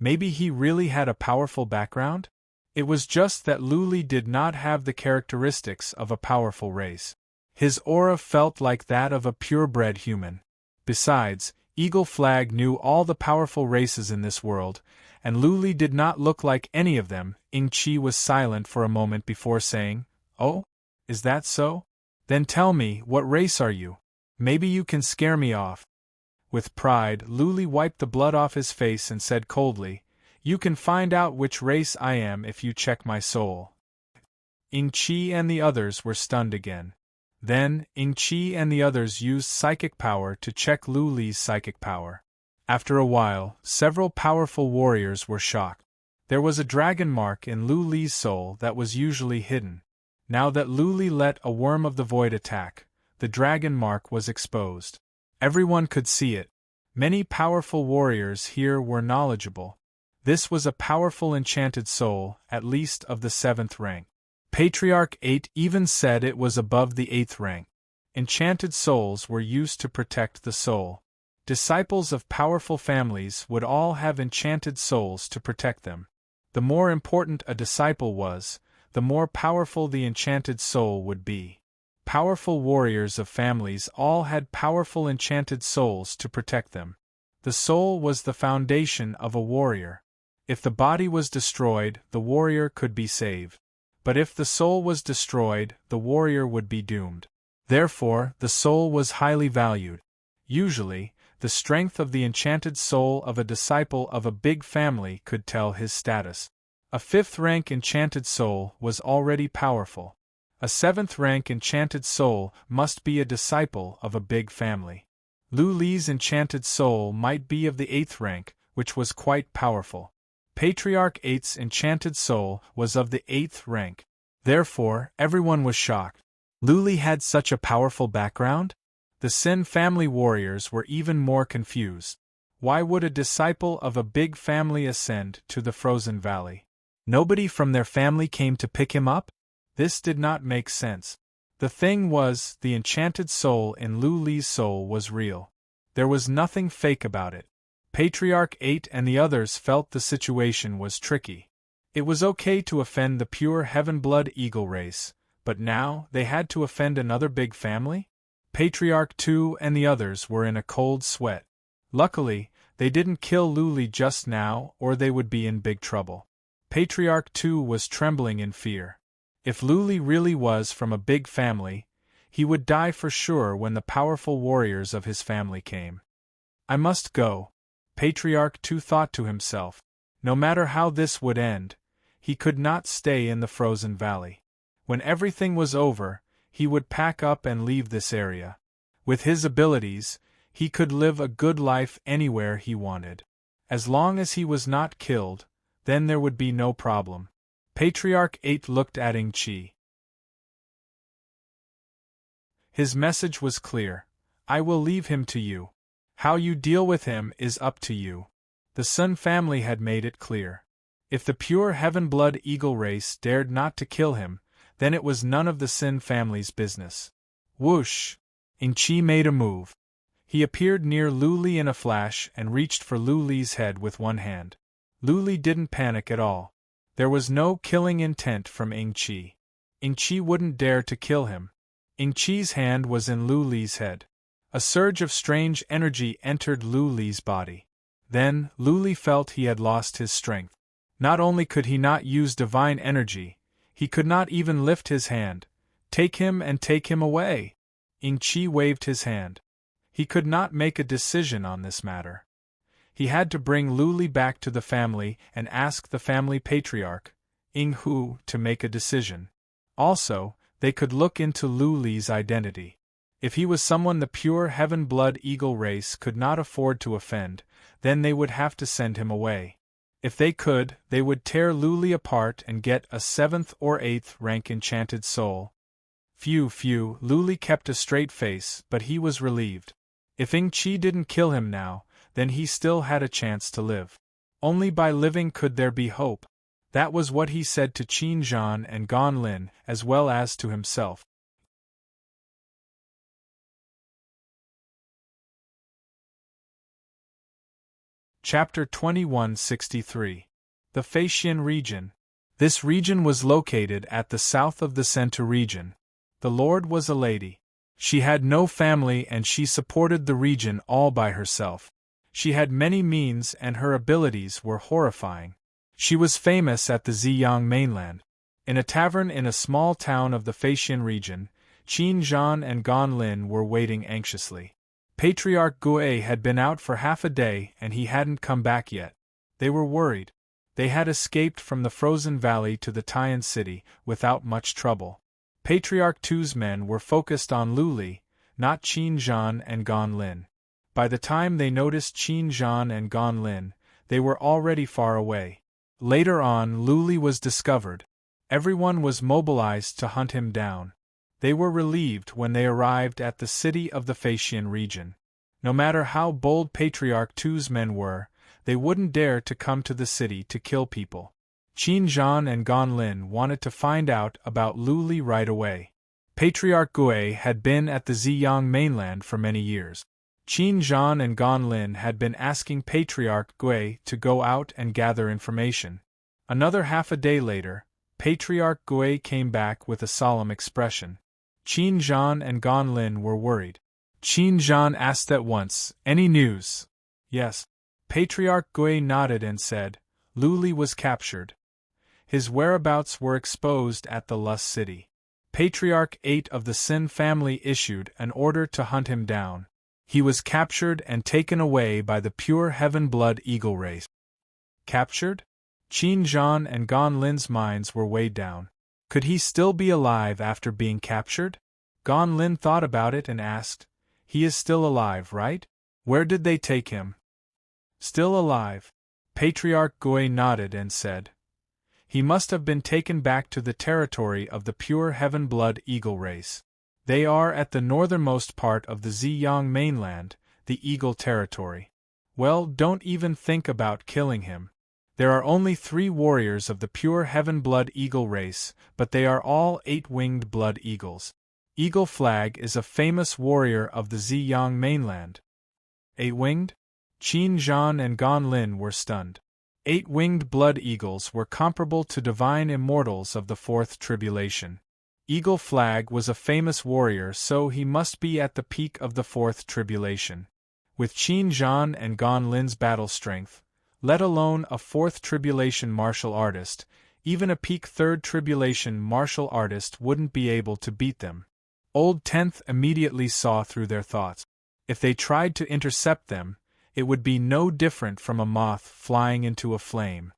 Maybe he really had a powerful background? It was just that Lu Li did not have the characteristics of a powerful race. His aura felt like that of a purebred human. Besides, Eagle Flag knew all the powerful races in this world, and Luli did not look like any of them. Ing-Chi was silent for a moment before saying, "Oh? Is that so? Then tell me, what race are you? Maybe you can scare me off." With pride, Luli wiped the blood off his face and said coldly, "You can find out which race I am if you check my soul." Ing-Chi and the others were stunned again. Then, Ing-Chi and the others used psychic power to check Luli's psychic power. After a while, several powerful warriors were shocked. There was a dragon mark in Luli's soul that was usually hidden. Now that Luli let a worm of the void attack, the dragon mark was exposed. Everyone could see it. Many powerful warriors here were knowledgeable. This was a powerful enchanted soul, at least of the 7th rank. Patriarch 8 even said it was above the 8th rank. Enchanted souls were used to protect the soul. Disciples of powerful families would all have enchanted souls to protect them. The more important a disciple was, the more powerful the enchanted soul would be. Powerful warriors of families all had powerful enchanted souls to protect them. The soul was the foundation of a warrior. If the body was destroyed, the warrior could be saved. But if the soul was destroyed, the warrior would be doomed. Therefore, the soul was highly valued. Usually, the strength of the enchanted soul of a disciple of a big family could tell his status. A 5th rank enchanted soul was already powerful. A 7th rank enchanted soul must be a disciple of a big family. Luli's enchanted soul might be of the 8th rank, which was quite powerful. Patriarch 8's enchanted soul was of the 8th rank. Therefore, everyone was shocked. Luli had such a powerful background? The Sin family warriors were even more confused. Why would a disciple of a big family ascend to the frozen valley? Nobody from their family came to pick him up? This did not make sense. The thing was, the enchanted soul in Luli's soul was real. There was nothing fake about it. Patriarch 8 and the others felt the situation was tricky. It was okay to offend the pure Heaven-blood eagle race, but now they had to offend another big family? Patriarch 2 and the others were in a cold sweat. Luckily, they didn't kill Luli just now or they would be in big trouble. Patriarch 2 was trembling in fear. If Luli really was from a big family, he would die for sure when the powerful warriors of his family came. "I must go," Patriarch 2 thought to himself. No matter how this would end, he could not stay in the frozen valley. When everything was over, he would pack up and leave this area. With his abilities, he could live a good life anywhere he wanted. As long as he was not killed, then there would be no problem. Patriarch 8 looked at Ing-Chi. His message was clear. "I will leave him to you. How you deal with him is up to you." The Sun family had made it clear. If the pure Heaven-blood eagle race dared not to kill him, then it was none of the Sin family's business. Whoosh! Ing-Chi made a move. He appeared near Luli in a flash and reached for Luli's head with one hand. Luli didn't panic at all. There was no killing intent from Ing-Chi. Ing-Chi wouldn't dare to kill him. Ing-Chi's hand was in Luli's head. A surge of strange energy entered Luli's body. Then, Luli felt he had lost his strength. Not only could he not use divine energy, he could not even lift his hand. "Take him and take him away!" Ing-Chi waved his hand. He could not make a decision on this matter. He had to bring Luli back to the family and ask the family patriarch, Ing-Hu, to make a decision. Also, they could look into Luli's identity. If he was someone the pure Heaven-blood eagle race could not afford to offend, then they would have to send him away. If they could, they would tear Luli apart and get a 7th or 8th rank enchanted soul. Phew, Luli kept a straight face, but he was relieved. If Ing-Chi didn't kill him now, then he still had a chance to live. Only by living could there be hope. That was what he said to Qin Zhan and Gan Lin, as well as to himself. Chapter 2163. The Feixian Region. This region was located at the south of the Center region. The Lord was a lady. She had no family and she supported the region all by herself. She had many means and her abilities were horrifying. She was famous at the Ziyang mainland. In a tavern in a small town of the Faxian region, Qin Zhan and Gan Lin were waiting anxiously. Patriarch Gui had been out for half a day and he hadn't come back yet. They were worried. They had escaped from the frozen valley to the Tian city without much trouble. Patriarch Tu's men were focused on Luli, not Qin Zhan and Gan Lin. By the time they noticed Qin Zhan and Gan Lin, they were already far away. Later on, Luli was discovered. Everyone was mobilized to hunt him down. They were relieved when they arrived at the city of the Faxian region. No matter how bold Patriarch Tu's men were, they wouldn't dare to come to the city to kill people. Qin Zhan and Gan Lin wanted to find out about Luli right away. Patriarch Gui had been at the Ziyang mainland for many years. Qin Zhan and Gan Lin had been asking Patriarch Gui to go out and gather information. Another half a day later, Patriarch Gui came back with a solemn expression. Qin Zhan and Gan Lin were worried. Qin Zhan asked at once, "Any news?" "Yes." Patriarch Gui nodded and said, "Luli was captured. His whereabouts were exposed at the Lust City. Patriarch 8 of the Sin family issued an order to hunt him down. He was captured and taken away by the pure heaven blood eagle race." Captured? Qin Zhan and Gan Lin's minds were weighed down. Could he still be alive after being captured? Gan Lin thought about it and asked, "He is still alive, right? Where did they take him?" "Still alive." Patriarch Gui nodded and said, "He must have been taken back to the territory of the pure heaven blood eagle race. They are at the northernmost part of the Ziyang mainland, the eagle territory. Well, don't even think about killing him. There are only 3 warriors of the pure heaven blood eagle race, but they are all 8-winged blood eagles. Eagle Flag is a famous warrior of the Ziyang mainland." 8-winged? Qin Zhan and Gan Lin were stunned. 8-winged blood eagles were comparable to divine immortals of the Fourth Tribulation. Eagle Flag was a famous warrior, so he must be at the peak of the Fourth Tribulation. With Qin Zhan and Gan Lin's battle strength, let alone a Fourth Tribulation martial artist, even a peak Third Tribulation martial artist wouldn't be able to beat them. Old Tenth immediately saw through their thoughts. If they tried to intercept them, it would be no different from a moth flying into a flame.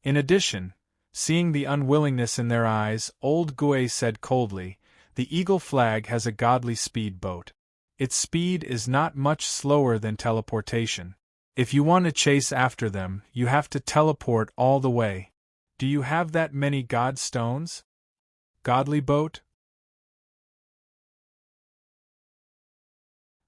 In addition, seeing the unwillingness in their eyes, old Gui said coldly, "The Eagle Flag has a godly speed boat. Its speed is not much slower than teleportation. If you want to chase after them, you have to teleport all the way. Do you have that many god stones?" "Godly boat?"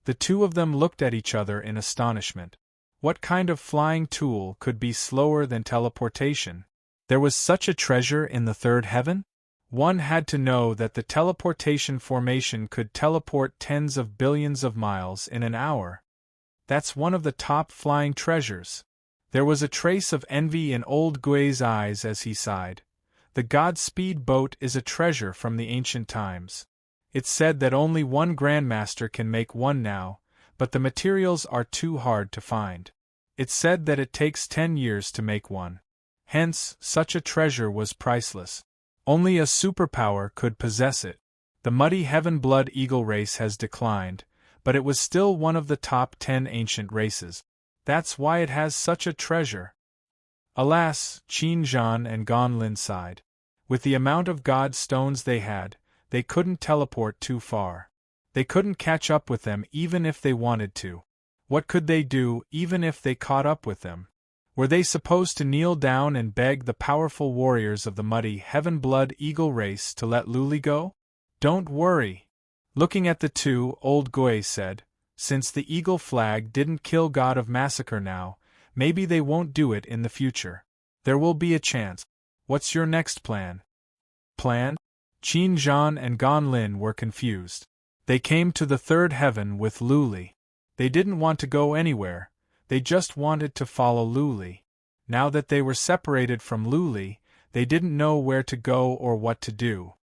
The two of them looked at each other in astonishment. What kind of flying tool could be slower than teleportation? There was such a treasure in the third heaven? One had to know that the teleportation formation could teleport tens of billions of miles in an hour. That's one of the top flying treasures. There was a trace of envy in old Gui's eyes as he sighed. The Godspeed boat is a treasure from the ancient times. It's said that only one Grandmaster can make one now, but the materials are too hard to find. It's said that it takes 10 years to make one. Hence, such a treasure was priceless. Only a superpower could possess it. The muddy heaven blood eagle race has declined, but it was still one of the top 10 ancient races. That's why it has such a treasure. Alas, Qin Zhan and Gan Lin sighed. With the amount of god stones they had, they couldn't teleport too far. They couldn't catch up with them even if they wanted to. What could they do even if they caught up with them? Were they supposed to kneel down and beg the powerful warriors of the muddy heaven blood eagle race to let Luli go? "Don't worry." Looking at the two, old Gui said, "Since the Eagle Flag didn't kill God of Massacre now, maybe they won't do it in the future. There will be a chance. What's your next plan?" "Plan?" Qin Zhan and Gan Lin were confused. They came to the third heaven with Luli. They didn't want to go anywhere, they just wanted to follow Luli. Now that they were separated from Luli, they didn't know where to go or what to do.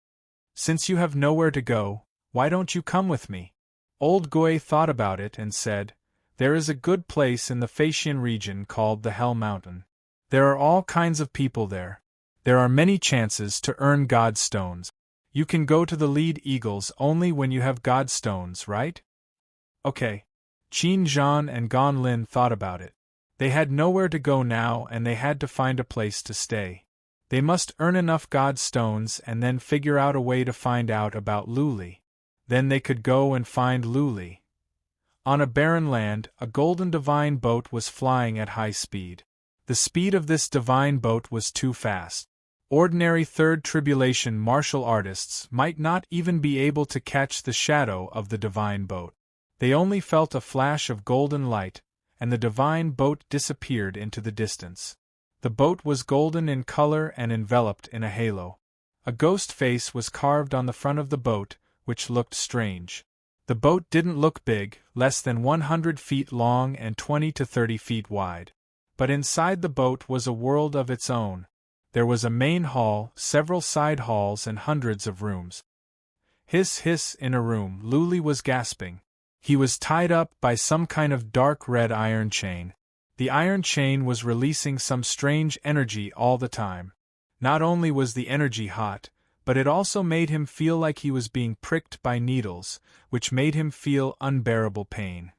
"Since you have nowhere to go, Why don't you come with me? Old Gui thought about it and said, There is a good place in the Phaeacian region called the Hell Mountain. There are all kinds of people there. There are many chances to earn God stones. You can go to the lead eagles only when you have God stones, right? Okay. Qin Zhan and Gan Lin thought about it. They had nowhere to go now and they had to find a place to stay. They must earn enough God stones and then figure out a way to find out about Luli. Then they could go and find Luli. On a barren land, a golden divine boat was flying at high speed. The speed of this divine boat was too fast. Ordinary third tribulation martial artists might not even be able to catch the shadow of the divine boat. They only felt a flash of golden light, and the divine boat disappeared into the distance. The boat was golden in color and enveloped in a halo. A ghost face was carved on the front of the boat, which looked strange. The boat didn't look big, less than 100 feet long and 20 to 30 feet wide. But inside the boat was a world of its own. There was a main hall, several side halls and hundreds of rooms. Hiss hiss in a room, Luli was gasping. He was tied up by some kind of dark red iron chain. The iron chain was releasing some strange energy all the time. Not only was the energy hot, but it also made him feel like he was being pricked by needles, which made him feel unbearable pain.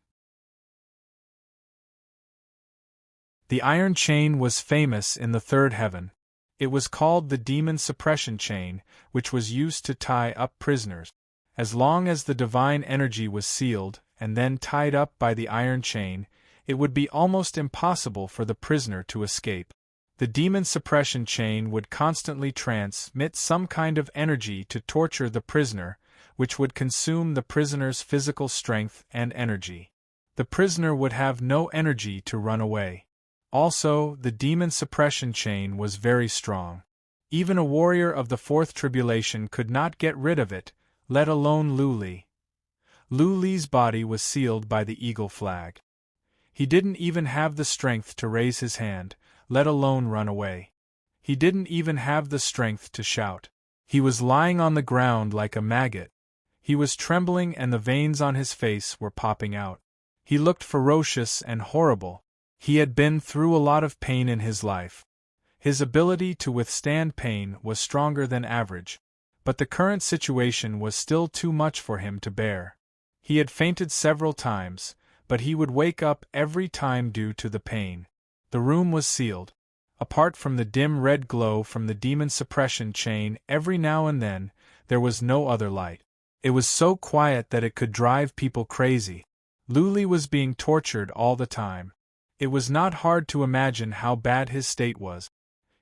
The iron chain was famous in the third heaven. It was called the demon suppression chain, which was used to tie up prisoners. As long as the divine energy was sealed, and then tied up by the iron chain, it would be almost impossible for the prisoner to escape. The demon suppression chain would constantly transmit some kind of energy to torture the prisoner, which would consume the prisoner's physical strength and energy. The prisoner would have no energy to run away. Also, the demon suppression chain was very strong. Even a warrior of the fourth tribulation could not get rid of it, let alone Luli. Luli's body was sealed by the eagle flag. He didn't even have the strength to raise his hand, let alone run away. He didn't even have the strength to shout. He was lying on the ground like a maggot. He was trembling and the veins on his face were popping out. He looked ferocious and horrible. He had been through a lot of pain in his life. His ability to withstand pain was stronger than average, but the current situation was still too much for him to bear. He had fainted several times, but he would wake up every time due to the pain. The room was sealed. Apart from the dim red glow from the demon suppression chain every now and then, there was no other light. It was so quiet that it could drive people crazy. Luli was being tortured all the time. It was not hard to imagine how bad his state was.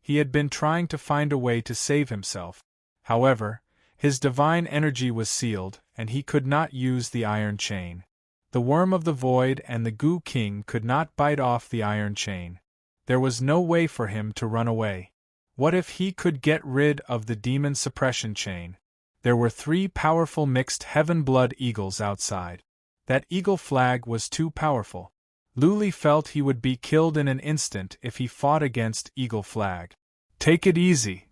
He had been trying to find a way to save himself. However, his divine energy was sealed, and he could not use the iron chain. The worm of the void and the Goo King could not bite off the iron chain. There was no way for him to run away. What if he could get rid of the demon suppression chain? There were 3 powerful mixed heaven blood eagles outside. That eagle flag was too powerful. Luli felt he would be killed in an instant if he fought against eagle flag. Take it easy.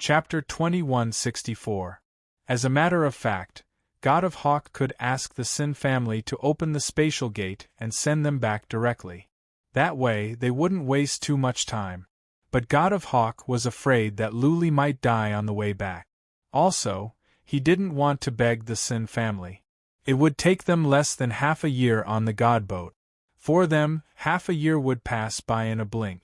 Chapter 2164. As a matter of fact, God of Hawk could ask the Sin family to open the spatial gate and send them back directly. That way, they wouldn't waste too much time. But God of Hawk was afraid that Luli might die on the way back. Also, he didn't want to beg the Sin family. It would take them less than half a year on the God boat. For them, half a year would pass by in a blink.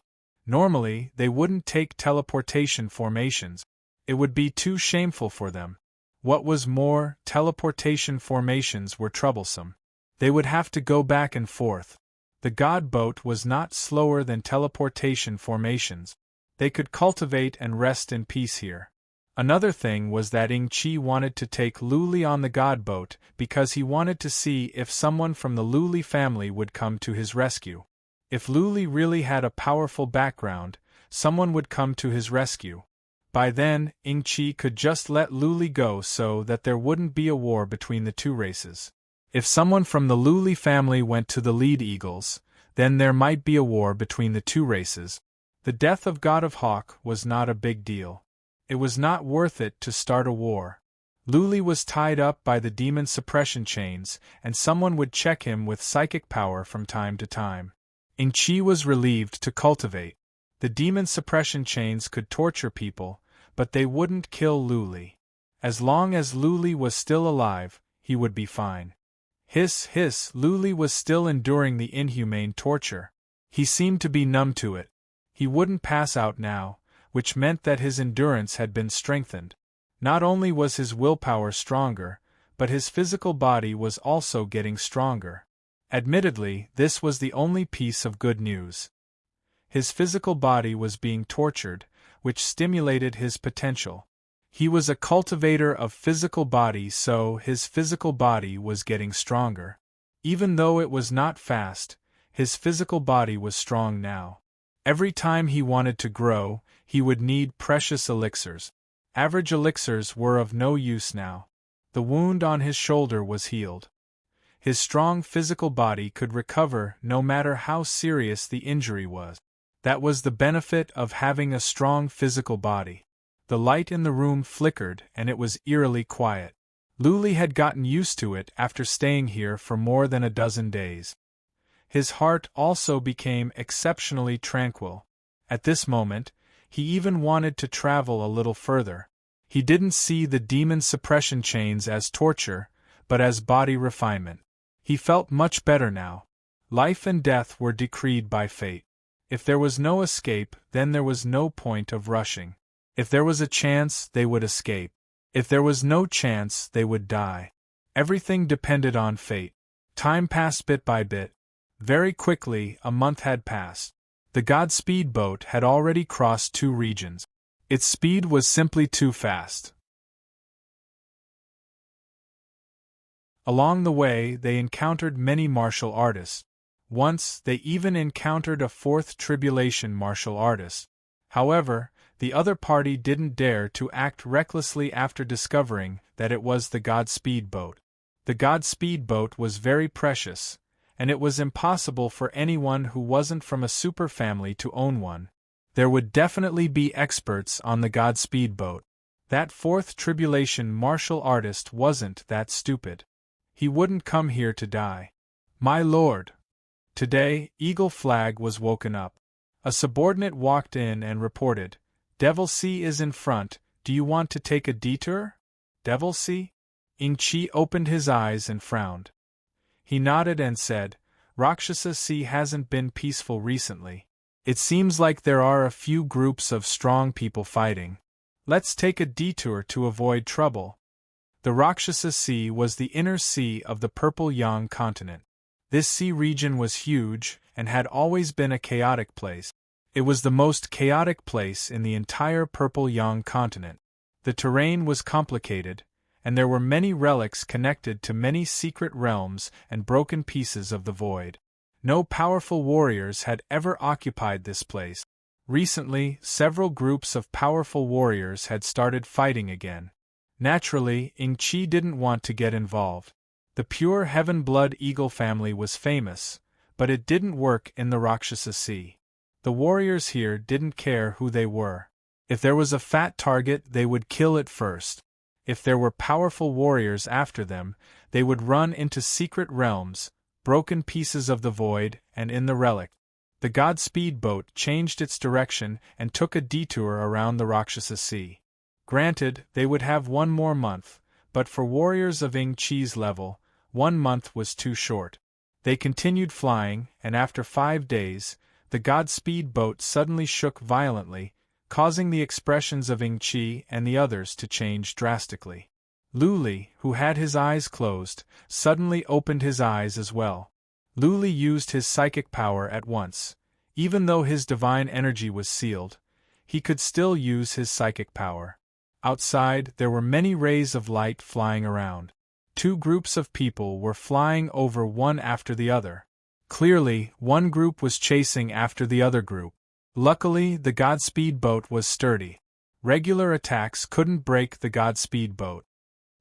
Normally, they wouldn't take teleportation formations. It would be too shameful for them. What was more, teleportation formations were troublesome. They would have to go back and forth. The God boat was not slower than teleportation formations. They could cultivate and rest in peace here. Another thing was that Ing-Chi wanted to take Luli on the God boat because he wanted to see if someone from the Luli family would come to his rescue. If Luli really had a powerful background, someone would come to his rescue. By then, Ing-Chi could just let Luli go so that there wouldn't be a war between the two races. If someone from the Luli family went to the lead eagles, then there might be a war between the two races. The death of God of Hawk was not a big deal. It was not worth it to start a war. Luli was tied up by the demon suppression chains, and someone would check him with psychic power from time to time. Ingqi was relieved to cultivate. The demon suppression chains could torture people, but they wouldn't kill Luli. As long as Luli was still alive, he would be fine. Hiss, hiss, Luli was still enduring the inhumane torture. He seemed to be numb to it. He wouldn't pass out now, which meant that his endurance had been strengthened. Not only was his willpower stronger, but his physical body was also getting stronger. Admittedly, this was the only piece of good news. His physical body was being tortured, which stimulated his potential. He was a cultivator of physical body, so his physical body was getting stronger. Even though it was not fast, his physical body was strong now. Every time he wanted to grow, he would need precious elixirs. Average elixirs were of no use now. The wound on his shoulder was healed. His strong physical body could recover no matter how serious the injury was. That was the benefit of having a strong physical body. The light in the room flickered and it was eerily quiet. Luli had gotten used to it after staying here for more than a dozen days. His heart also became exceptionally tranquil. At this moment, he even wanted to travel a little further. He didn't see the demon suppression chains as torture, but as body refinement. He felt much better now. Life and death were decreed by fate. If there was no escape, then there was no point of rushing. If there was a chance, they would escape. If there was no chance, they would die. Everything depended on fate. Time passed bit by bit. Very quickly, a month had passed. The Godspeed boat had already crossed 2 regions. Its speed was simply too fast. Along the way, they encountered many martial artists. Once, they even encountered a 4th Tribulation martial artist. However, the other party didn't dare to act recklessly after discovering that it was the Godspeed boat. The Godspeed boat was very precious, and it was impossible for anyone who wasn't from a super family to own one. There would definitely be experts on the Godspeed boat. That 4th Tribulation martial artist wasn't that stupid. He wouldn't come here to die. My lord! Today, Eagle Flag was woken up. A subordinate walked in and reported, "Devil Sea is in front, do you want to take a detour?" Devil Sea? Ingqi opened his eyes and frowned. He nodded and said, "Rakshasa Sea hasn't been peaceful recently. It seems like there are a few groups of strong people fighting. Let's take a detour to avoid trouble." The Rakshasa Sea was the inner sea of the Purple Yang continent. This sea region was huge and had always been a chaotic place. It was the most chaotic place in the entire Purple Yang continent. The terrain was complicated, and there were many relics connected to many secret realms and broken pieces of the void. No powerful warriors had ever occupied this place. Recently, several groups of powerful warriors had started fighting again. Naturally, Ingqi didn't want to get involved. The pure Heaven Blood Eagle family was famous, but it didn't work in the Rakshasa Sea. The warriors here didn't care who they were. If there was a fat target, they would kill it first. If there were powerful warriors after them, they would run into secret realms, broken pieces of the void, and in the relic. The Godspeed boat changed its direction and took a detour around the Rakshasa Sea. Granted, they would have 1 more month, but for warriors of Ingqi's level, 1 month was too short. They continued flying, and after 5 days, the Godspeed boat suddenly shook violently, causing the expressions of Ingqi and the others to change drastically. Luli, who had his eyes closed, suddenly opened his eyes as well. Luli used his psychic power at once. Even though his divine energy was sealed, he could still use his psychic power. Outside, there were many rays of light flying around. 2 groups of people were flying over one after the other. Clearly, one group was chasing after the other group. Luckily, the Godspeed boat was sturdy. Regular attacks couldn't break the Godspeed boat.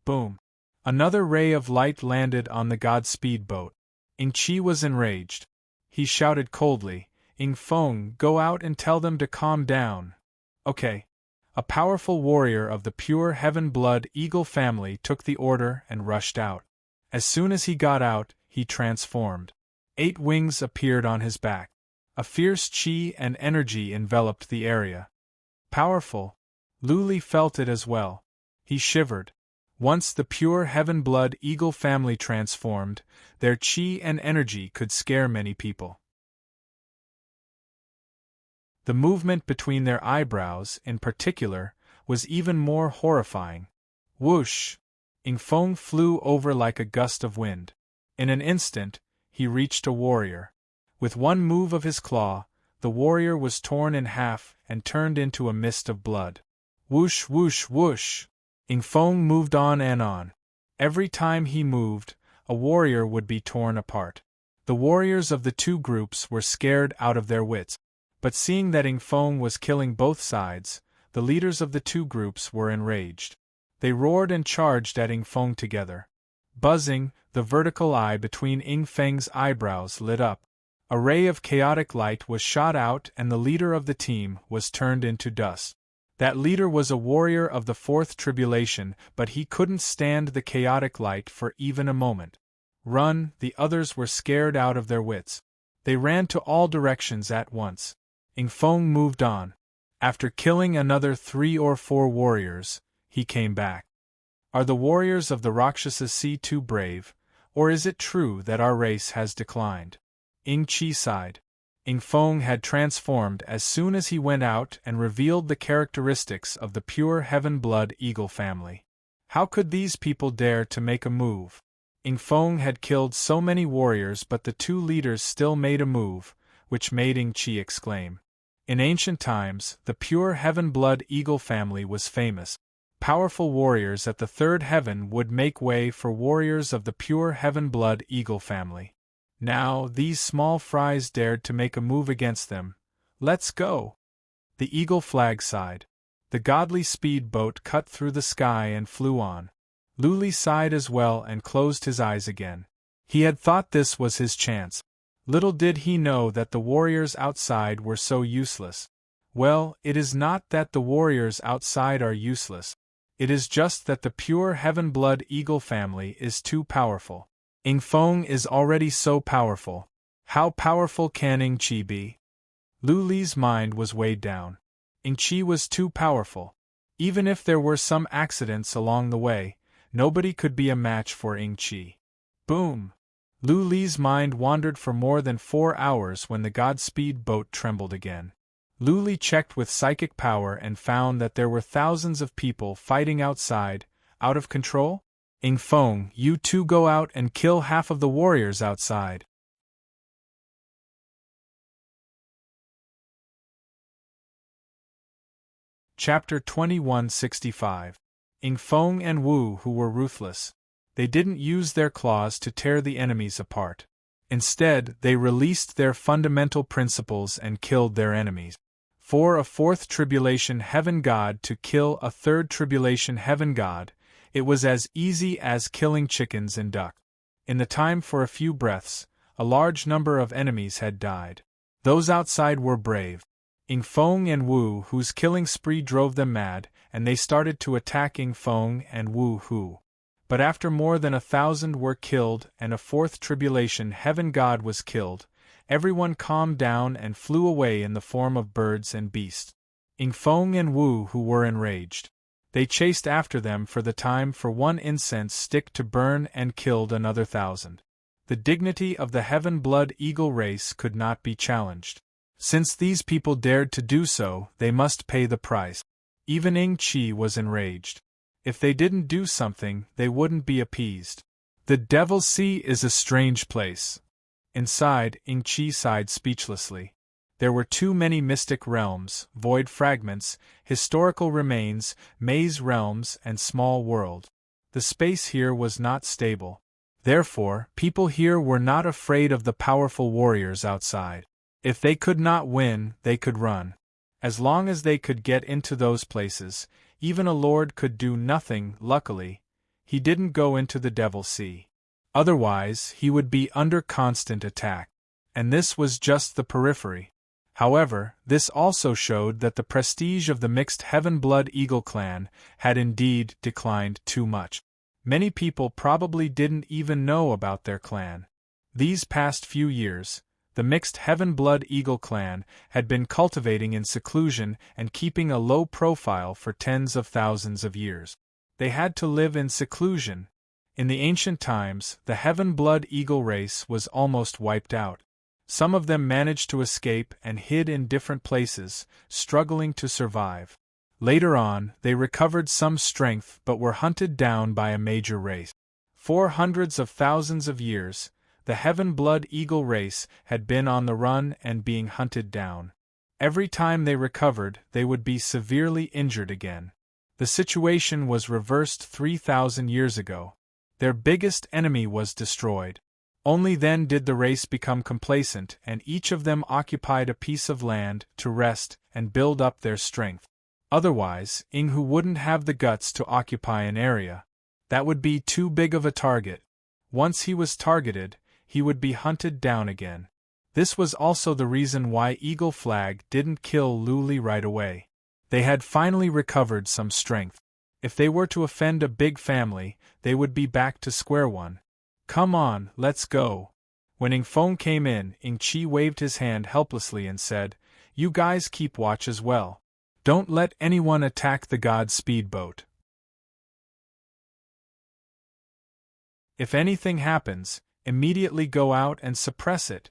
Boom! Another ray of light landed on the Godspeed boat. Ingqi was enraged. He shouted coldly, Ing Feng, go out and tell them to calm down. Okay. A powerful warrior of the pure heaven blood eagle family took the order and rushed out. As soon as he got out, he transformed. 8 wings appeared on his back. A fierce chi and energy enveloped the area. Powerful. Lu Li felt it as well. He shivered. Once the pure heaven blood eagle family transformed, their chi and energy could scare many people. The movement between their eyebrows, in particular, was even more horrifying. Whoosh! Ing Feng flew over like a gust of wind. In an instant, he reached a warrior. With one move of his claw, the warrior was torn in half and turned into a mist of blood. Whoosh, whoosh, whoosh! Ing Feng moved on and on. Every time he moved, a warrior would be torn apart. The warriors of the 2 groups were scared out of their wits. But seeing that Ing Feng was killing both sides, the leaders of the 2 groups were enraged. They roared and charged at Ing Feng together. Buzzing, the vertical eye between Ing Feng's eyebrows lit up. A ray of chaotic light was shot out and the leader of the team was turned into dust. That leader was a warrior of the 4th tribulation, but he couldn't stand the chaotic light for even a moment. Run, the others were scared out of their wits. They ran to all directions at once. Ing Feng moved on. After killing another 3 or 4 warriors, he came back. Are the warriors of the Rakshasa Sea too brave, or is it true that our race has declined? Ing Chi sighed. Ing Feng had transformed as soon as he went out and revealed the characteristics of the pure heaven blood eagle family. How could these people dare to make a move? Ing Feng had killed so many warriors, but the 2 leaders still made a move, which made Ing Chi exclaim. In ancient times, the pure heaven blood eagle family was famous. Powerful warriors at the 3rd heaven would make way for warriors of the pure heaven blood eagle family. Now, these small fries dared to make a move against them. Let's go! The eagle flag sighed. The godly speed boat cut through the sky and flew on. Lu Li sighed as well and closed his eyes again. He had thought this was his chance. Little did he know that the warriors outside were so useless. Well, it is not that the warriors outside are useless. It is just that the pure heaven blood eagle family is too powerful. Ing Feng is already so powerful. How powerful can Ing Chi be? Lu Li's mind was weighed down. Ing Chi was too powerful. Even if there were some accidents along the way, nobody could be a match for Ing Chi. Boom! Lu Li's mind wandered for more than 4 hours when the Godspeed boat trembled again. Lu Li checked with psychic power and found that there were thousands of people fighting outside, out of control. Ing Feng, you 2 go out and kill half of the warriors outside. Chapter 2165. Ing Feng and Wu, who were ruthless. They didn't use their claws to tear the enemies apart. Instead, they released their fundamental principles and killed their enemies. For a 4th tribulation heaven god to kill a 3rd tribulation heaven god, it was as easy as killing chickens and duck. In the time for a few breaths, a large number of enemies had died. Those outside were brave. Ing Feng and Wu, whose killing spree drove them mad, and they started to attack Ing Feng and Wu Hu. But after more than 1,000 were killed and a 4th tribulation heaven god was killed, everyone calmed down and flew away in the form of birds and beasts. Ing Feng and Wu Hu were enraged. They chased after them for the time for one incense stick to burn and killed another 1,000. The dignity of the heaven blood eagle race could not be challenged. Since these people dared to do so, they must pay the price. Even Ing Chi was enraged. If they didn't do something, they wouldn't be appeased. The Devil's Sea is a strange place. Inside, Ing Chi sighed speechlessly. There were too many mystic realms, void fragments, historical remains, maze realms, and small world. The space here was not stable. Therefore, people here were not afraid of the powerful warriors outside. If they could not win, they could run. As long as they could get into those places, even a lord could do nothing. Luckily, he didn't go into the Devil's Sea. Otherwise, he would be under constant attack. And this was just the periphery. However, this also showed that the prestige of the mixed Heaven-Blood Eagle clan had indeed declined too much. Many people probably didn't even know about their clan. These past few years, the mixed Heaven-Blood Eagle clan had been cultivating in seclusion and keeping a low profile for tens of thousands of years. They had to live in seclusion. In the ancient times, the Heaven-Blood Eagle race was almost wiped out. Some of them managed to escape and hid in different places, struggling to survive. Later on, they recovered some strength but were hunted down by a major race. For hundreds of thousands of years, the Heaven-Blood Eagle race had been on the run and being hunted down. Every time they recovered, they would be severely injured again. The situation was reversed 3,000 years ago. Their biggest enemy was destroyed. Only then did the race become complacent, and each of them occupied a piece of land to rest and build up their strength. Otherwise, Inghu wouldn't have the guts to occupy an area. That would be too big of a target. Once he was targeted, he would be hunted down again. This was also the reason why Eagle Flag didn't kill Luli right away. They had finally recovered some strength. If they were to offend a big family, they would be back to square one. Come on, let's go. When Ingfeng came in, Ingqi waved his hand helplessly and said, "You guys keep watch as well. Don't let anyone attack the god speedboat. If anything happens, immediately go out and suppress it."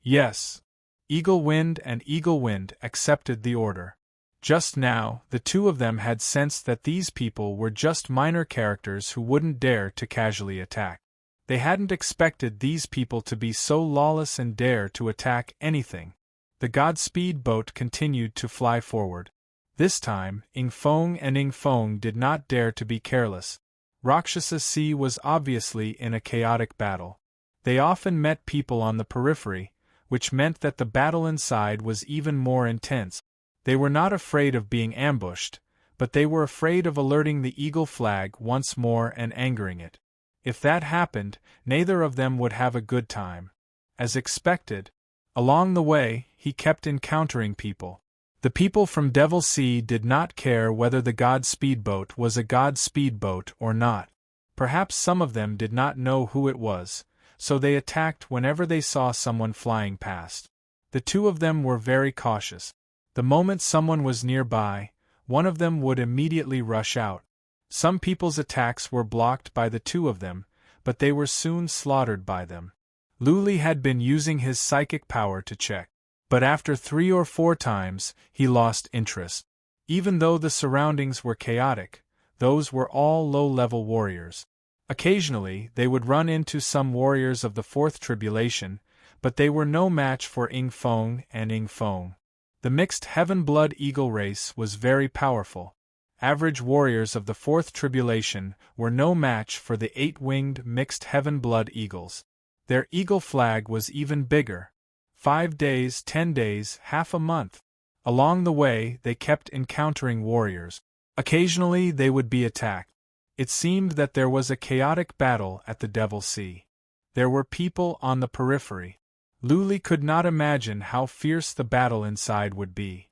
Yes. Eagle Wind and Eagle Wind accepted the order. Just now, the two of them had sensed that these people were just minor characters who wouldn't dare to casually attack. They hadn't expected these people to be so lawless and dare to attack anything. The Godspeed boat continued to fly forward. This time, Ingfeng did not dare to be careless. Rakshasa Sea was obviously in a chaotic battle. They often met people on the periphery, which meant that the battle inside was even more intense. They were not afraid of being ambushed, but they were afraid of alerting the Eagle Flag once more and angering it. If that happened, neither of them would have a good time. As expected, along the way, he kept encountering people. The people from Devil Sea did not care whether the god speedboat was a god speedboat or not. Perhaps some of them did not know who it was, so they attacked whenever they saw someone flying past. The two of them were very cautious. The moment someone was nearby, one of them would immediately rush out. Some people's attacks were blocked by the two of them, but they were soon slaughtered by them. Luli had been using his psychic power to check. But after 3 or 4 times, he lost interest. Even though the surroundings were chaotic, those were all low-level warriors. Occasionally, they would run into some warriors of the Fourth Tribulation, but they were no match for Ingfeng and Ingfeng. The mixed Heaven-Blood Eagle race was very powerful. Average warriors of the Fourth Tribulation were no match for the 8-winged mixed Heaven-Blood Eagles. Their Eagle Flag was even bigger. 5 days, 10 days, half a month. Along the way, they kept encountering warriors. Occasionally, they would be attacked. It seemed that there was a chaotic battle at the Devil Sea. There were people on the periphery. Luli could not imagine how fierce the battle inside would be.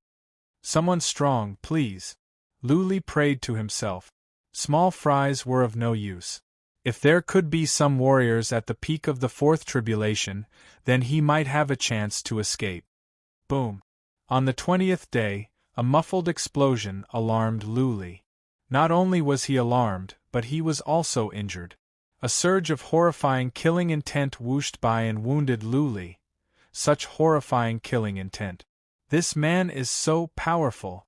"Someone strong, please." Luli prayed to himself. Small fries were of no use. If there could be some warriors at the peak of the Fourth Tribulation, then he might have a chance to escape. Boom! On the 20th day, a muffled explosion alarmed Luli. Not only was he alarmed, but he was also injured. A surge of horrifying killing intent whooshed by and wounded Luli. Such horrifying killing intent. This man is so powerful.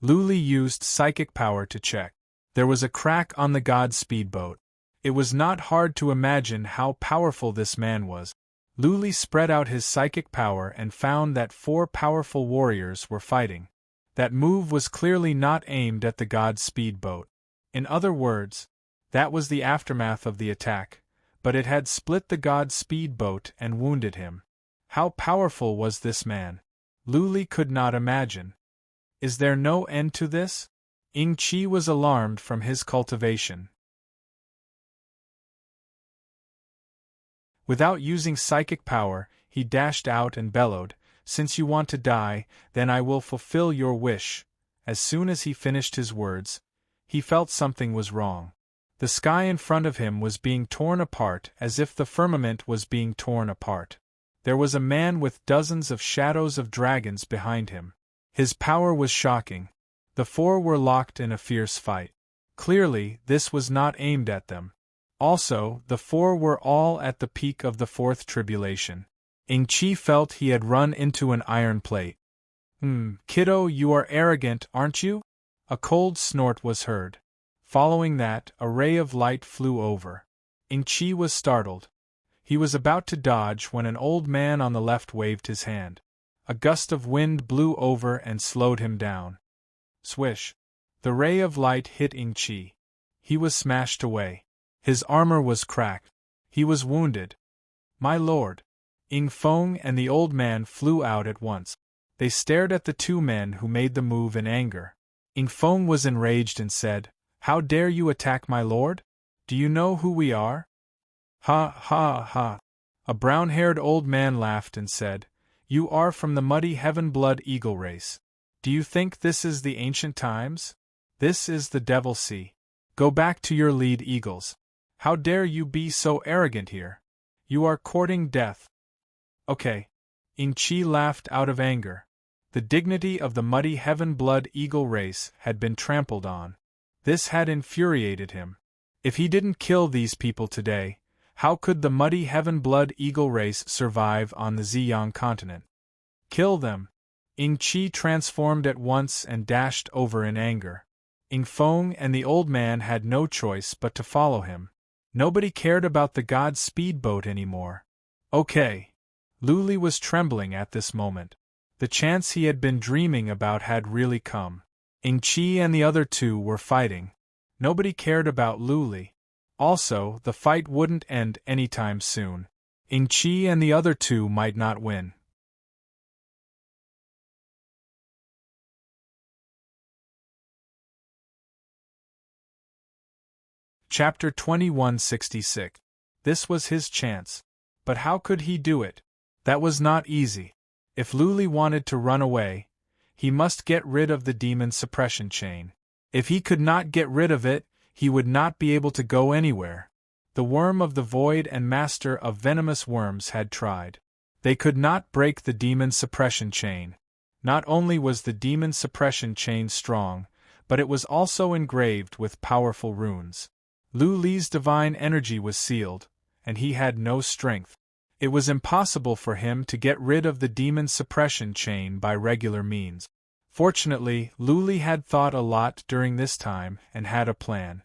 Luli used psychic power to check. There was a crack on the god speedboat. It was not hard to imagine how powerful this man was. Luli spread out his psychic power and found that 4 powerful warriors were fighting. That move was clearly not aimed at the god speedboat. In other words, that was the aftermath of the attack, but it had split the god speedboat and wounded him. How powerful was this man? Luli could not imagine. Is there no end to this? Ingqi was alarmed from his cultivation. Without using psychic power, he dashed out and bellowed, since you want to die, then I will fulfill your wish." As soon as he finished his words, he felt something was wrong. The sky in front of him was being torn apart as if the firmament was being torn apart. There was a man with dozens of shadows of dragons behind him. His power was shocking. The four were locked in a fierce fight. Clearly, this was not aimed at them. Also, the four were all at the peak of the fourth tribulation. Ing-Chi felt he had run into an iron plate. Kiddo, you are arrogant, aren't you?" A cold snort was heard. Following that, a ray of light flew over. Ing-Chi was startled. He was about to dodge when an old man on the left waved his hand. A gust of wind blew over and slowed him down. Swish! The ray of light hit Ing-Chi. He was smashed away. His armor was cracked. He was wounded. "My lord!" Ing Feng and the old man flew out at once. They stared at the two men who made the move in anger. Ing Feng was enraged and said, "How dare you attack my lord? Do you know who we are?" "Ha ha ha!" A brown-haired old man laughed and said, "You are from the muddy heaven-blood eagle race. Do you think this is the ancient times? This is the Devil Sea. Go back to your lead eagles. How dare you be so arrogant here? You are courting death." "Okay." Ing-Chi laughed out of anger. The dignity of the muddy heaven-blood eagle race had been trampled on. This had infuriated him. If he didn't kill these people today, how could the muddy heaven-blood eagle race survive on the Ziyang continent? "Kill them!" Ing-Chi transformed at once and dashed over in anger. Ing Feng and the old man had no choice but to follow him. Nobody cared about the god speedboat anymore. Okay. Luli was trembling at this moment. The chance he had been dreaming about had really come. Ing-Chi and the other two were fighting. Nobody cared about Luli. Also, the fight wouldn't end anytime soon. Ing-Chi and the other two might not win. Chapter 2166. This was his chance. But how could he do it? That was not easy. If Luli wanted to run away, he must get rid of the demon suppression chain. If he could not get rid of it, he would not be able to go anywhere. The Worm of the Void and Master of Venomous Worms had tried. They could not break the demon suppression chain. Not only was the demon suppression chain strong, but it was also engraved with powerful runes. Luli's divine energy was sealed, and he had no strength. It was impossible for him to get rid of the demon suppression chain by regular means. Fortunately, Luli had thought a lot during this time and had a plan.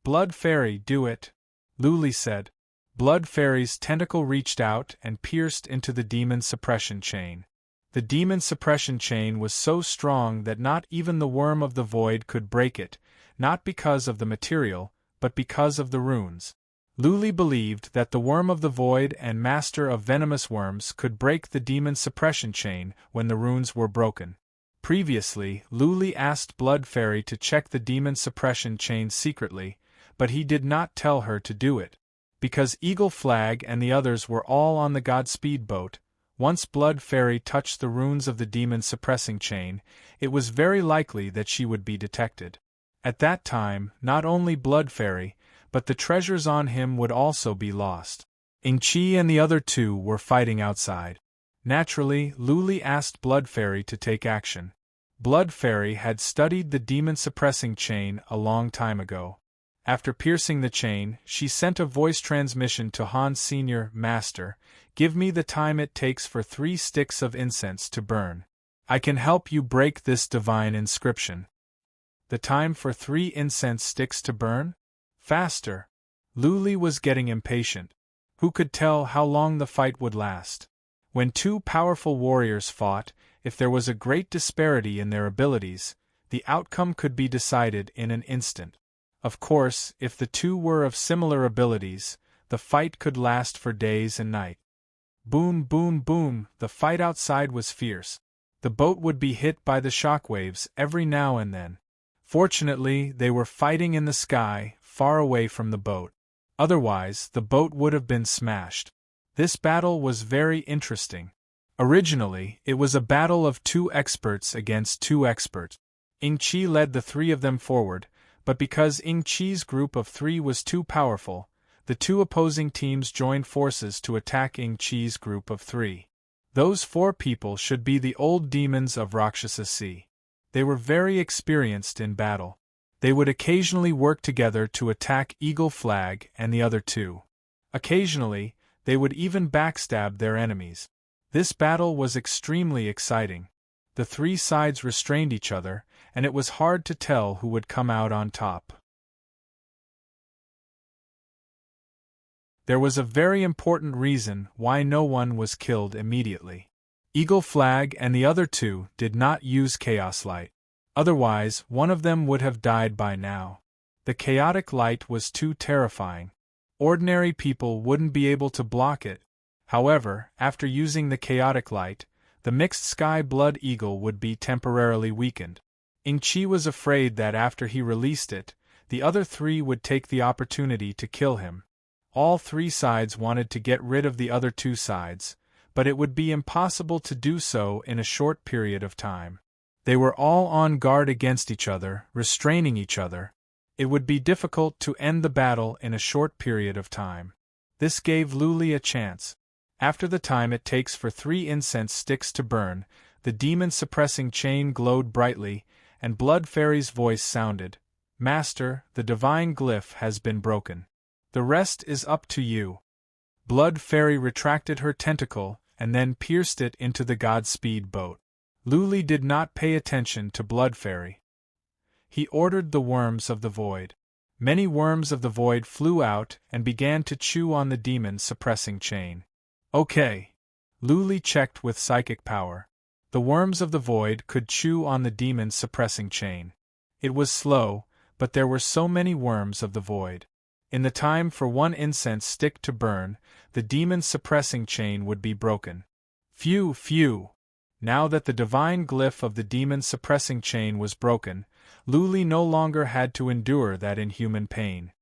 "Blood Fairy, do it," Luli said. Blood Fairy's tentacle reached out and pierced into the demon suppression chain. The demon suppression chain was so strong that not even the Worm of the Void could break it, not because of the material, but because of the runes. Luli believed that the Worm of the Void and Master of Venomous Worms could break the demon suppression chain when the runes were broken. Previously, Luli asked Blood Fairy to check the demon suppression chain secretly, but he did not tell her to do it. Because Eagle Flag and the others were all on the Godspeed boat, once Blood Fairy touched the runes of the demon suppressing chain, it was very likely that she would be detected. At that time, not only Blood Fairy, but the treasures on him would also be lost. Ing-Chi and the other two were fighting outside. Naturally, Luli asked Blood Fairy to take action. Blood Fairy had studied the demon-suppressing chain a long time ago. After piercing the chain, she sent a voice transmission to Hans Senior, "Master, give me the time it takes for 3 sticks of incense to burn. I can help you break this divine inscription." The time for 3 incense sticks to burn? Faster! Luli was getting impatient. Who could tell how long the fight would last? When 2 powerful warriors fought, if there was a great disparity in their abilities, the outcome could be decided in an instant. Of course, if the 2 were of similar abilities, the fight could last for days and nights. Boom, boom, boom, the fight outside was fierce. The boat would be hit by the shockwaves every now and then. Fortunately, they were fighting in the sky, far away from the boat. Otherwise, the boat would have been smashed. This battle was very interesting. Originally, it was a battle of 2 experts against 2 experts. Ing-Chi led the 3 of them forward, but because Ing-Chi's group of 3 was too powerful, the 2 opposing teams joined forces to attack Ing-Chi's group of 3. Those 4 people should be the old demons of Rakshasa Sea. They were very experienced in battle. They would occasionally work together to attack Eagle Flag and the other 2. Occasionally, they would even backstab their enemies. This battle was extremely exciting. The 3 sides restrained each other, and it was hard to tell who would come out on top. There was a very important reason why no one was killed immediately. Eagle Flag and the other 2 did not use Chaos Light. Otherwise, one of them would have died by now. The chaotic light was too terrifying. Ordinary people wouldn't be able to block it. However, after using the chaotic light, the mixed sky blood eagle would be temporarily weakened. Ing-Chi was afraid that after he released it, the other 3 would take the opportunity to kill him. All 3 sides wanted to get rid of the other 2 sides, but it would be impossible to do so in a short period of time. They were all on guard against each other, restraining each other. It would be difficult to end the battle in a short period of time. This gave Luli a chance. After the time it takes for 3 incense sticks to burn, the demon-suppressing chain glowed brightly, and Blood Fairy's voice sounded, "Master, the divine glyph has been broken. The rest is up to you." Blood Fairy retracted her tentacle and then pierced it into the Godspeed boat. Luli did not pay attention to Blood Fairy. He ordered the worms of the void. Many worms of the void flew out and began to chew on the demon-suppressing chain. Okay. Luli checked with psychic power. The worms of the void could chew on the demon-suppressing chain. It was slow, but there were so many worms of the void. In the time for 1 incense stick to burn, the demon-suppressing chain would be broken. Phew, phew! Now that the divine glyph of the demon-suppressing chain was broken, Luli no longer had to endure that inhuman pain.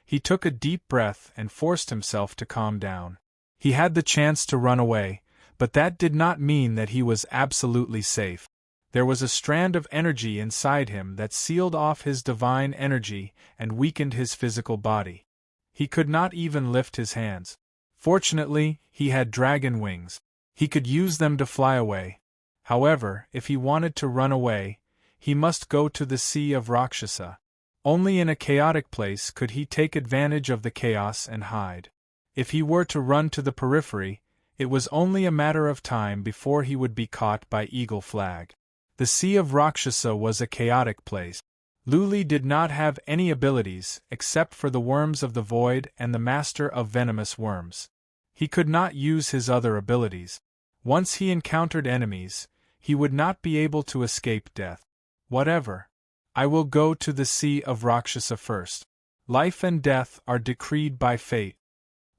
He took a deep breath and forced himself to calm down. He had the chance to run away, but that did not mean that he was absolutely safe. There was a strand of energy inside him that sealed off his divine energy and weakened his physical body. He could not even lift his hands. Fortunately, he had dragon wings. He could use them to fly away. However, if he wanted to run away, he must go to the Sea of Rakshasa. Only in a chaotic place could he take advantage of the chaos and hide. If he were to run to the periphery, it was only a matter of time before he would be caught by Eagle Flag. The Sea of Rakshasa was a chaotic place. Luli did not have any abilities except for the worms of the void and the master of venomous worms. He could not use his other abilities. Once he encountered enemies, he would not be able to escape death. Whatever. I will go to the Sea of Rakshasa first. Life and death are decreed by fate.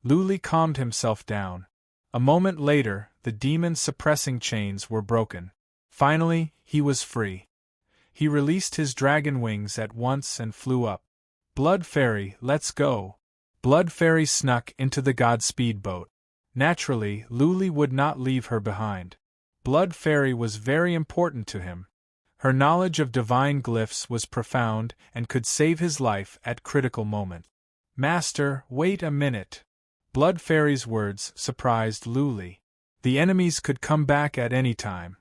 Luli calmed himself down. A moment later, the demon-suppressing chains were broken. Finally, he was free. He released his dragon wings at once and flew up. Blood Fairy, let's go. Blood Fairy snuck into the Godspeed boat. Naturally, Luli would not leave her behind. Blood Fairy was very important to him. Her knowledge of divine glyphs was profound and could save his life at critical moments. Master, wait a minute. Blood Fairy's words surprised Luli. The enemies could come back at any time.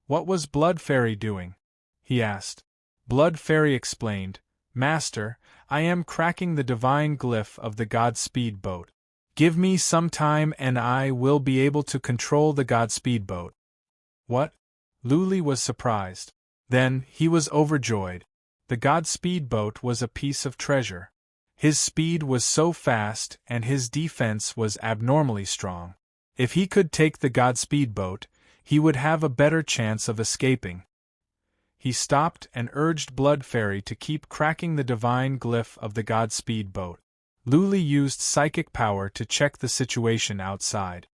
What was Blood Fairy doing? He asked. Blood Fairy explained, Master, I am cracking the divine glyph of the Godspeed boat. Give me some time and I will be able to control the Godspeed boat. What? Luli was surprised. Then, he was overjoyed. The Godspeed boat was a piece of treasure. His speed was so fast and his defense was abnormally strong. If he could take the Godspeed boat, he would have a better chance of escaping. He stopped and urged Blood Fairy to keep cracking the divine glyph of the Godspeed boat. Luli used psychic power to check the situation outside.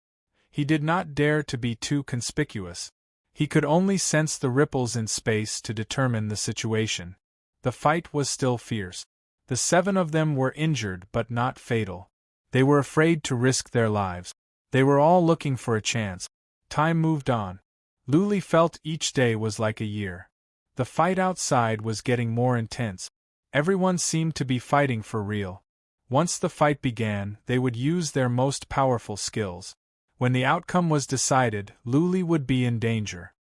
He did not dare to be too conspicuous. He could only sense the ripples in space to determine the situation. The fight was still fierce. The 7 of them were injured but not fatal. They were afraid to risk their lives. They were all looking for a chance. Time moved on. Luli felt each day was like a year. The fight outside was getting more intense. Everyone seemed to be fighting for real. Once the fight began, they would use their most powerful skills. When the outcome was decided, Luli would be in danger.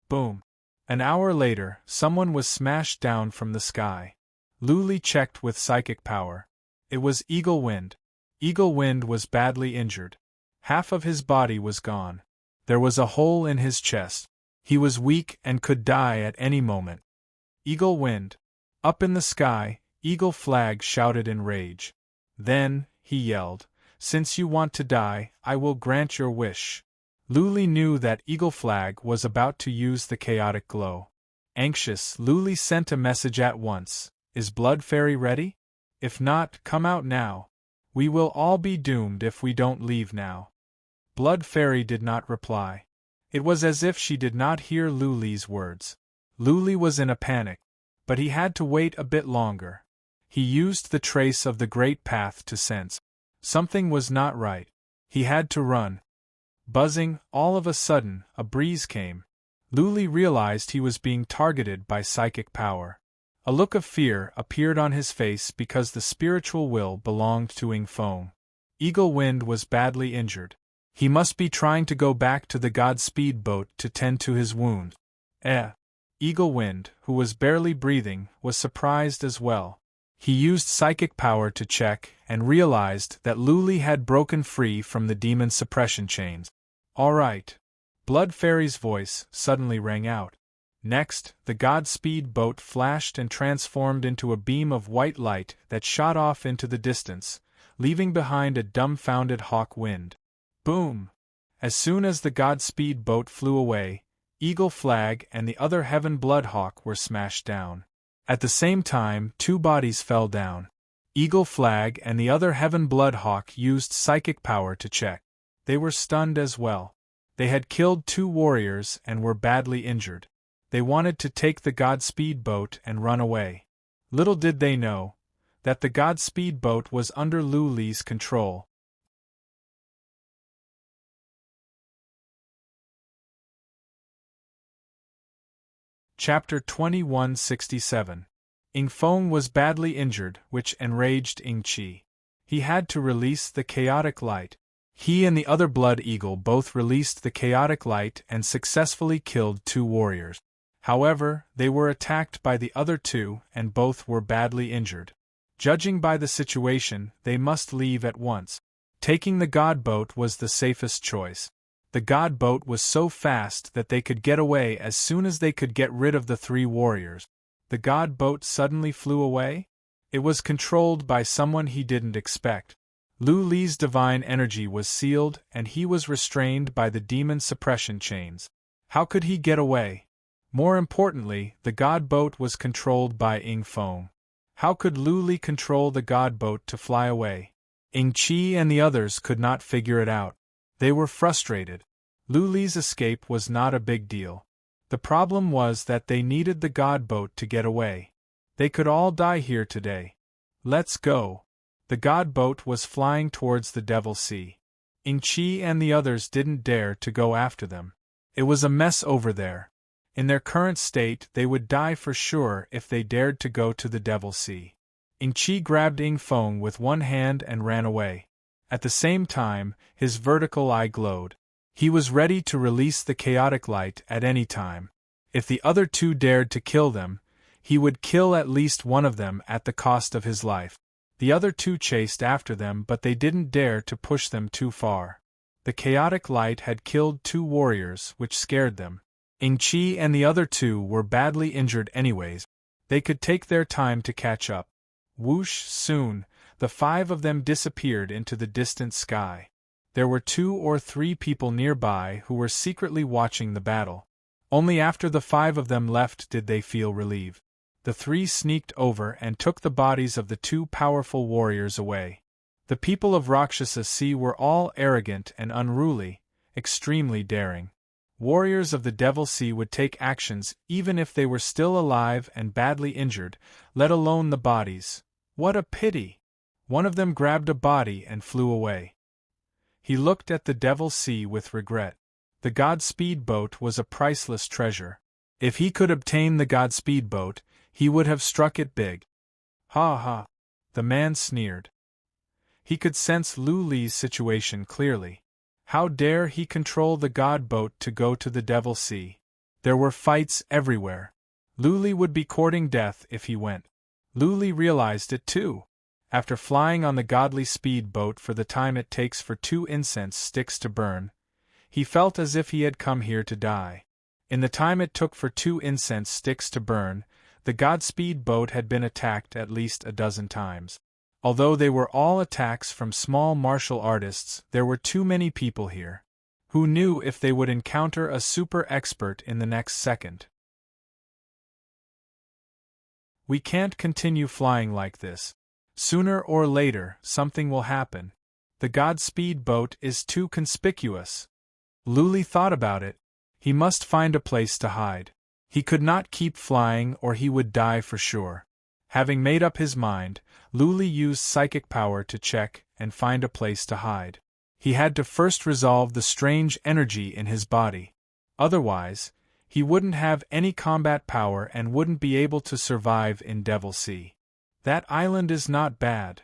Boom. An hour later, someone was smashed down from the sky. Luli checked with psychic power. It was Eagle Wind. Eagle Wind was badly injured. Half of his body was gone. There was a hole in his chest. He was weak and could die at any moment. Eagle Wind. Up in the sky, Eagle Flag shouted in rage. Then, he yelled, "Since you want to die, I will grant your wish." Luli knew that Eagle Flag was about to use the chaotic glow. Anxious, Luli sent a message at once. "Is Blood Fairy ready? If not, come out now. We will all be doomed if we don't leave now." Blood Fairy did not reply. It was as if she did not hear Luli's words. Luli was in a panic. But he had to wait a bit longer. He used the trace of the Great Path to sense. Something was not right. He had to run. Buzzing, all of a sudden, a breeze came. Luli realized he was being targeted by psychic power. A look of fear appeared on his face because the spiritual will belonged to Ingfeng. Eagle Wind was badly injured. He must be trying to go back to the Godspeed boat to tend to his wound. Eagle Wind, who was barely breathing, was surprised as well. He used psychic power to check and realized that Luli had broken free from the demon suppression chains. "All right." Blood Fairy's voice suddenly rang out. Next, the Godspeed boat flashed and transformed into a beam of white light that shot off into the distance, leaving behind a dumbfounded Hawk Wind. Boom! As soon as the Godspeed boat flew away, Eagle Flag and the other Heaven Bloodhawk were smashed down. At the same time, two bodies fell down. Eagle Flag and the other Heaven Bloodhawk used psychic power to check. They were stunned as well. They had killed two warriors and were badly injured. They wanted to take the Godspeed boat and run away. Little did they know that the Godspeed boat was under Luli's control. Chapter 2167. Ingfeng was badly injured, which enraged Ingqi. He had to release the chaotic light. He and the other Blood Eagle both released the chaotic light and successfully killed two warriors. However, they were attacked by the other two and both were badly injured. Judging by the situation, they must leave at once. Taking the God boat was the safest choice. The God boat was so fast that they could get away as soon as they could get rid of the three warriors. The God boat suddenly flew away? It was controlled by someone he didn't expect. Lu Li's divine energy was sealed and he was restrained by the demon suppression chains. How could he get away? More importantly, the God boat was controlled by Ingfeng. How could Lu Li control the God boat to fly away? Ingqi and the others could not figure it out. They were frustrated. Lu Li's escape was not a big deal. The problem was that they needed the God boat to get away. They could all die here today. Let's go. The God boat was flying towards the Devil Sea. Ingqi and the others didn't dare to go after them. It was a mess over there. In their current state, they would die for sure if they dared to go to the Devil Sea. Ingqi grabbed Ingfeng with one hand and ran away. At the same time, his vertical eye glowed. He was ready to release the chaotic light at any time. If the other two dared to kill them, he would kill at least one of them at the cost of his life. The other two chased after them, but they didn't dare to push them too far. The chaotic light had killed two warriors, which scared them. Ingqi and the other two were badly injured anyways. They could take their time to catch up. Whoosh, soon, the five of them disappeared into the distant sky. There were 2 or 3 people nearby who were secretly watching the battle. Only after the 5 of them left did they feel relieved. The 3 sneaked over and took the bodies of the 2 powerful warriors away. The people of Rakshasa Sea were all arrogant and unruly, extremely daring. Warriors of the Devil Sea would take actions even if they were still alive and badly injured, let alone the bodies. What a pity! One of them grabbed a body and flew away. He looked at the Devil's Sea with regret. The Godspeed boat was a priceless treasure. If he could obtain the Godspeed boat, he would have struck it big. Ha ha! The man sneered. He could sense Lu Li's situation clearly. How dare he control the God boat to go to the Devil's Sea? There were fights everywhere. Lu Li would be courting death if he went. Lu Li realized it too. After flying on the godly speed boat for the time it takes for 2 incense sticks to burn, he felt as if he had come here to die. In the time it took for 2 incense sticks to burn, the Godspeed boat had been attacked at least a dozen times. Although they were all attacks from small martial artists, there were too many people here. Who knew if they would encounter a super expert in the next second? We can't continue flying like this. Sooner or later, something will happen. The Godspeed boat is too conspicuous. Lu Li thought about it. He must find a place to hide. He could not keep flying or he would die for sure. Having made up his mind, Lu Li used psychic power to check and find a place to hide. He had to first resolve the strange energy in his body. Otherwise, he wouldn't have any combat power and wouldn't be able to survive in Devil's Sea. That island is not bad.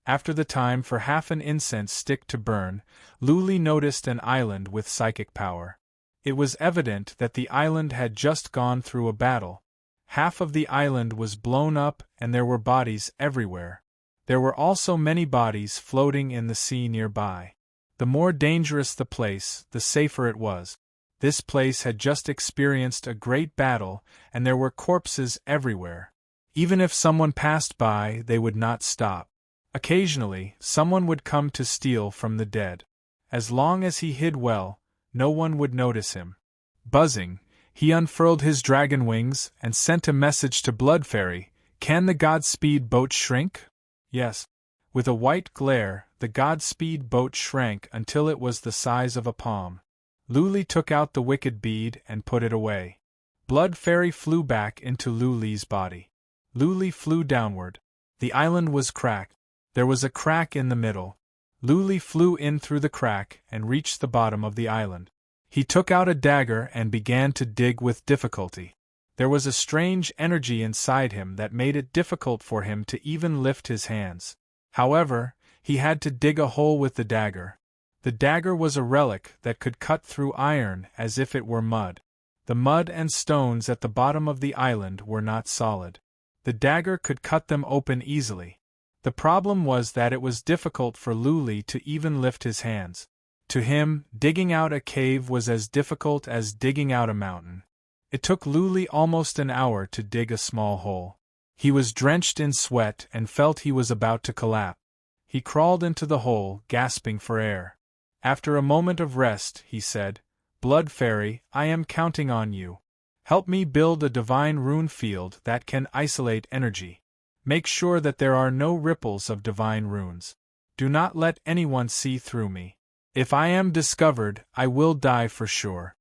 After the time for half an incense stick to burn, Lu Li noticed an island with psychic power. It was evident that the island had just gone through a battle. Half of the island was blown up and there were bodies everywhere. There were also many bodies floating in the sea nearby. The more dangerous the place, the safer it was. This place had just experienced a great battle and there were corpses everywhere. Even if someone passed by, they would not stop. Occasionally, someone would come to steal from the dead. As long as he hid well, no one would notice him. Buzzing, he unfurled his dragon wings and sent a message to Blood Fairy. Can the Godspeed boat shrink? Yes. With a white glare, the Godspeed boat shrank until it was the size of a palm. Lu Li took out the wicked bead and put it away. Blood Fairy flew back into Lu Li's body. Lu Li flew downward. The island was cracked. There was a crack in the middle. Lu Li flew in through the crack and reached the bottom of the island. He took out a dagger and began to dig with difficulty. There was a strange energy inside him that made it difficult for him to even lift his hands. However, he had to dig a hole with the dagger. The dagger was a relic that could cut through iron as if it were mud. The mud and stones at the bottom of the island were not solid. The dagger could cut them open easily. The problem was that it was difficult for Lu Li to even lift his hands. To him, digging out a cave was as difficult as digging out a mountain. It took Lu Li almost an hour to dig a small hole. He was drenched in sweat and felt he was about to collapse. He crawled into the hole, gasping for air. After a moment of rest, he said, "Blood Fairy, I am counting on you. Help me build a divine rune field that can isolate energy. Make sure that there are no ripples of divine runes. Do not let anyone see through me. If I am discovered, I will die for sure."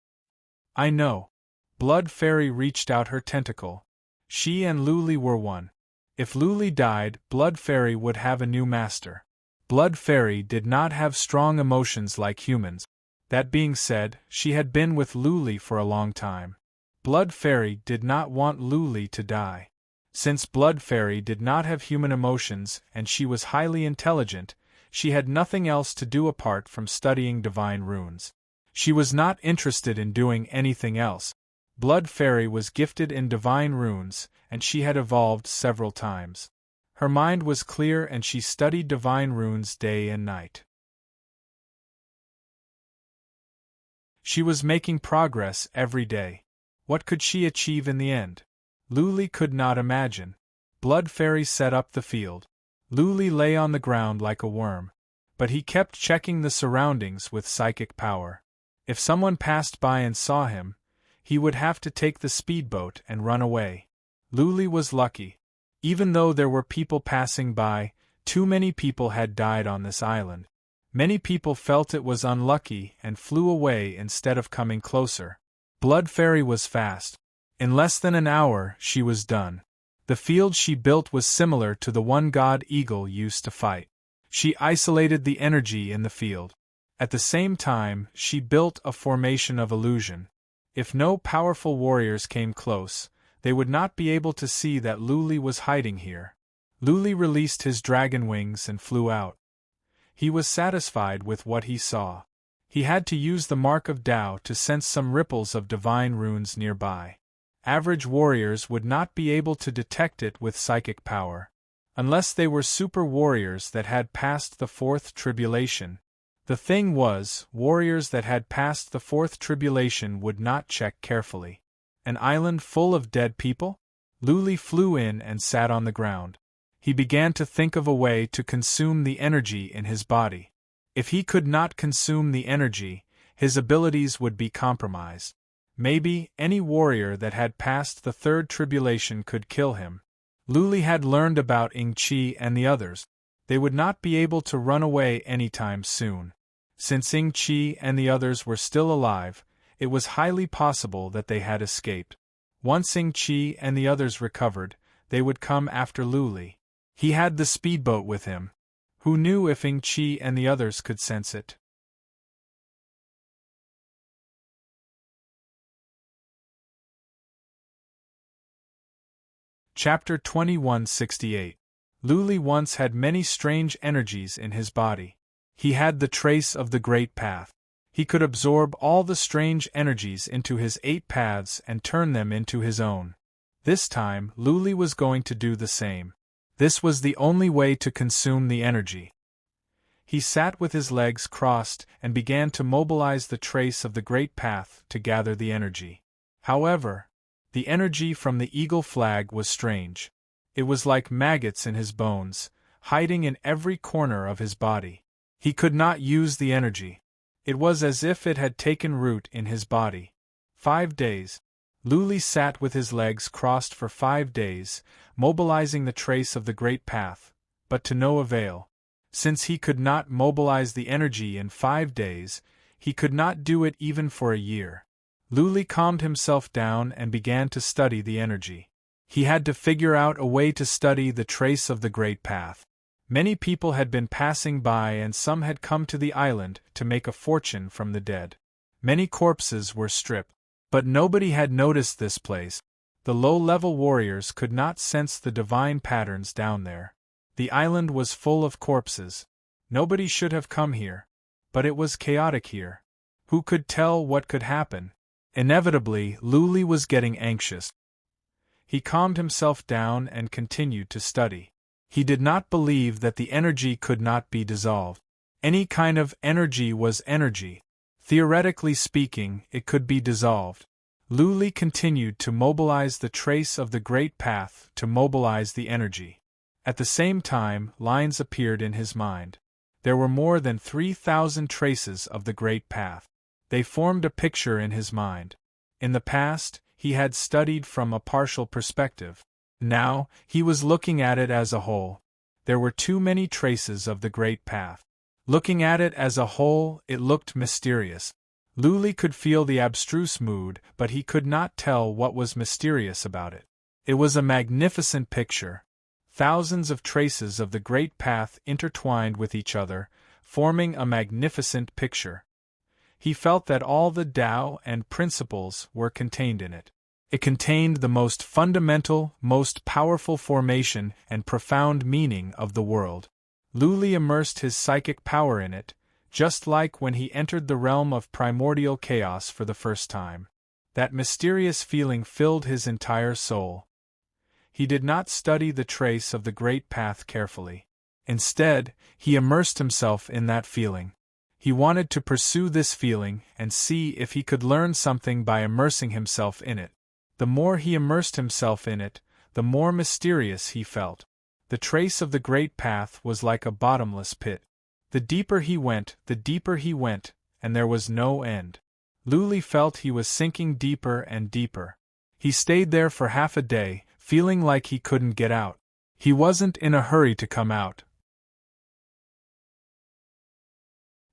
"I know." Blood Fairy reached out her tentacle. She and Lu Li were one. If Lu Li died, Blood Fairy would have a new master. Blood Fairy did not have strong emotions like humans. That being said, she had been with Lu Li for a long time. Blood Fairy did not want Lu Li to die. Since Blood Fairy did not have human emotions and she was highly intelligent, she had nothing else to do apart from studying divine runes. She was not interested in doing anything else. Blood Fairy was gifted in divine runes, and she had evolved several times. Her mind was clear and she studied divine runes day and night. She was making progress every day. What could she achieve in the end? Lu Li could not imagine. Blood Fairy set up the field. Lu Li lay on the ground like a worm. But he kept checking the surroundings with psychic power. If someone passed by and saw him, he would have to take the speedboat and run away. Lu Li was lucky. Even though there were people passing by, too many people had died on this island. Many people felt it was unlucky and flew away instead of coming closer. Blood Fairy was fast. In less than an hour, she was done. The field she built was similar to the one God Eagle used to fight. She isolated the energy in the field. At the same time, she built a formation of illusion. If no powerful warriors came close, they would not be able to see that Luli was hiding here. Luli released his dragon wings and flew out. He was satisfied with what he saw. He had to use the mark of Tao to sense some ripples of divine runes nearby. Average warriors would not be able to detect it with psychic power. Unless they were super warriors that had passed the fourth tribulation. The thing was, warriors that had passed the fourth tribulation would not check carefully. An island full of dead people? Luli flew in and sat on the ground. He began to think of a way to consume the energy in his body. If he could not consume the energy, his abilities would be compromised. Maybe any warrior that had passed the third tribulation could kill him. Luli had learned about Ying-Chi and the others. They would not be able to run away anytime soon. Since Ying-Chi and the others were still alive, it was highly possible that they had escaped. Once Ying-Chi and the others recovered, they would come after Luli. He had the speedboat with him. Who knew if Ying-Chi and the others could sense it? Chapter 2168. Luli once had many strange energies in his body. He had the trace of the Great Path. He could absorb all the strange energies into his 8 paths and turn them into his own. This time, Luli was going to do the same. This was the only way to consume the energy. He sat with his legs crossed and began to mobilize the trace of the Great Path to gather the energy. However, the energy from the eagle flag was strange. It was like maggots in his bones, hiding in every corner of his body. He could not use the energy. It was as if it had taken root in his body. 5 days. Luli sat with his legs crossed for 5 days, mobilizing the trace of the Great Path, but to no avail. Since he could not mobilize the energy in 5 days, he could not do it even for a year. Luli calmed himself down and began to study the energy. He had to figure out a way to study the trace of the Great Path. Many people had been passing by and some had come to the island to make a fortune from the dead. Many corpses were stripped. But nobody had noticed this place. The low-level warriors could not sense the divine patterns down there. The island was full of corpses. Nobody should have come here. But it was chaotic here. Who could tell what could happen? Inevitably, Luli was getting anxious. He calmed himself down and continued to study. He did not believe that the energy could not be dissolved. Any kind of energy was energy. Theoretically speaking, it could be dissolved. Luli continued to mobilize the trace of the Great Path to mobilize the energy. At the same time, lines appeared in his mind. There were more than 3,000 traces of the Great Path. They formed a picture in his mind. In the past, he had studied from a partial perspective. Now, he was looking at it as a whole. There were too many traces of the Great Path. Looking at it as a whole, it looked mysterious. Luli could feel the abstruse mood, but he could not tell what was mysterious about it. It was a magnificent picture. Thousands of traces of the Great Path intertwined with each other, forming a magnificent picture. He felt that all the Tao and principles were contained in it. It contained the most fundamental, most powerful formation and profound meaning of the world. Luli immersed his psychic power in it, just like when he entered the realm of primordial chaos for the first time. That mysterious feeling filled his entire soul. He did not study the trace of the Great Path carefully. Instead, he immersed himself in that feeling. He wanted to pursue this feeling and see if he could learn something by immersing himself in it. The more he immersed himself in it, the more mysterious he felt. The trace of the Great Path was like a bottomless pit. The deeper he went, and there was no end. Luli felt he was sinking deeper and deeper. He stayed there for half a day, feeling like he couldn't get out. He wasn't in a hurry to come out.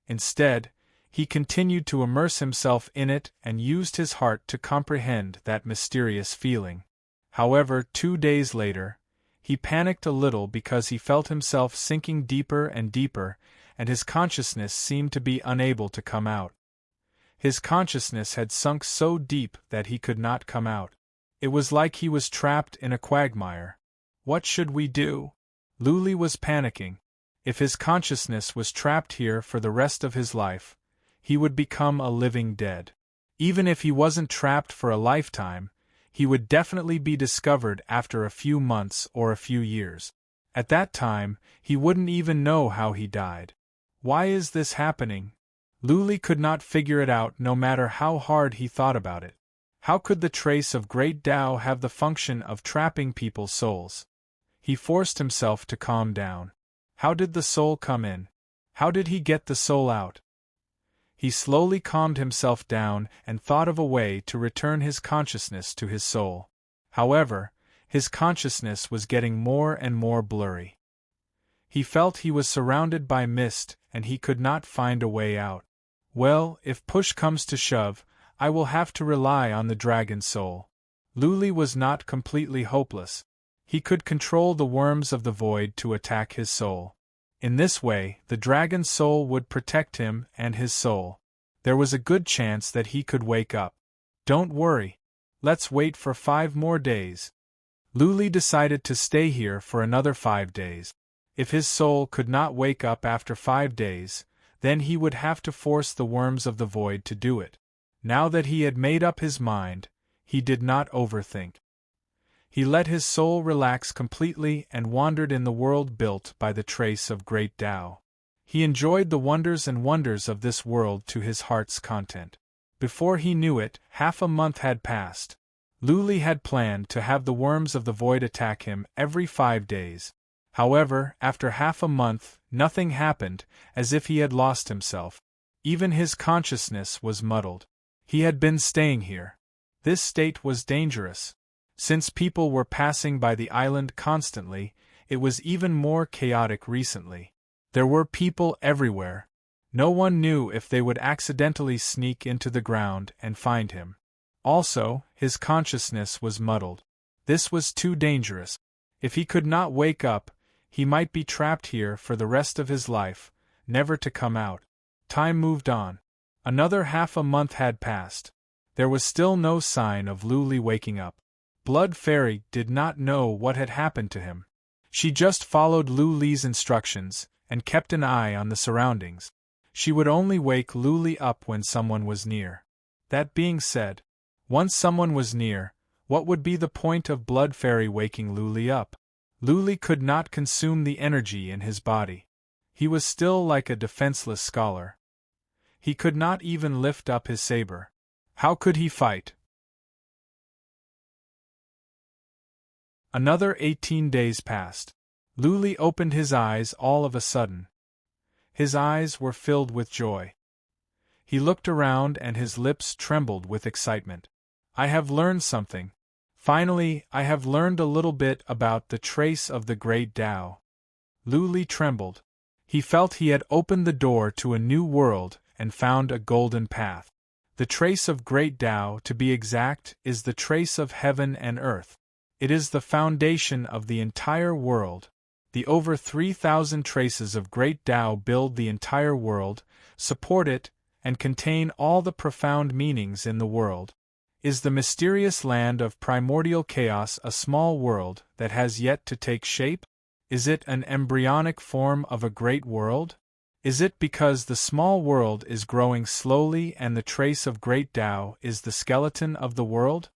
Instead, he continued to immerse himself in it and used his heart to comprehend that mysterious feeling. However, 2 days later, He panicked a little because he felt himself sinking deeper and deeper, and his consciousness seemed to be unable to come out. His consciousness had sunk so deep that he could not come out. It was like he was trapped in a quagmire. What should we do? Luli was panicking. If his consciousness was trapped here for the rest of his life, he would become a living dead. Even if he wasn't trapped for a lifetime, he would definitely be discovered after a few months or a few years. At that time, he wouldn't even know how he died. Why is this happening? Luli could not figure it out no matter how hard he thought about it. How could the trace of great Tao have the function of trapping people's souls? He forced himself to calm down. How did the soul come in? How did he get the soul out? He slowly calmed himself down and thought of a way to return his consciousness to his soul. However, his consciousness was getting more and more blurry. He felt he was surrounded by mist and he could not find a way out. Well, if push comes to shove, I will have to rely on the dragon soul. Luli was not completely hopeless. He could control the worms of the void to attack his soul. In this way, the dragon soul would protect him and his soul. There was a good chance that he could wake up. Don't worry. Let's wait for 5 more days. Luli decided to stay here for another 5 days. If his soul could not wake up after 5 days, then he would have to force the worms of the void to do it. Now that he had made up his mind, he did not overthink. He let his soul relax completely and wandered in the world built by the trace of great Tao. He enjoyed the wonders and wonders of this world to his heart's content. Before he knew it, half a month had passed. Luli had planned to have the worms of the void attack him every 5 days. However, after half a month, nothing happened, as if he had lost himself. Even his consciousness was muddled. He had been staying here. This state was dangerous. Since people were passing by the island constantly, it was even more chaotic recently. There were people everywhere. No one knew if they would accidentally sneak into the ground and find him. Also, his consciousness was muddled. This was too dangerous. If he could not wake up, he might be trapped here for the rest of his life, never to come out. Time moved on. Another half a month had passed. There was still no sign of Luli waking up. Blood Fairy did not know what had happened to him. She just followed Luli's instructions and kept an eye on the surroundings. She would only wake Luli up when someone was near. That being said, once someone was near, what would be the point of Blood Fairy waking Luli up? Luli could not consume the energy in his body. He was still like a defenseless scholar. He could not even lift up his saber. How could he fight? Another 18 days passed. Luli opened his eyes all of a sudden. His eyes were filled with joy. He looked around and his lips trembled with excitement. I have learned something. Finally, I have learned a little bit about the trace of the great Tao. Luli trembled. He felt he had opened the door to a new world and found a golden path. The trace of great Tao, to be exact, is the trace of heaven and earth. It is the foundation of the entire world. The over 3,000 traces of great Tao build the entire world, support it, and contain all the profound meanings in the world. Is the mysterious land of primordial chaos a small world that has yet to take shape? Is it an embryonic form of a great world? Is it because the small world is growing slowly and the trace of great Tao is the skeleton of the world?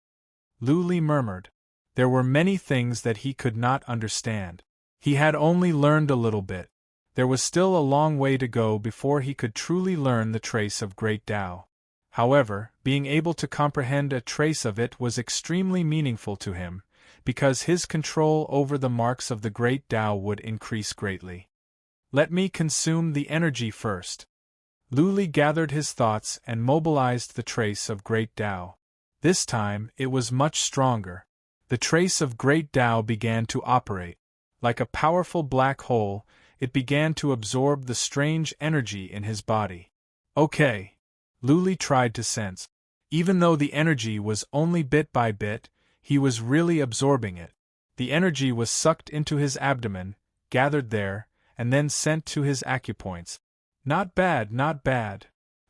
Luli murmured. There were many things that he could not understand. He had only learned a little bit. There was still a long way to go before he could truly learn the trace of great Tao. However, being able to comprehend a trace of it was extremely meaningful to him, because his control over the marks of the great Tao would increase greatly. Let me consume the energy first. Luli gathered his thoughts and mobilized the trace of great Tao. This time, it was much stronger. The trace of great Tao began to operate. Like a powerful black hole, it began to absorb the strange energy in his body. Okay. Luli tried to sense. Even though the energy was only bit by bit, he was really absorbing it. The energy was sucked into his abdomen, gathered there, and then sent to his acupoints. Not bad, not bad.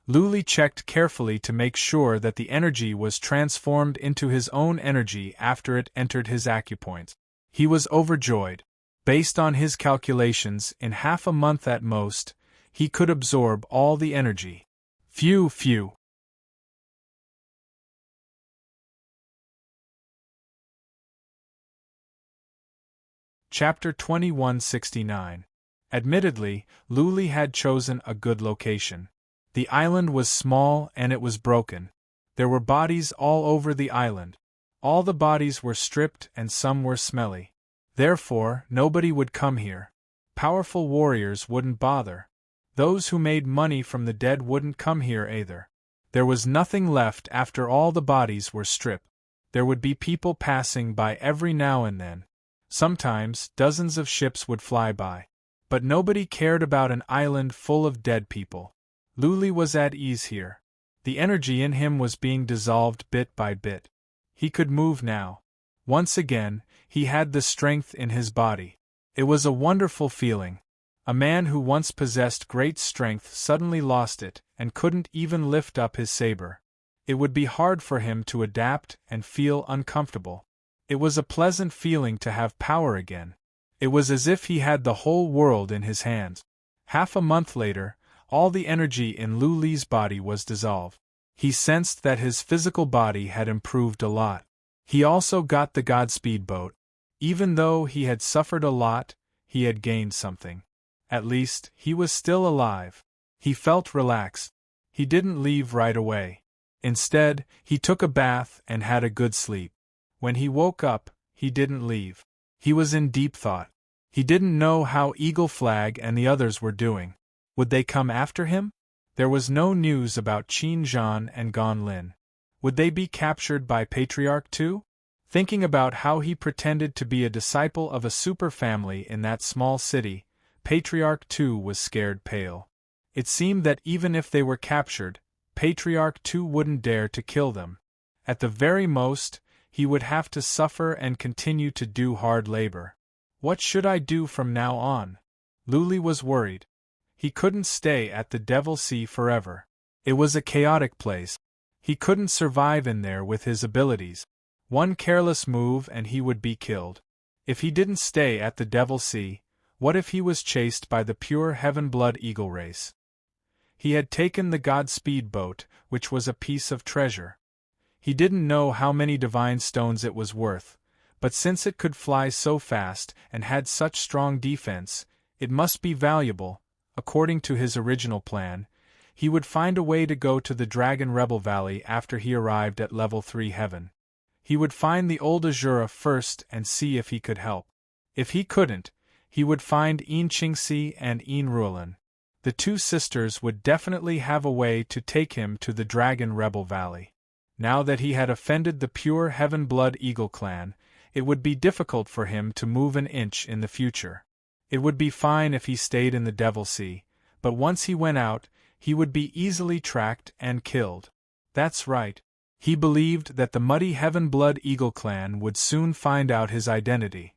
Luli checked carefully to make sure that the energy was transformed into his own energy after it entered his acupoints. He was overjoyed. Based on his calculations, in half a month at most, he could absorb all the energy. Phew, phew. Chapter 2169. Admittedly, Luli had chosen a good location. The island was small and it was broken. There were bodies all over the island. All the bodies were stripped and some were smelly. Therefore, nobody would come here. Powerful warriors wouldn't bother. Those who made money from the dead wouldn't come here either. There was nothing left after all the bodies were stripped. There would be people passing by every now and then. Sometimes, dozens of ships would fly by. But nobody cared about an island full of dead people. Luli was at ease here. The energy in him was being dissolved bit by bit. He could move now. Once again, he had the strength in his body. It was a wonderful feeling. A man who once possessed great strength suddenly lost it, and couldn't even lift up his saber. It would be hard for him to adapt and feel uncomfortable. It was a pleasant feeling to have power again. It was as if he had the whole world in his hands. Half a month later, all the energy in Luli's body was dissolved. He sensed that his physical body had improved a lot. He also got the Godspeed boat. Even though he had suffered a lot, he had gained something. At least, he was still alive. He felt relaxed. He didn't leave right away. Instead, he took a bath and had a good sleep. When he woke up, he didn't leave. He was in deep thought. He didn't know how Eagle Flag and the others were doing. Would they come after him? There was no news about Qin Zhan and Gon Lin. Would they be captured by Patriarch too? Thinking about how he pretended to be a disciple of a super family in that small city, Patriarch too was scared pale. It seemed that even if they were captured, Patriarch too wouldn't dare to kill them. At the very most, he would have to suffer and continue to do hard labor. What should I do from now on? Luli was worried. He couldn't stay at the Devil Sea forever. It was a chaotic place. He couldn't survive in there with his abilities. One careless move and he would be killed. If he didn't stay at the Devil Sea, what if he was chased by the pure heaven-blood eagle race? He had taken the Godspeed boat, which was a piece of treasure. He didn't know how many divine stones it was worth, but since it could fly so fast and had such strong defense, it must be valuable. According to his original plan, he would find a way to go to the Dragon Rebel Valley after he arrived at Level 3 Heaven. He would find the old Azura first and see if he could help. If he couldn't, he would find Yin Qingxi and Yin Ruolin. The two sisters would definitely have a way to take him to the Dragon Rebel Valley. Now that he had offended the pure Heaven-blood Eagle clan, it would be difficult for him to move an inch in the future. It would be fine if he stayed in the Devil Sea, but once he went out, he would be easily tracked and killed. That's right. He believed that the muddy Heaven-blood Eagle clan would soon find out his identity.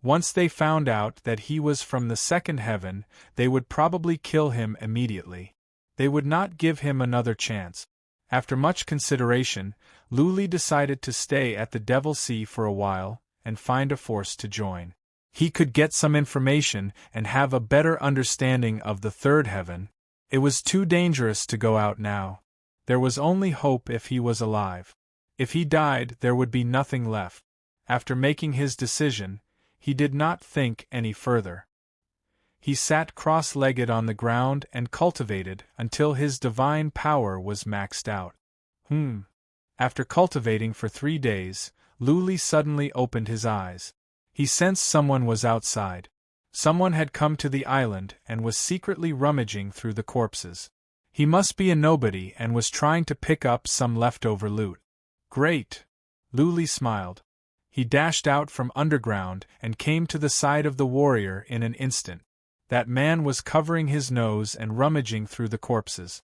Once they found out that he was from the second heaven, they would probably kill him immediately. They would not give him another chance. After much consideration, Luli decided to stay at the Devil Sea for a while and find a force to join. He could get some information and have a better understanding of the third heaven. It was too dangerous to go out now. There was only hope if he was alive. If he died, there would be nothing left. After making his decision, he did not think any further. He sat cross-legged on the ground and cultivated until his divine power was maxed out. After cultivating for 3 days, Luli suddenly opened his eyes. He sensed someone was outside. Someone had come to the island and was secretly rummaging through the corpses. He must be a nobody and was trying to pick up some leftover loot. Great! Luli smiled. He dashed out from underground and came to the side of the warrior in an instant. That man was covering his nose and rummaging through the corpses.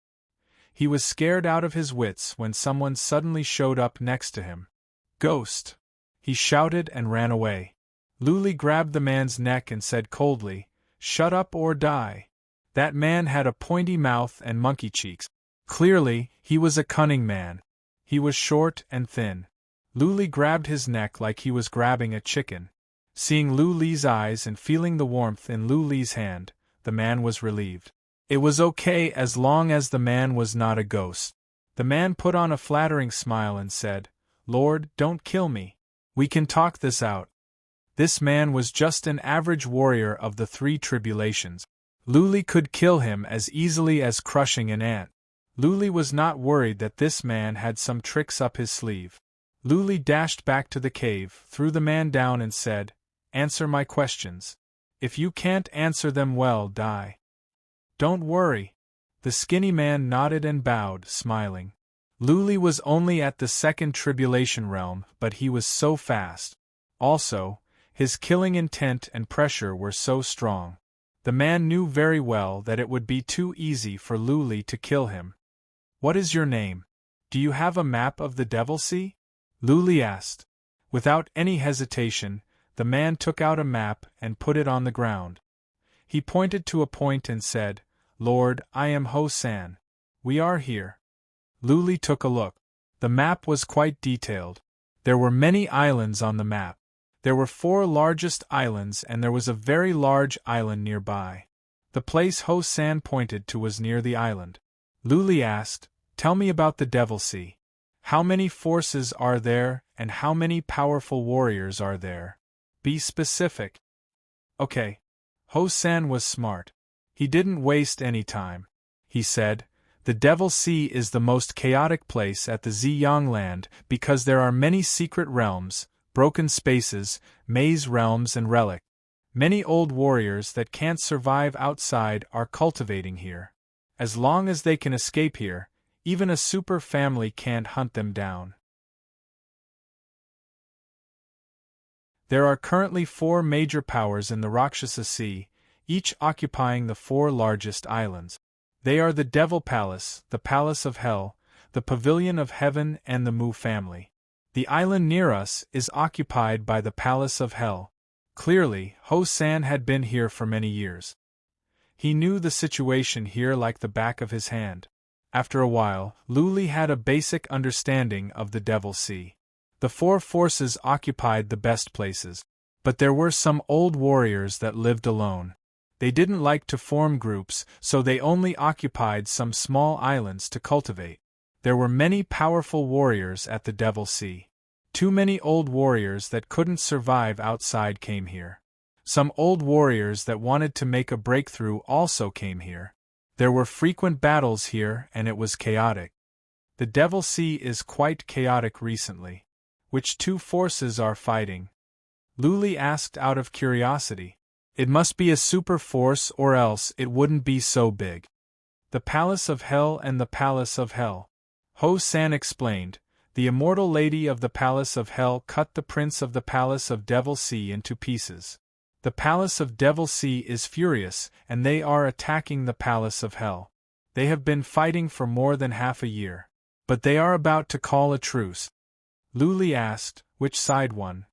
He was scared out of his wits when someone suddenly showed up next to him. Ghost! He shouted and ran away. Luli grabbed the man's neck and said coldly, "Shut up or die." That man had a pointy mouth and monkey cheeks. Clearly, he was a cunning man. He was short and thin. Luli grabbed his neck like he was grabbing a chicken. Seeing Luli's eyes and feeling the warmth in Luli's hand, the man was relieved. It was okay as long as the man was not a ghost. The man put on a flattering smile and said, "Lord, don't kill me. We can talk this out." This man was just an average warrior of the 3 tribulations. Luli could kill him as easily as crushing an ant. Luli was not worried that this man had some tricks up his sleeve. Luli dashed back to the cave, threw the man down and said, "Answer my questions. If you can't answer them well, die." "Don't worry." The skinny man nodded and bowed, smiling. Luli was only at the 2nd tribulation realm, but he was so fast. Also, his killing intent and pressure were so strong. The man knew very well that it would be too easy for Luli to kill him. "What is your name? Do you have a map of the Devil Sea?" Luli asked. Without any hesitation, the man took out a map and put it on the ground. He pointed to a point and said, "Lord, I am Ho-san. We are here." Luli took a look. The map was quite detailed. There were many islands on the map. There were 4 largest islands and there was a very large island nearby. The place Ho-san pointed to was near the island. Luli asked, "Tell me about the Devil Sea. How many forces are there and how many powerful warriors are there? Be specific." "Okay." Ho-san was smart. He didn't waste any time. He said, "The Devil Sea is the most chaotic place at the Ziyang land because there are many secret realms, broken spaces, maze realms and relic. Many old warriors that can't survive outside are cultivating here. As long as they can escape here, even a super family can't hunt them down. There are currently 4 major powers in the Rakshasa Sea, each occupying the 4 largest islands. They are the Devil Palace, the Palace of Hell, the Pavilion of Heaven and the Mu family. The island near us is occupied by the Palace of Hell. Clearly, Ho-san had been here for many years. He knew the situation here like the back of his hand. After a while, Luli had a basic understanding of the Devil Sea. The 4 forces occupied the best places. But there were some old warriors that lived alone. They didn't like to form groups, so they only occupied some small islands to cultivate. There were many powerful warriors at the Devil Sea. Too many old warriors that couldn't survive outside came here. Some old warriors that wanted to make a breakthrough also came here. There were frequent battles here and it was chaotic. The Devil Sea is quite chaotic recently. Which 2 forces are fighting? Luli asked out of curiosity. It must be a super force or else it wouldn't be so big. The Palace of Hell and the Palace of Hell. Ho-san explained. The immortal lady of the Palace of Hell cut the prince of the Palace of Devil Sea into pieces. The Palace of Devil Sea is furious and they are attacking the Palace of Hell. They have been fighting for more than half a year. But they are about to call a truce. Luli asked, which side won?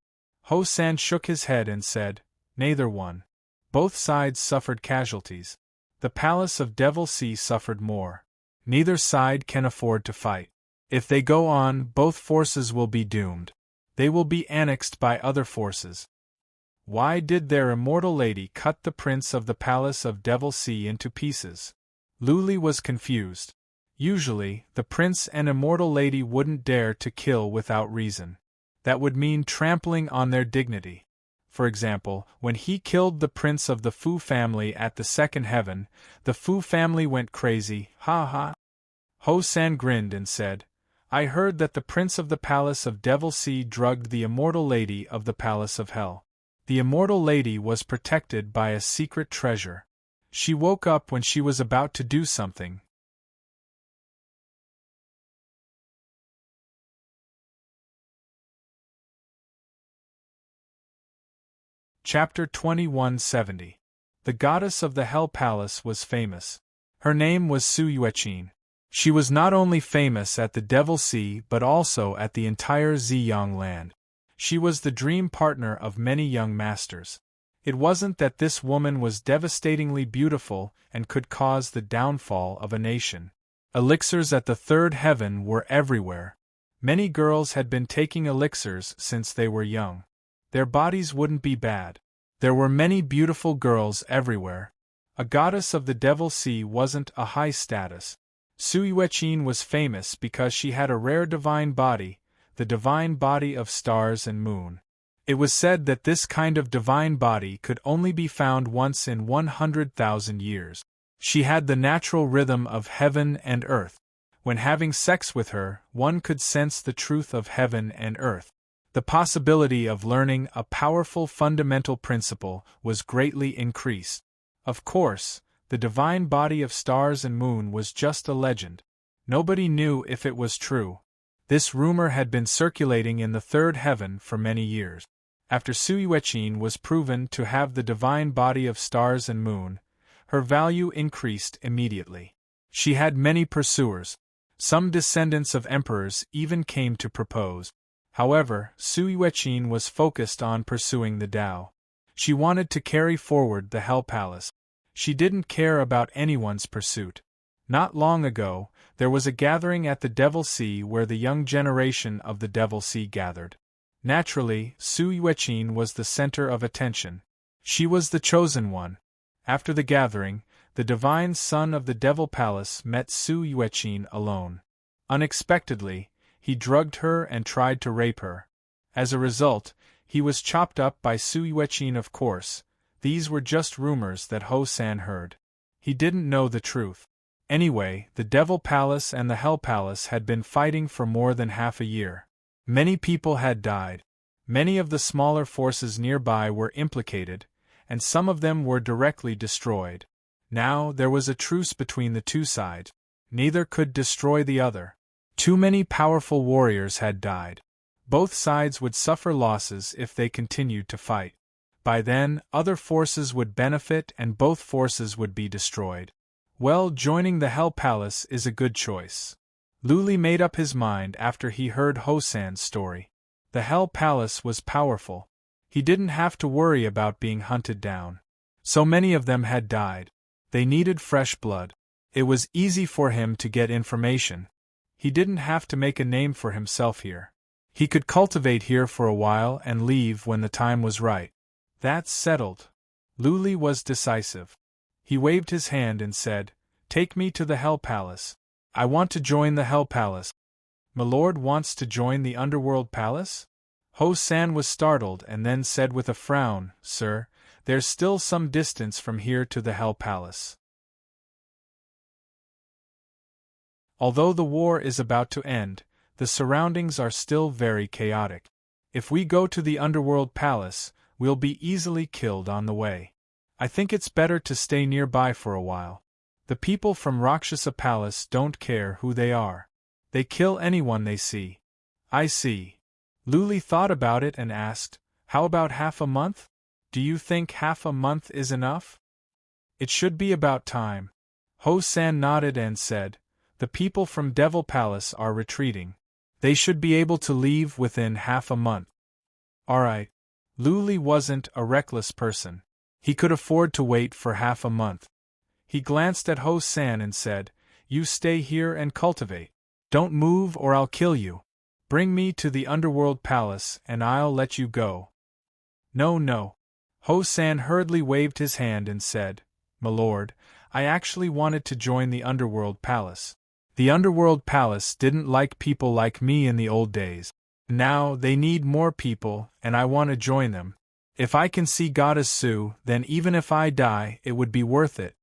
Ho-san shook his head and said, neither won. Both sides suffered casualties. The Palace of Devil Sea suffered more. Neither side can afford to fight. If they go on, both forces will be doomed. They will be annexed by other forces. Why did their immortal lady cut the prince of the Palace of Devil Sea into pieces? Luli was confused. Usually, the prince and immortal lady wouldn't dare to kill without reason. That would mean trampling on their dignity. For example, when he killed the prince of the Fu family at the second heaven, the Fu family went crazy, ha ha. Ho-san grinned and said, I heard that the prince of the Palace of Devil Sea drugged the immortal lady of the Palace of Hell. The immortal lady was protected by a secret treasure. She woke up when she was about to do something. Chapter 2170. The goddess of the Hell Palace was famous. Her name was Su Yuechin. She was not only famous at the Devil Sea but also at the entire Ziyang land. She was the dream partner of many young masters. It wasn't that this woman was devastatingly beautiful and could cause the downfall of a nation. Elixirs at the third heaven were everywhere. Many girls had been taking elixirs since they were young. Their bodies wouldn't be bad. There were many beautiful girls everywhere. A goddess of the Devil Sea wasn't a high status. Su Yueqin was famous because she had a rare divine body, the divine body of stars and moon. It was said that this kind of divine body could only be found once in 100,000 years. She had the natural rhythm of heaven and earth. When having sex with her, one could sense the truth of heaven and earth. The possibility of learning a powerful fundamental principle was greatly increased. Of course, the divine body of stars and moon was just a legend. Nobody knew if it was true. This rumor had been circulating in the third heaven for many years. After Su Yueqin was proven to have the divine body of stars and moon, her value increased immediately. She had many pursuers. Some descendants of emperors even came to propose. However, Su Yueqin was focused on pursuing the Tao. She wanted to carry forward the Hell Palace. She didn't care about anyone's pursuit. Not long ago, there was a gathering at the Devil Sea where the young generation of the Devil Sea gathered. Naturally, Su Yueqin was the center of attention. She was the chosen one. After the gathering, the divine son of the Devil Palace met Su Yueqin alone. Unexpectedly, he drugged her and tried to rape her. As a result, he was chopped up by Su Yueqin. Of course, these were just rumors that Ho San heard. He didn't know the truth. Anyway, the Devil Palace and the Hell Palace had been fighting for more than half a year. Many people had died. Many of the smaller forces nearby were implicated, and some of them were directly destroyed. Now there was a truce between the two sides. Neither could destroy the other. Too many powerful warriors had died. Both sides would suffer losses if they continued to fight. By then, other forces would benefit and both forces would be destroyed. Well, joining the Hell Palace is a good choice. Lu Li made up his mind after he heard Ho San's story. The Hell Palace was powerful. He didn't have to worry about being hunted down. So many of them had died. They needed fresh blood. It was easy for him to get information. He didn't have to make a name for himself here. He could cultivate here for a while and leave when the time was right. That's settled. Lu Li was decisive. He waved his hand and said, "Take me to the Hell Palace. I want to join the Hell Palace." "My lord wants to join the Underworld Palace?" Ho San was startled and then said with a frown, "Sir, there's still some distance from here to the Hell Palace. Although the war is about to end, the surroundings are still very chaotic. If we go to the Underworld Palace, we'll be easily killed on the way. I think it's better to stay nearby for a while. The people from Rakshasa Palace don't care who they are. They kill anyone they see." "I see." Lu Li thought about it and asked, "How about half a month? Do you think half a month is enough?" "It should be about time." Ho San nodded and said, "The people from Devil Palace are retreating. They should be able to leave within half a month." "Alright." Lu Li wasn't a reckless person. He could afford to wait for half a month. He glanced at Ho San and said, "You stay here and cultivate. Don't move or I'll kill you. Bring me to the Underworld Palace and I'll let you go." "No, no." Ho San hurriedly waved his hand and said, "My lord, I actually wanted to join the Underworld Palace. The Underworld Palace didn't like people like me in the old days. Now they need more people and I want to join them. If I can see Goddess Su, then even if I die, it would be worth it."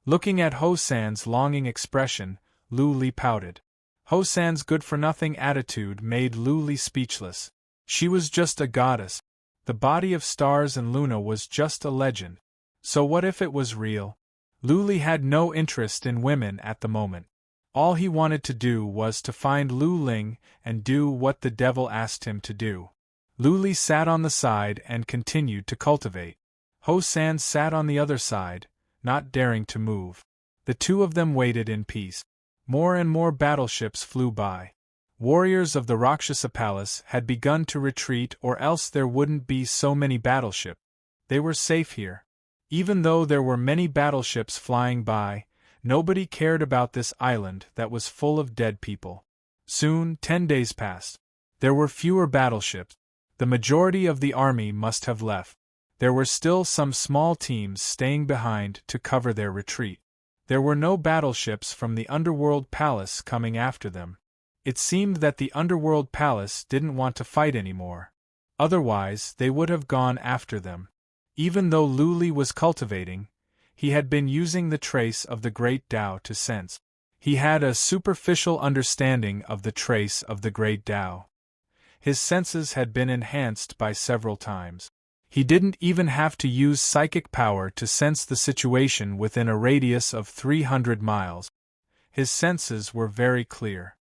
Looking at Ho San's longing expression, Lu Li pouted. Ho San's good-for-nothing attitude made Lu Li speechless. She was just a goddess. The body of stars and Luna was just a legend. So what if it was real? Lu Li had no interest in women at the moment. All he wanted to do was to find Lu Ling and do what the devil asked him to do. Lu Li sat on the side and continued to cultivate. Ho San sat on the other side, not daring to move. The two of them waited in peace. More and more battleships flew by. Warriors of the Rakshasa Palace had begun to retreat, or else there wouldn't be so many battleships. They were safe here. Even though there were many battleships flying by, nobody cared about this island that was full of dead people. Soon, 10 days passed. There were fewer battleships. The majority of the army must have left. There were still some small teams staying behind to cover their retreat. There were no battleships from the Underworld Palace coming after them. It seemed that the Underworld Palace didn't want to fight anymore. Otherwise, they would have gone after them. Even though Luli was cultivating, he had been using the trace of the Great Tao to sense. He had a superficial understanding of the trace of the Great Tao. His senses had been enhanced by several times. He didn't even have to use psychic power to sense the situation within a radius of 300 miles. His senses were very clear.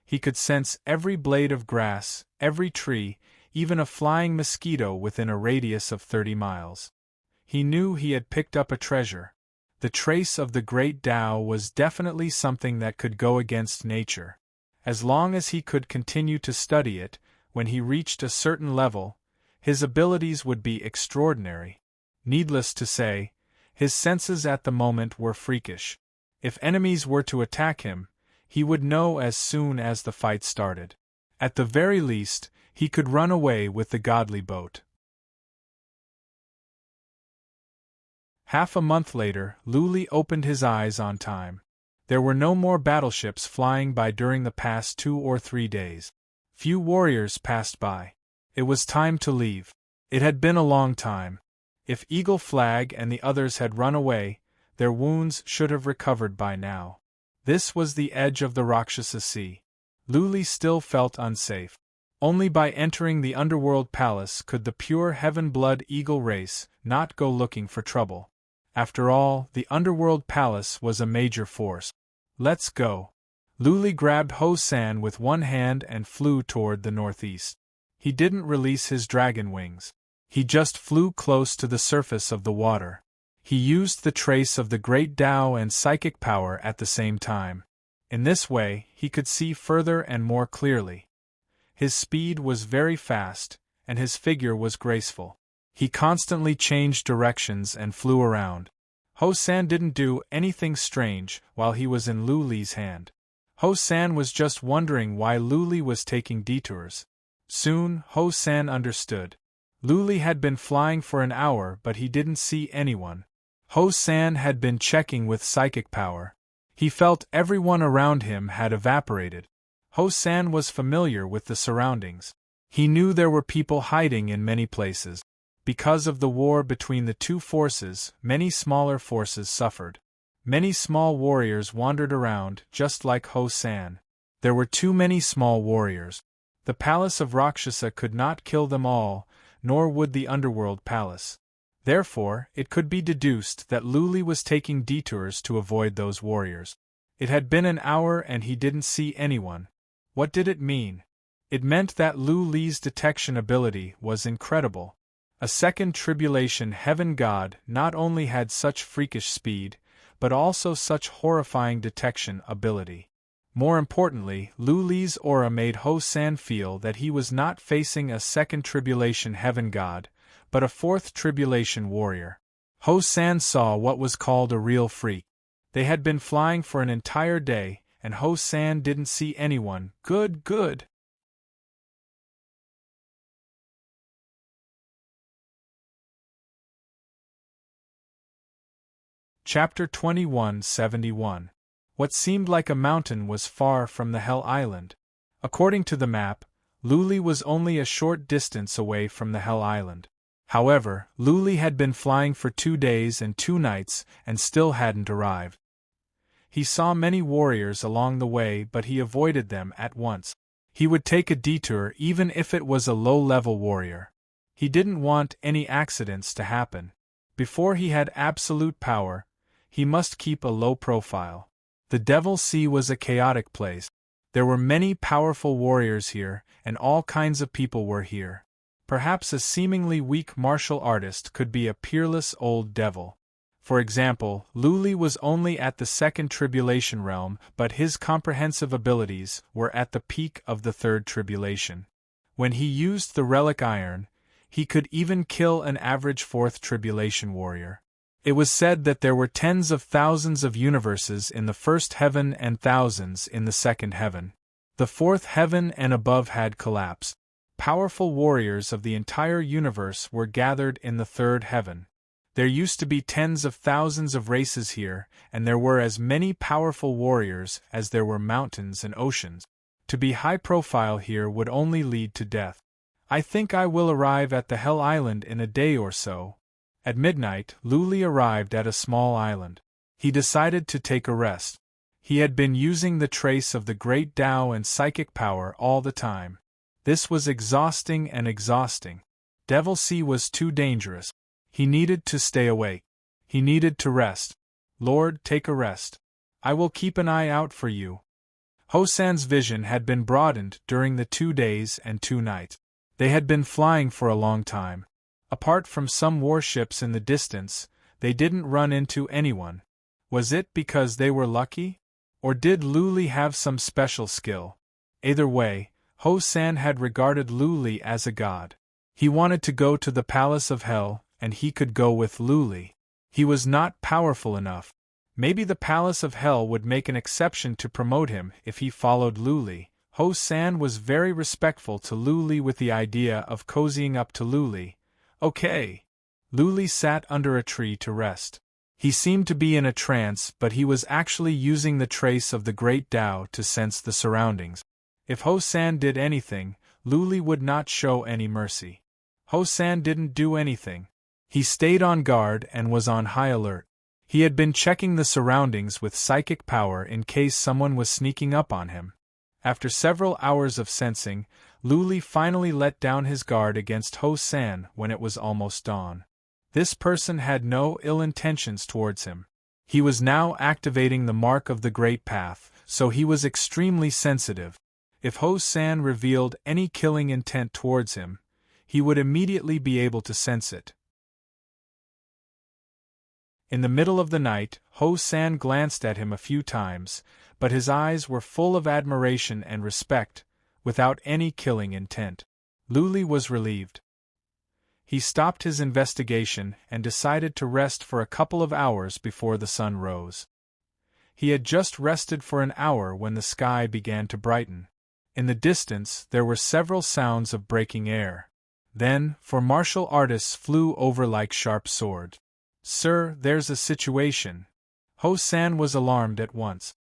He could sense every blade of grass, every tree, even a flying mosquito within a radius of 30 miles. He knew he had picked up a treasure. The trace of the Great Tao was definitely something that could go against nature. As long as he could continue to study it, when he reached a certain level, his abilities would be extraordinary. Needless to say, his senses at the moment were freakish. If enemies were to attack him, he would know as soon as the fight started. At the very least, he could run away with the godly boat. Half a month later, Luli opened his eyes on time. There were no more battleships flying by during the past 2 or 3 days. Few warriors passed by. It was time to leave. It had been a long time. If Eagle Flag and the others had run away, their wounds should have recovered by now. This was the edge of the Rakshasa Sea. Luli still felt unsafe. Only by entering the Underworld Palace could the pure heaven-blood eagle race not go looking for trouble. After all, the Underworld Palace was a major force. Let's go. Luli grabbed Ho-san with one hand and flew toward the northeast. He didn't release his dragon wings. He just flew close to the surface of the water. He used the trace of the Great Tao and psychic power at the same time. In this way, he could see further and more clearly. His speed was very fast, and his figure was graceful. He constantly changed directions and flew around. Ho-san didn't do anything strange while he was in Luli's hand. Ho-san was just wondering why Luli was taking detours. Soon, Ho-san understood. Luli had been flying for an hour, but he didn't see anyone. Ho-san had been checking with psychic power. He felt everyone around him had evaporated. Ho-san was familiar with the surroundings. He knew there were people hiding in many places. Because of the war between the two forces, many smaller forces suffered. Many small warriors wandered around, just like Ho-san. There were too many small warriors. The Palace of Rakshasa could not kill them all, nor would the Underworld Palace. Therefore, it could be deduced that Luli was taking detours to avoid those warriors. It had been an hour and he didn't see anyone. What did it mean? It meant that Luli's detection ability was incredible. A second tribulation heaven god not only had such freakish speed, but also such horrifying detection ability. More importantly, Luli's aura made Ho-san feel that he was not facing a second tribulation heaven god, but a fourth tribulation warrior. Ho-san saw what was called a real freak. They had been flying for an entire day, and Ho-san didn't see anyone. Good. Chapter 2171. What seemed like a mountain was far from the Hell Island. According to the map, Luli was only a short distance away from the Hell Island. However, Luli had been flying for 2 days and 2 nights and still hadn't arrived. He saw many warriors along the way, but he avoided them at once. He would take a detour even if it was a low-level warrior. He didn't want any accidents to happen. Before he had absolute power, he must keep a low profile. The Devil Sea was a chaotic place. There were many powerful warriors here, and all kinds of people were here. Perhaps a seemingly weak martial artist could be a peerless old devil. For example, Luli was only at the second tribulation realm, but his comprehensive abilities were at the peak of the third tribulation. When he used the relic iron, he could even kill an average fourth tribulation warrior. It was said that there were tens of thousands of universes in the first heaven and thousands in the second heaven. The fourth heaven and above had collapsed. Powerful warriors of the entire universe were gathered in the third heaven. There used to be tens of thousands of races here, and there were as many powerful warriors as there were mountains and oceans. To be high profile here would only lead to death. I think I will arrive at the Hell Island in a day or so. At midnight, Luli arrived at a small island. He decided to take a rest. He had been using the trace of the great Tao and psychic power all the time. This was exhausting and exhausting. Devil Sea was too dangerous. He needed to stay awake. He needed to rest. Lord, take a rest. I will keep an eye out for you. Hosan's vision had been broadened during the 2 days and 2 nights. They had been flying for a long time. Apart from some warships in the distance, they didn't run into anyone. Was it because they were lucky? Or did Luli have some special skill? Either way, Hosan had regarded Luli as a god. He wanted to go to the Palace of Hell, and he could go with Luli. He was not powerful enough. Maybe the Palace of Hell would make an exception to promote him if he followed Luli. Hosan was very respectful to Luli with the idea of cozying up to Luli. Okay. Luli sat under a tree to rest. He seemed to be in a trance, but he was actually using the trace of the great Tao to sense the surroundings. If Hosan did anything, Luli would not show any mercy. Hosan didn't do anything. He stayed on guard and was on high alert. He had been checking the surroundings with psychic power in case someone was sneaking up on him. After several hours of sensing, Luli finally let down his guard against Hosan when it was almost dawn. This person had no ill intentions towards him. He was now activating the mark of the Great Path, so he was extremely sensitive. If Hosan revealed any killing intent towards him, he would immediately be able to sense it. In the middle of the night, Hosan glanced at him a few times, but his eyes were full of admiration and respect, without any killing intent. Luli was relieved. He stopped his investigation and decided to rest for a couple of hours before the sun rose. He had just rested for an hour when the sky began to brighten. In the distance there were several sounds of breaking air. Then, four martial artists flew over like sharp swords. "Sir, there's a situation." Hosan was alarmed at once.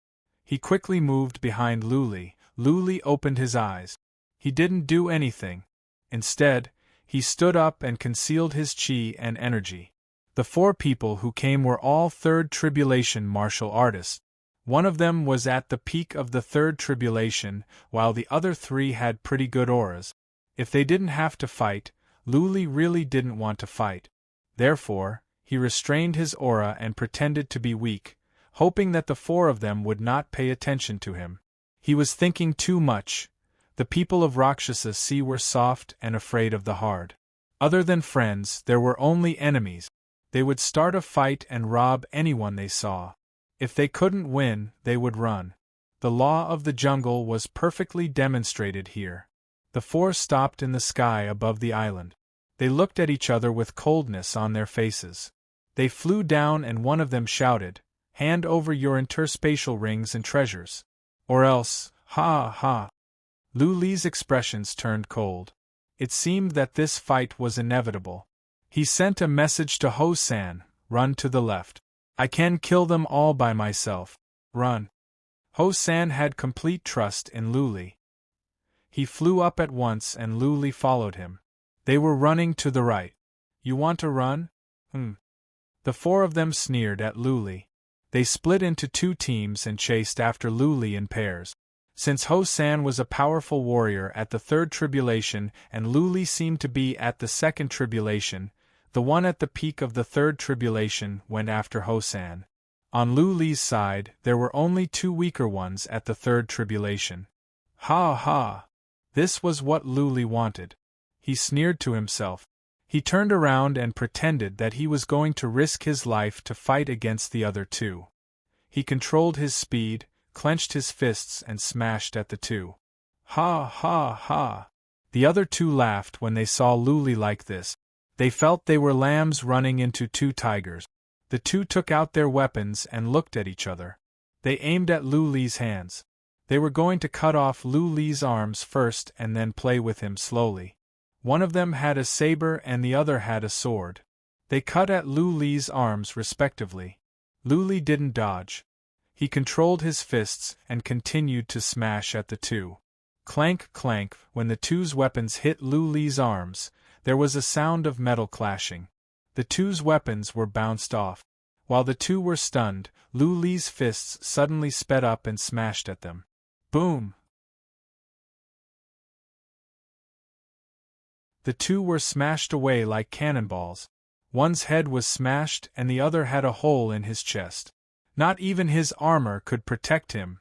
He quickly moved behind Luli. Luli opened his eyes. He didn't do anything. Instead, he stood up and concealed his chi and energy. The 4 people who came were all third tribulation martial artists. One of them was at the peak of the third tribulation, while the other 3 had pretty good auras. If they didn't have to fight, Luli really didn't want to fight. Therefore, he restrained his aura and pretended to be weak, hoping that the 4 of them would not pay attention to him. He was thinking too much. The people of Rakshasa Sea were soft and afraid of the hard. Other than friends, there were only enemies. They would start a fight and rob anyone they saw. If they couldn't win, they would run. The law of the jungle was perfectly demonstrated here. The 4 stopped in the sky above the island. They looked at each other with coldness on their faces. They flew down and one of them shouted, "Hand over your interspatial rings and treasures. Or else, ha ha." Luli's expressions turned cold. It seemed that this fight was inevitable. He sent a message to Hosan, "Run to the left. I can kill them all by myself. Run." Hosan had complete trust in Luli. He flew up at once and Luli followed him. They were running to the right. "You want to run?" The 4 of them sneered at Luli. They split into 2 teams and chased after Luli in pairs. Since Hosan was a powerful warrior at the third tribulation and Luli seemed to be at the second tribulation, the one at the peak of the third tribulation went after Hosan. On Luli's side, there were only 2 weaker ones at the third tribulation. Ha ha! This was what Luli wanted. He sneered to himself. He turned around and pretended that he was going to risk his life to fight against the other two. He controlled his speed, clenched his fists and smashed at the two. Ha ha ha! The other two laughed when they saw Luli like this. They felt they were lambs running into two tigers. The two took out their weapons and looked at each other. They aimed at Luli's hands. They were going to cut off Luli's arms first and then play with him slowly. One of them had a saber and the other had a sword. They cut at Luli's arms respectively. Luli didn't dodge. He controlled his fists and continued to smash at the two. Clank, clank, when the two's weapons hit Luli's arms, there was a sound of metal clashing. The two's weapons were bounced off. While the two were stunned, Luli's fists suddenly sped up and smashed at them. Boom! The two were smashed away like cannonballs. One's head was smashed and the other had a hole in his chest. Not even his armor could protect him.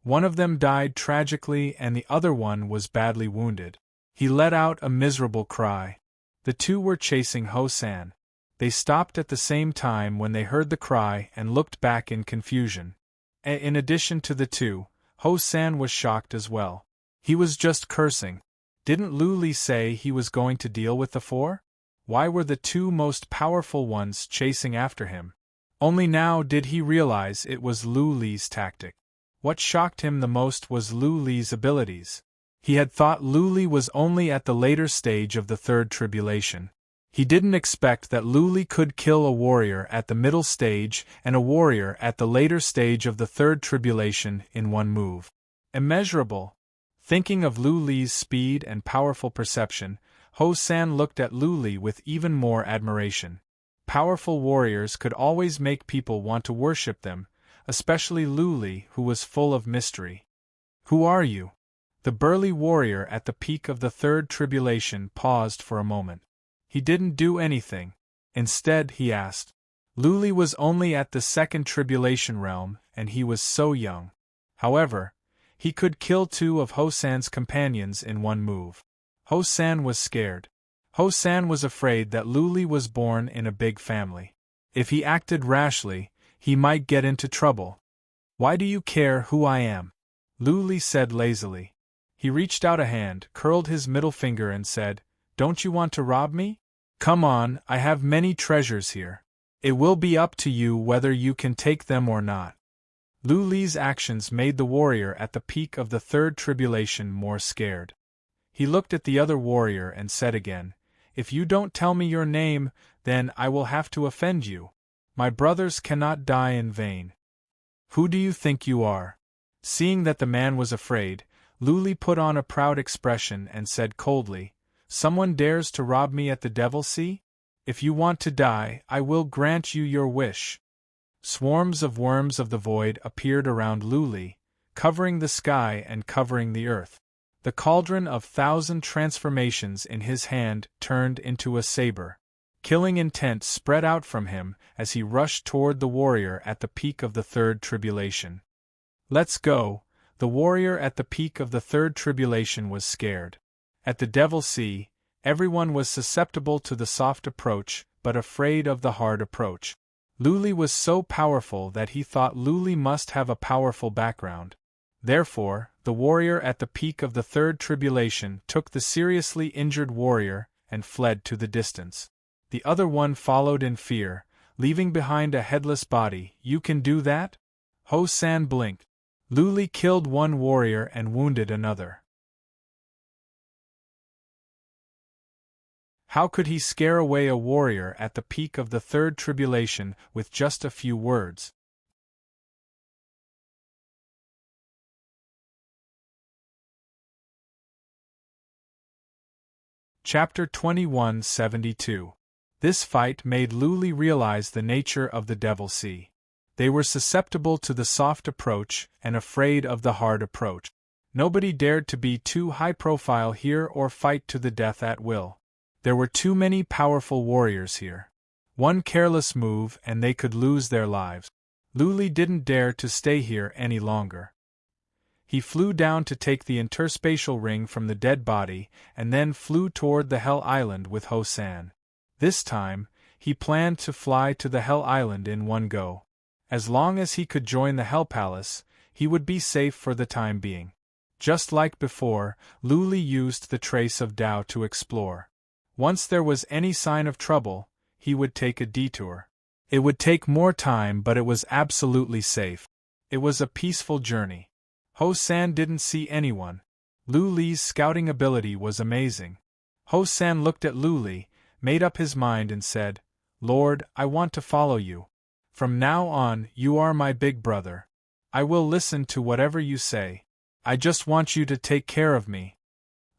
One of them died tragically and the other one was badly wounded. He let out a miserable cry. The two were chasing Ho-san. They stopped at the same time when they heard the cry and looked back in confusion. In addition to the two, Ho-san was shocked as well. He was just cursing. Didn't Luli say he was going to deal with the four? Why were the two most powerful ones chasing after him? Only now did he realize it was Luli's tactic. What shocked him the most was Luli's abilities. He had thought Luli was only at the later stage of the third tribulation. He didn't expect that Luli could kill a warrior at the middle stage and a warrior at the later stage of the third tribulation in one move. Immeasurable. Thinking of Luli's speed and powerful perception, Ho-san looked at Luli with even more admiration. Powerful warriors could always make people want to worship them, especially Luli, who was full of mystery. Who are you? The burly warrior at the peak of the third tribulation paused for a moment. He didn't do anything. Instead, he asked. Luli was only at the second tribulation realm, and he was so young. However, he could kill two of Ho-san's companions in one move. Ho-san was scared. Ho-san was afraid that Luli was born in a big family. If he acted rashly, he might get into trouble. Why do you care who I am? Luli said lazily. He reached out a hand, curled his middle finger and said, Don't you want to rob me? Come on, I have many treasures here. It will be up to you whether you can take them or not. Luli's actions made the warrior at the peak of the third tribulation more scared. He looked at the other warrior and said again, If you don't tell me your name, then I will have to offend you. My brothers cannot die in vain. Who do you think you are? Seeing that the man was afraid, Luli put on a proud expression and said coldly, Someone dares to rob me at the Devil's Sea? If you want to die, I will grant you your wish. Swarms of worms of the void appeared around Luli, covering the sky and covering the earth. The cauldron of 1,000 transformations in his hand turned into a saber. Killing intent spread out from him as he rushed toward the warrior at the peak of the third tribulation. Let's go. The warrior at the peak of the third tribulation was scared. At the Devil's Sea, everyone was susceptible to the soft approach, but afraid of the hard approach. Luli was so powerful that he thought Luli must have a powerful background. Therefore, the warrior at the peak of the third tribulation took the seriously injured warrior and fled to the distance. The other one followed in fear, leaving behind a headless body. You can do that? Ho-san blinked. Luli killed one warrior and wounded another. How could he scare away a warrior at the peak of the third tribulation with just a few words? Chapter 2172. This fight made Luli realize the nature of the Devil's Sea. They were susceptible to the soft approach and afraid of the hard approach. Nobody dared to be too high-profile here or fight to the death at will. There were too many powerful warriors here. One careless move and they could lose their lives. Luli didn't dare to stay here any longer. He flew down to take the interspatial ring from the dead body and then flew toward the Hell Island with Ho-san. This time, he planned to fly to the Hell Island in one go. As long as he could join the Hell Palace, he would be safe for the time being. Just like before, Luli used the trace of Tao to explore. Once there was any sign of trouble, he would take a detour. It would take more time, but it was absolutely safe. It was a peaceful journey. Ho-san didn't see anyone. Luli's scouting ability was amazing. Ho-san looked at Luli, made up his mind and said, "Lord, I want to follow you. From now on, you are my big brother. I will listen to whatever you say. I just want you to take care of me."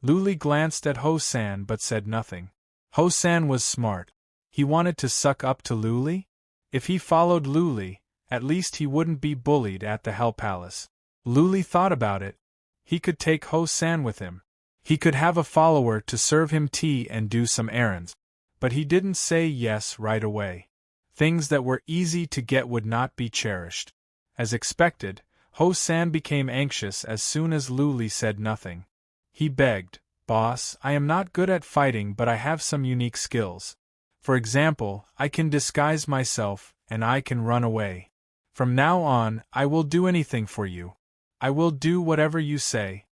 Luli glanced at Ho-san but said nothing. Ho-san was smart. He wanted to suck up to Luli? If he followed Luli, at least he wouldn't be bullied at the Hell Palace. Luli thought about it. He could take Ho-san with him. He could have a follower to serve him tea and do some errands. But he didn't say yes right away. Things that were easy to get would not be cherished. As expected, Ho-san became anxious as soon as Luli said nothing. He begged, "Boss, I am not good at fighting, but I have some unique skills. For example, I can disguise myself, and I can run away. From now on, I will do anything for you. I will do whatever you say."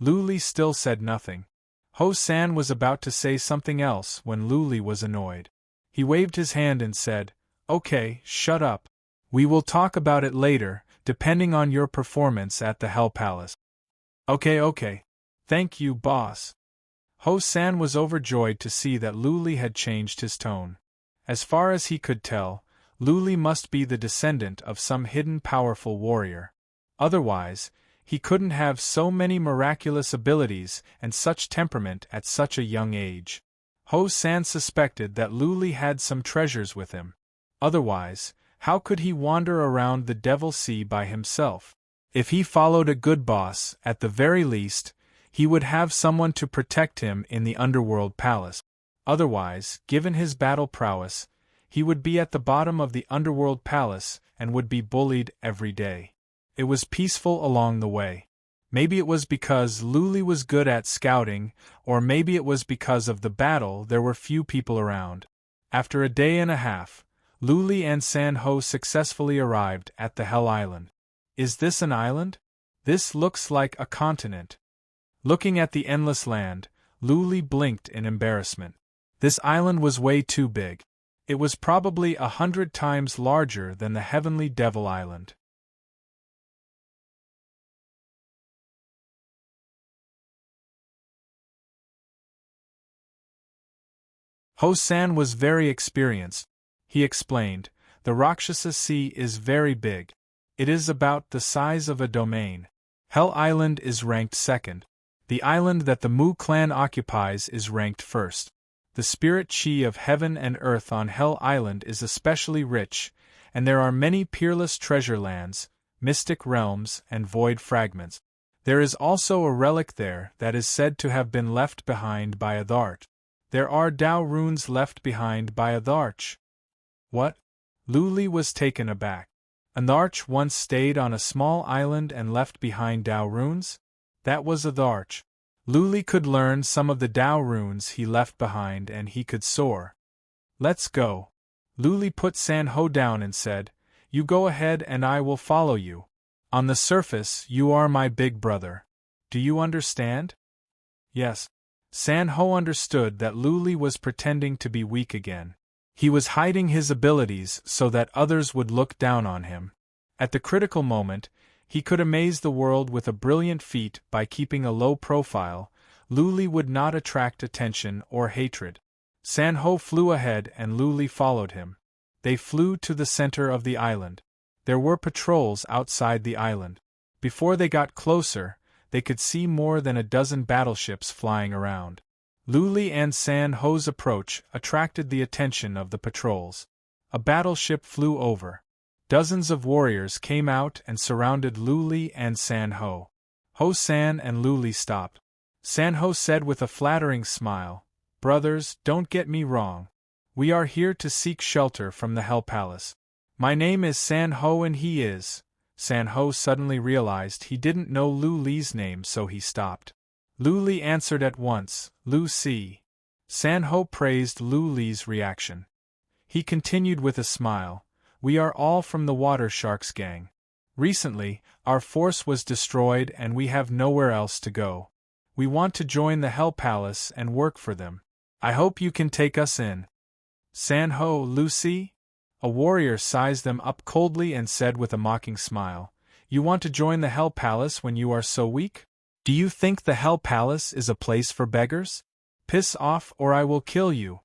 Luli still said nothing. Ho-san was about to say something else when Luli was annoyed. He waved his hand and said, "Okay, shut up. We will talk about it later, depending on your performance at the Hell Palace." Okay. Thank you, boss." Ho-san was overjoyed to see that Luli had changed his tone. As far as he could tell, Luli must be the descendant of some hidden powerful warrior. Otherwise, he couldn't have so many miraculous abilities and such temperament at such a young age. Ho-san suspected that Luli had some treasures with him. Otherwise, how could he wander around the Devil Sea by himself? If he followed a good boss, at the very least, he would have someone to protect him in the underworld palace. Otherwise, given his battle prowess, he would be at the bottom of the underworld palace and would be bullied every day. It was peaceful along the way. Maybe it was because Luli was good at scouting, or maybe it was because of the battle there were few people around. After a day and a half, Luli and San-ho successfully arrived at the Hell Island. Is this an island? This looks like a continent. Looking at the endless land, Luli blinked in embarrassment. This island was way too big. It was probably 100 times larger than the Heavenly Devil Island. Ho-san was very experienced. He explained, "The Rakshasa Sea is very big. It is about the size of a domain. Hell Island is ranked second. The island that the Mu clan occupies is ranked first. The spirit chi of heaven and earth on Hell Island is especially rich, and there are many peerless treasure lands, mystic realms, and void fragments. There is also a relic there that is said to have been left behind by a Dharch. There are Tao runes left behind by a Dharch." What? Luli was taken aback. A Dharch once stayed on a small island and left behind Tao runes? That was a Dharch. Luli could learn some of the Tao runes he left behind and he could soar. "Let's go." Luli put San-ho down and said, "You go ahead and I will follow you. On the surface, you are my big brother. Do you understand?" Yes. San-ho understood that Luli was pretending to be weak again. He was hiding his abilities so that others would look down on him. At the critical moment, he could amaze the world with a brilliant feat by keeping a low profile. Luli would not attract attention or hatred. San-ho flew ahead and Luli followed him. They flew to the center of the island. There were patrols outside the island. Before they got closer, they could see more than a dozen battleships flying around. Luli and San-ho's approach attracted the attention of the patrols. A battleship flew over. Dozens of warriors came out and surrounded Luli and San-ho. Ho-san and Luli stopped. San-ho said with a flattering smile, "Brothers, don't get me wrong. We are here to seek shelter from the Hell Palace. My name is San-ho and he is San Ho suddenly realized he didn't know Lu Li's name, so he stopped. Lu Li answered at once, Lu Si. San Ho praised Lu Li's reaction. He continued with a smile, "We are all from the Water Sharks gang. Recently, our force was destroyed and we have nowhere else to go. We want to join the Hell Palace and work for them. I hope you can take us in." San Ho, Lucy? A warrior sized them up coldly and said with a mocking smile, "You want to join the Hell Palace when you are so weak? Do you think the Hell Palace is a place for beggars? Piss off or I will kill you."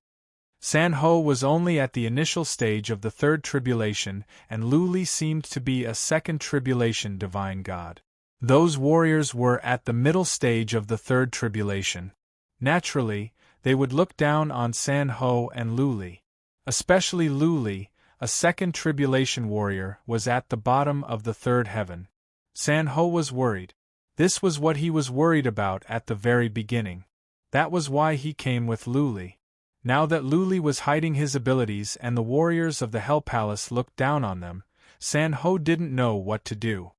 San Ho was only at the initial stage of the third tribulation, and Lu Li seemed to be a second tribulation divine god. Those warriors were at the middle stage of the third tribulation. Naturally, they would look down on San Ho and Lu Li. Especially Lu Li, a second tribulation warrior, was at the bottom of the third heaven. San Ho was worried. This was what he was worried about at the very beginning. That was why he came with Lu Li. Now that Lu Li was hiding his abilities and the warriors of the Hell Palace looked down on them, San Ho didn't know what to do.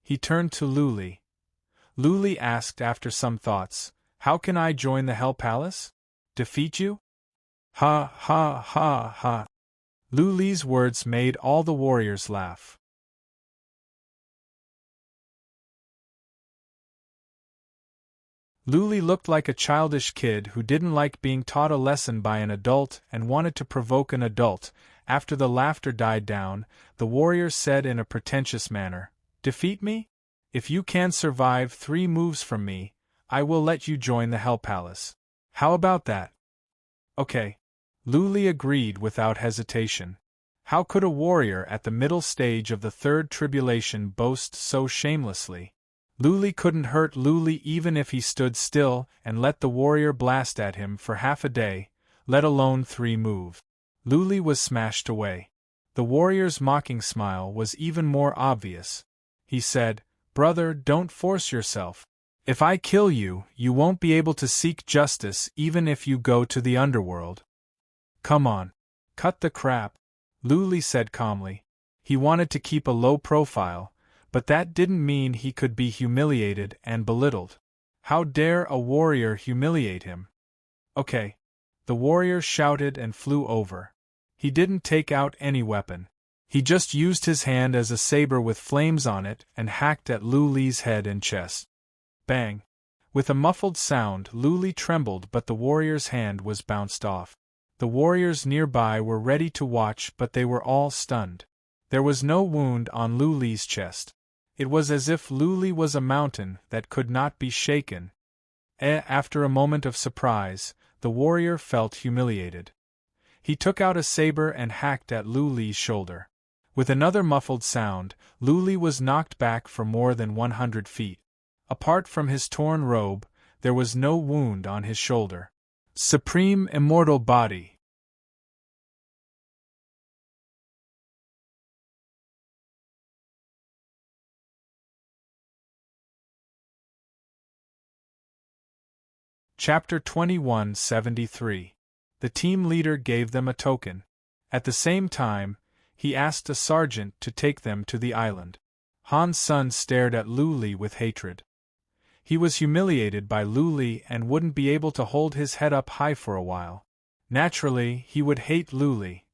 He turned to Lu Li. Lu Li asked after some thoughts, "How can I join the Hell Palace? Defeat you?" Ha ha ha ha. Lu Li's words made all the warriors laugh. Lu Li looked like a childish kid who didn't like being taught a lesson by an adult and wanted to provoke an adult. After the laughter died down, the warrior said in a pretentious manner, "Defeat me? If you can survive 3 moves from me, I will let you join the Hell Palace. How about that?" "Okay." Lu Li agreed without hesitation. How could a warrior at the middle stage of the third tribulation boast so shamelessly? Lu Li couldn't hurt Lu Li even if he stood still and let the warrior blast at him for half a day, let alone 3 moves. Lu Li was smashed away. The warrior's mocking smile was even more obvious. He said, "Brother, don't force yourself. If I kill you, you won't be able to seek justice even if you go to the underworld. Come on. Cut the crap," Lu Li said calmly. He wanted to keep a low profile, but that didn't mean he could be humiliated and belittled. How dare a warrior humiliate him? "Okay." The warrior shouted and flew over. He didn't take out any weapon. He just used his hand as a saber with flames on it and hacked at Lu Li's head and chest. Bang! With a muffled sound, Lu Li trembled, but the warrior's hand was bounced off. The warriors nearby were ready to watch, but they were all stunned. There was no wound on Lu Li's chest. It was as if Lu Li was a mountain that could not be shaken. After a moment of surprise, the warrior felt humiliated. He took out a saber and hacked at Lu Li's shoulder. With another muffled sound, Lu Li was knocked back for more than 100 feet. Apart from his torn robe, there was no wound on his shoulder. Supreme immortal body. Chapter 2173. The team leader gave them a token. At the same time, he asked a sergeant to take them to the island. Han Sun stared at Lu Li with hatred. He was humiliated by Lu Li and wouldn't be able to hold his head up high for a while. Naturally, he would hate Lu Li.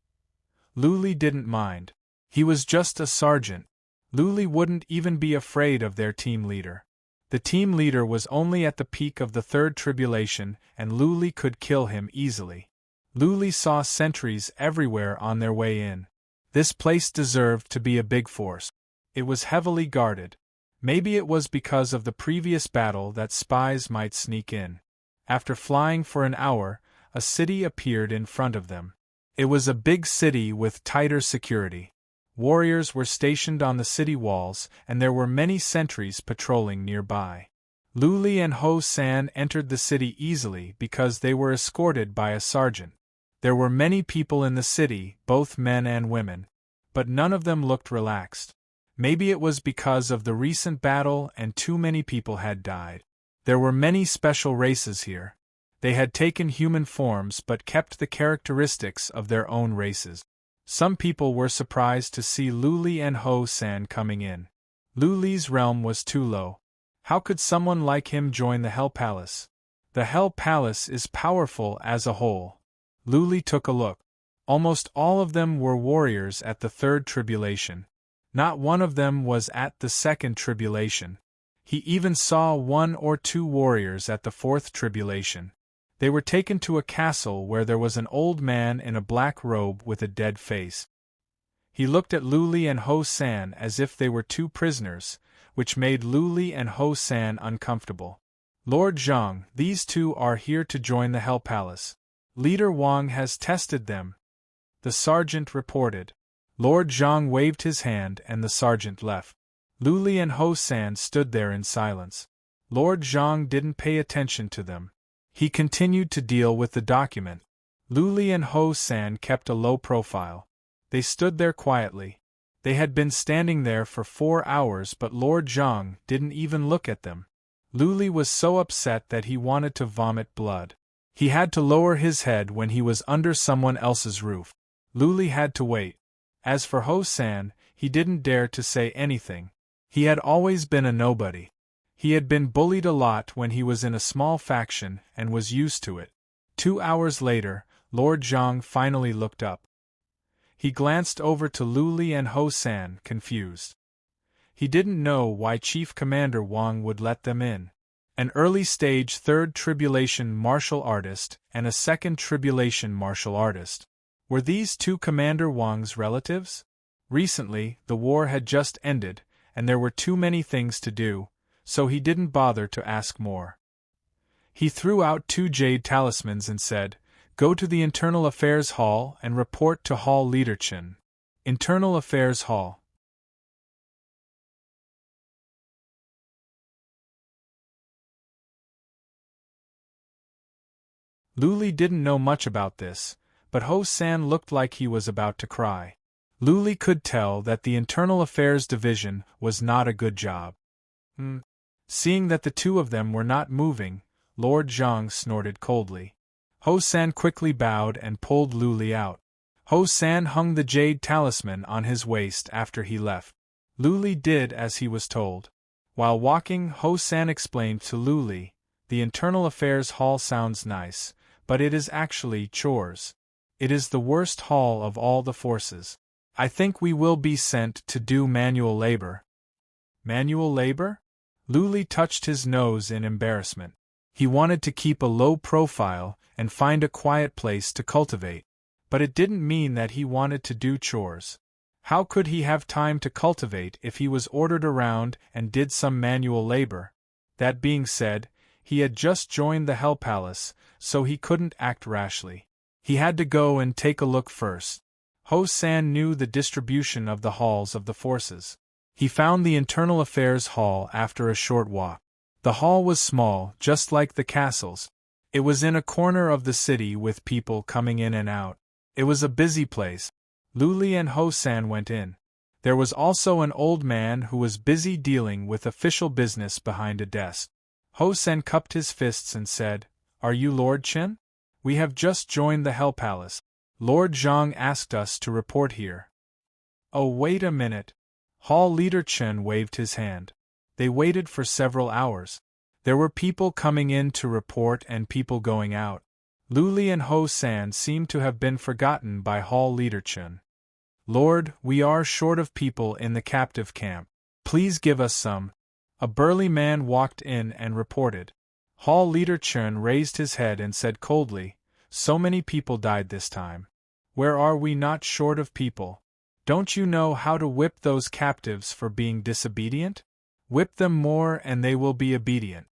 Lu Li didn't mind. He was just a sergeant. Lu Li wouldn't even be afraid of their team leader. The team leader was only at the peak of the third tribulation, and Lu Li could kill him easily. Lu Li saw sentries everywhere on their way in. This place deserved to be a big force. It was heavily guarded. Maybe it was because of the previous battle that spies might sneak in. After flying for an hour, a city appeared in front of them. It was a big city with tighter security. Warriors were stationed on the city walls, and there were many sentries patrolling nearby. Lu Li and Ho San entered the city easily because they were escorted by a sergeant. There were many people in the city, both men and women. But none of them looked relaxed. Maybe it was because of the recent battle and too many people had died. There were many special races here. They had taken human forms but kept the characteristics of their own races. Some people were surprised to see Lu Li and Ho San coming in. Lu Li's realm was too low. How could someone like him join the Hell Palace? The Hell Palace is powerful as a whole. Lu Li took a look. Almost all of them were warriors at the third tribulation. Not one of them was at the second tribulation. He even saw 1 or 2 warriors at the fourth tribulation. They were taken to a castle where there was an old man in a black robe with a dead face. He looked at Lu Li and Ho San as if they were 2 prisoners, which made Lu Li and Ho San uncomfortable. Lord Zhang, these 2 are here to join the Hell Palace. Leader Wang has tested them. The sergeant reported. Lord Zhang waved his hand and the sergeant left. Lu Li and Ho San stood there in silence. Lord Zhang didn't pay attention to them. He continued to deal with the document. Lu Li and Ho San kept a low profile. They stood there quietly. They had been standing there for 4 hours, but Lord Zhang didn't even look at them. Lu Li was so upset that he wanted to vomit blood. He had to lower his head when he was under someone else's roof. Lu Li had to wait. As for Ho San, he didn't dare to say anything. He had always been a nobody. He had been bullied a lot when he was in a small faction and was used to it. 2 hours later, Lord Zhang finally looked up. He glanced over to Lu Li and Ho San, confused. He didn't know why Chief Commander Wang would let them in. An early-stage third tribulation martial artist and a second tribulation martial artist. Were these 2 Commander Wang's relatives? Recently, the war had just ended, and there were too many things to do, so he didn't bother to ask more. He threw out 2 jade talismans and said, "Go to the Internal Affairs Hall and report to Hall Leader Chen." Internal Affairs Hall. Lu Li didn't know much about this, but Ho San looked like he was about to cry. Lu Li could tell that the Internal Affairs Division was not a good job. Seeing that the 2 of them were not moving, Lord Zhang snorted coldly. Ho San quickly bowed and pulled Lu Li out. Ho San hung the jade talisman on his waist after he left. Lu Li did as he was told. While walking, Ho San explained to Lu Li, "The Internal Affairs Hall sounds nice, but it is actually chores. It is the worst hall of all the forces. I think we will be sent to do manual labor." Manual labor? Lu Li touched his nose in embarrassment. He wanted to keep a low profile and find a quiet place to cultivate. But it didn't mean that he wanted to do chores. How could he have time to cultivate if he was ordered around and did some manual labor? That being said, he had just joined the Hell Palace, so he couldn't act rashly. He had to go and take a look first. Ho San knew the distribution of the halls of the forces. He found the Internal Affairs Hall after a short walk. The hall was small, just like the castles. It was in a corner of the city with people coming in and out. It was a busy place. Lu Li and Ho San went in. There was also an old man who was busy dealing with official business behind a desk. Ho San cupped his fists and said, "Are you Lord Chen? We have just joined the Hell Palace. Lord Zhang asked us to report here." "Oh, wait a minute." Hall Leader Chen waved his hand. They waited for several hours. There were people coming in to report and people going out. Lu Li and Ho San seemed to have been forgotten by Hall Leader Chen. "Lord, we are short of people in the captive camp. Please give us some." A burly man walked in and reported. Hall Leader Chen raised his head and said coldly, "So many people died this time. Where are we not short of people? Don't you know how to whip those captives for being disobedient? Whip them more and they will be obedient."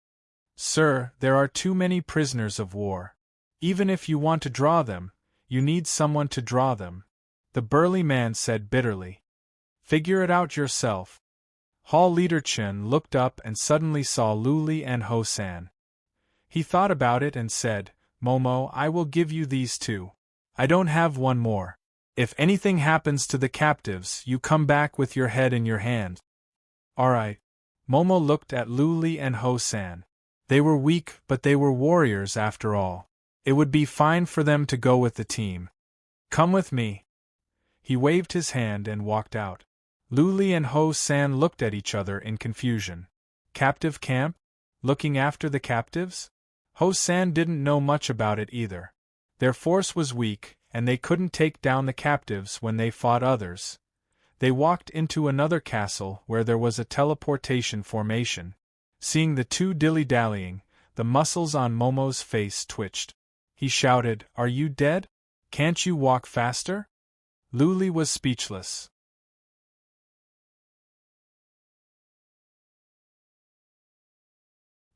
"Sir, there are too many prisoners of war. Even if you want to draw them, you need someone to draw them," the burly man said bitterly. "Figure it out yourself." Hall Leader Chen looked up and suddenly saw Lu Li and Ho San. He thought about it and said, "Momo, I will give you these 2. I don't have one more. If anything happens to the captives, you come back with your head in your hand." "All right." Momo looked at Lu Li and Ho San. They were weak, but they were warriors after all. It would be fine for them to go with the team. "Come with me." He waved his hand and walked out. Luli and Ho-san looked at each other in confusion. Captive camp? Looking after the captives? Ho-san didn't know much about it either. Their force was weak, and they couldn't take down the captives when they fought others. They walked into another castle where there was a teleportation formation. Seeing the two dilly-dallying, the muscles on Momo's face twitched. He shouted, "Are you dead? Can't you walk faster?" Luli was speechless.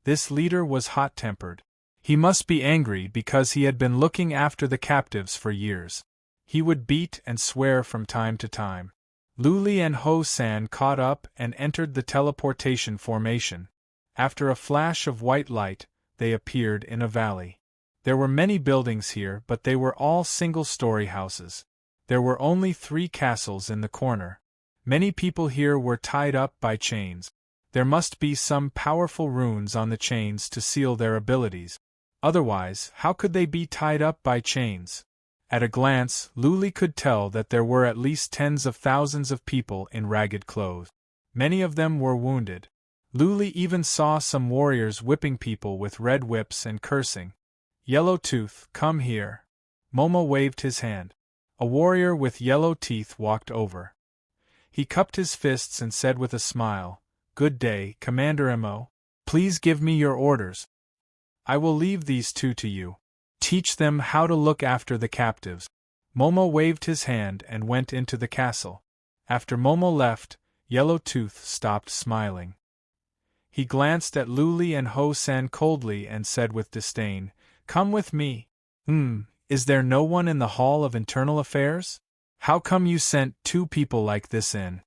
This leader was hot-tempered. He must be angry because he had been looking after the captives for years. He would beat and swear from time to time. Luli and Ho-san caught up and entered the teleportation formation. After a flash of white light, they appeared in a valley. There were many buildings here, but they were all single-story houses. There were only 3 castles in the corner. Many people here were tied up by chains. There must be some powerful runes on the chains to seal their abilities. Otherwise, how could they be tied up by chains? At a glance, Luli could tell that there were at least tens of thousands of people in ragged clothes. Many of them were wounded. Luli even saw some warriors whipping people with red whips and cursing. "Yellow Tooth, come here." Momo waved his hand. A warrior with yellow teeth walked over. He cupped his fists and said with a smile, "Good day, Commander Mo. Please give me your orders. I will leave these 2 to you. Teach them how to look after the captives." Momo waved his hand and went into the castle. After Momo left, Yellow Tooth stopped smiling. He glanced at Luli and Ho-san coldly and said with disdain, "Come with me." Is there no one in the Hall of Internal Affairs? How come you sent 2 people like this in?"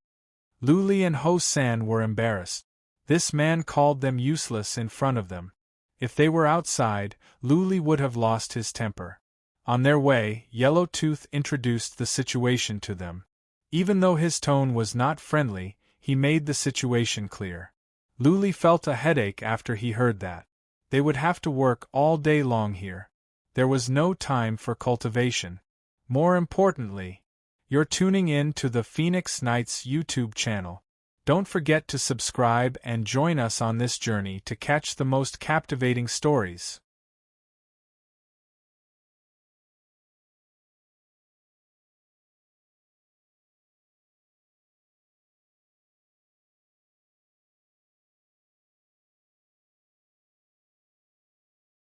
Luli and Ho-san were embarrassed. This man called them useless in front of them. If they were outside, Luli would have lost his temper. On their way, Yellow Tooth introduced the situation to them. Even though his tone was not friendly, he made the situation clear. Luli felt a headache after he heard that. They would have to work all day long here. There was no time for cultivation. More importantly, you're tuning in to the Phoenix Knights YouTube channel. Don't forget to subscribe and join us on this journey to catch the most captivating stories.